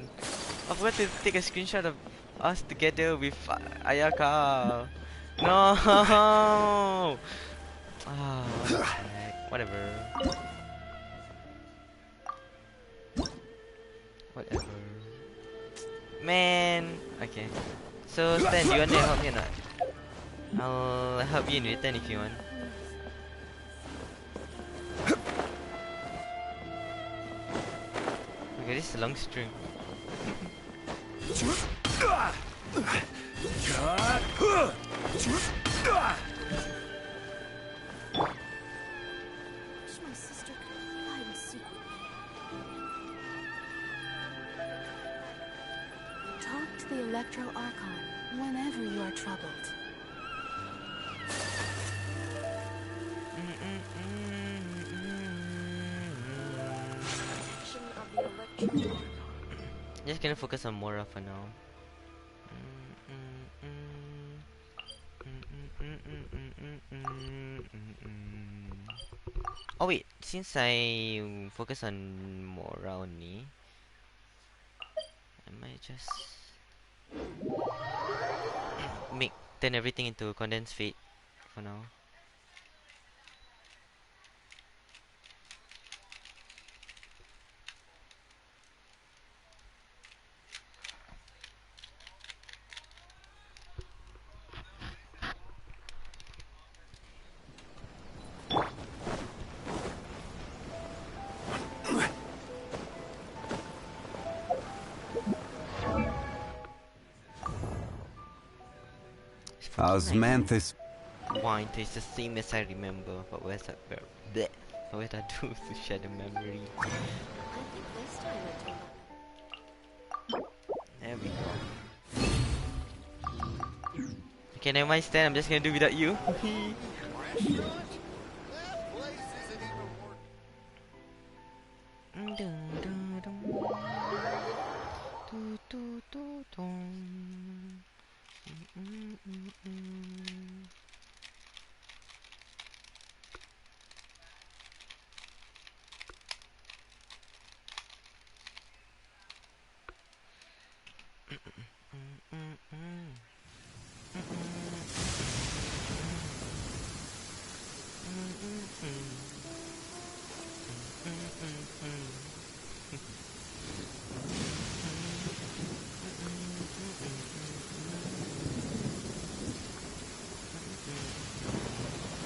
I forgot to take a screenshot of us together with Ayaka. No. Ah, what the heck? Whatever. Okay. So Stan, do you wanna help me or not? I'll help you in return if you want. Okay, this is a long string. Wish my sister could hide a secret. Talk to the Electro Archon whenever you are troubled. Just gonna focus on Mora for now. Oh wait, since I focus on Mora only, I might just turn everything into condensed fate for now. Osmanthus. Wine tastes the same as I remember, but where's that verb? Blech. What did I do to share the memory? There we go. Okay, never mind, Stan. I'm just gonna do without you.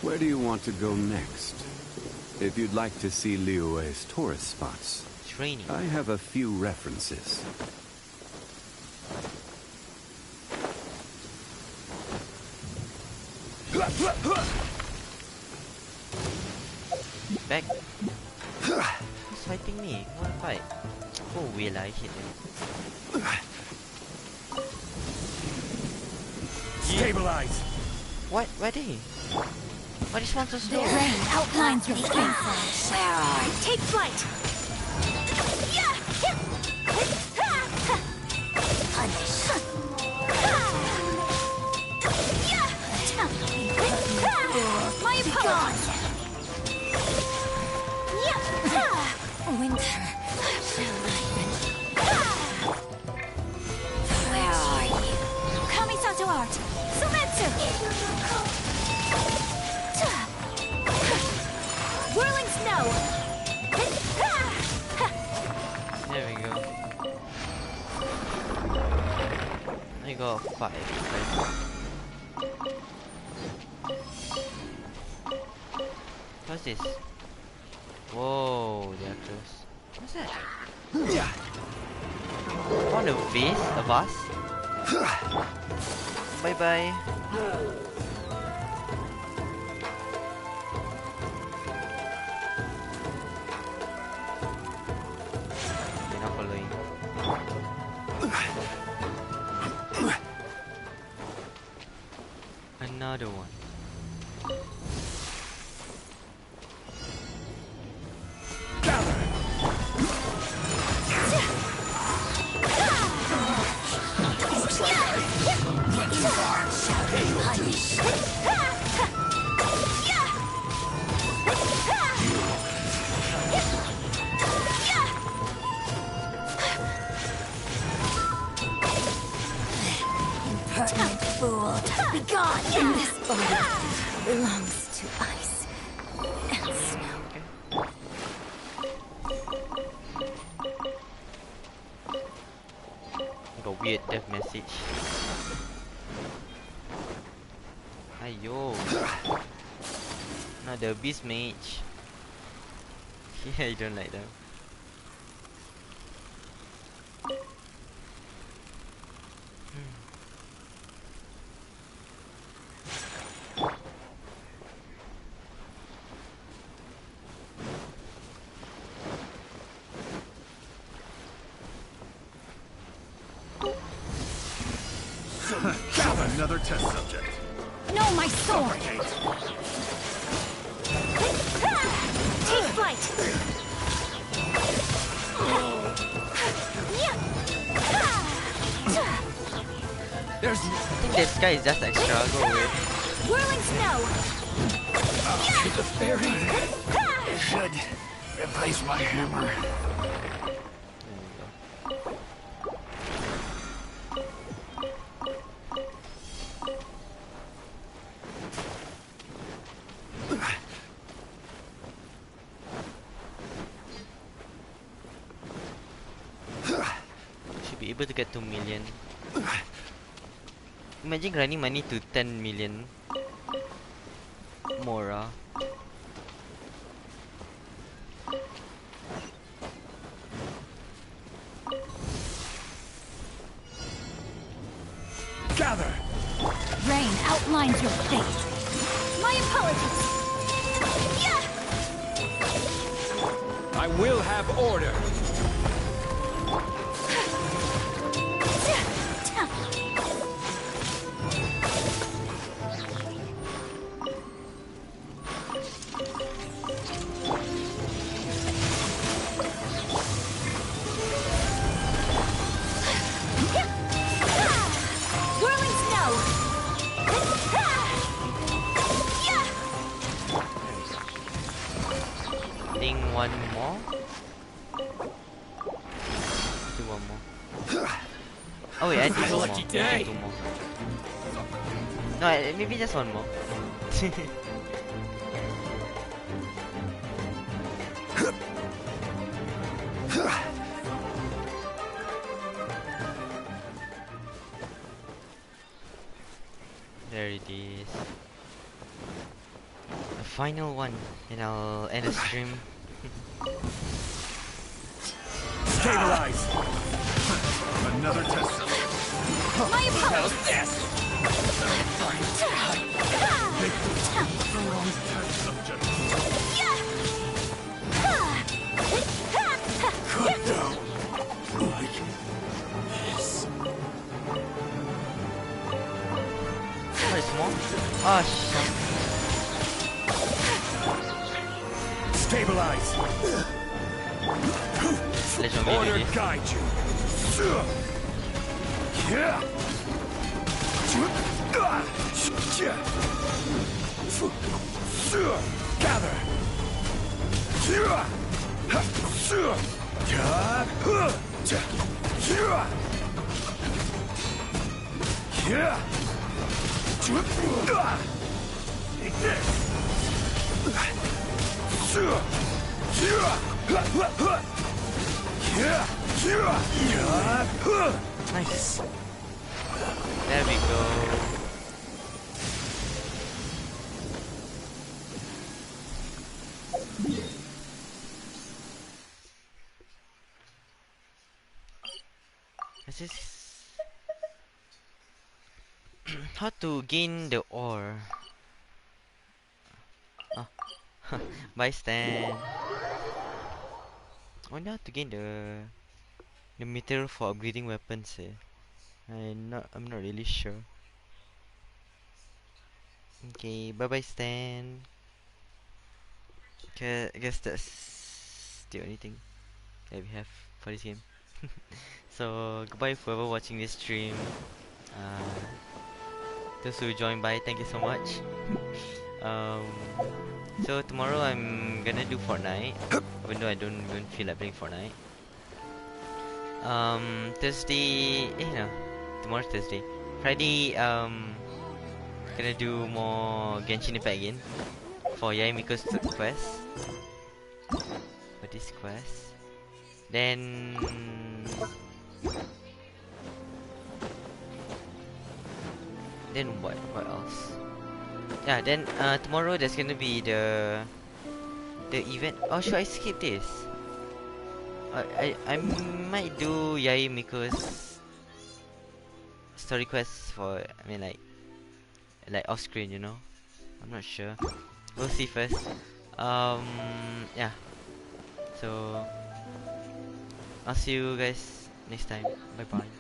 Where do you want to go next? If you'd like to see Liyue's tourist spots, I have a few references. Back. Who's fighting me? What fight? Oh, will I hit him? Stabilize! What? Where did he? Why this one so slow? The rain outlines your flash. Where are you? Take flight! My opponent! Winter. Where are you? Kamisato art! Sumetsu! Whirling snow! There we go. I got 5. What's this? Whoa, they are close. What's that? What a vase? A vase? Bye bye. They're not following. Another one. Impertinent fool! Be gone! This body belongs to ice and snow. Got weird death message. Ayo. Not the beast mage. Yeah, I don't like them. Another test subject. No, my sword! Take flight! I think this guy is just extra. Go away. Whirling snow! The fairy should replace my hammer. Should be able to get 2 million. Imagine grinding money to 10 million more. Gather! Rain outlines your fate. My apologies. I will have order. Whirling snow! I think one more. Do one more. Oh wait, I think two more. I think 2 more. No, maybe just one more. There it is. The final one, and I'll end the stream. Stabilize! Another test. My apologies! Yes! The wrong test subject. Cut down like this. What is more? Oh shit. Stabilize! Let me do Order this. guide you. Yeah. Gather. Take this. Nice. There we go. This is how to gain the ore. Oh. Bye Stan. I wonder how to gain the material for upgrading weapons. I'm not really sure. Okay, bye bye Stan. Okay, I guess that's the only thing that we have for this game. So goodbye whoever watching this stream. Those who joined by, thank you so much. So tomorrow I'm gonna do Fortnite, even though I don't even feel like playing Fortnite. Thursday, no, tomorrow's Thursday. Friday, gonna do more Genshin Impact again for Miko's quest. For this quest, then then what else? Yeah, then tomorrow there's gonna be the event. Oh, should I skip this? I might do Yai Miko's story quest for, I mean, like off screen, you know. I'm not sure. We'll see first. Yeah. So I'll see you guys next time. Bye bye.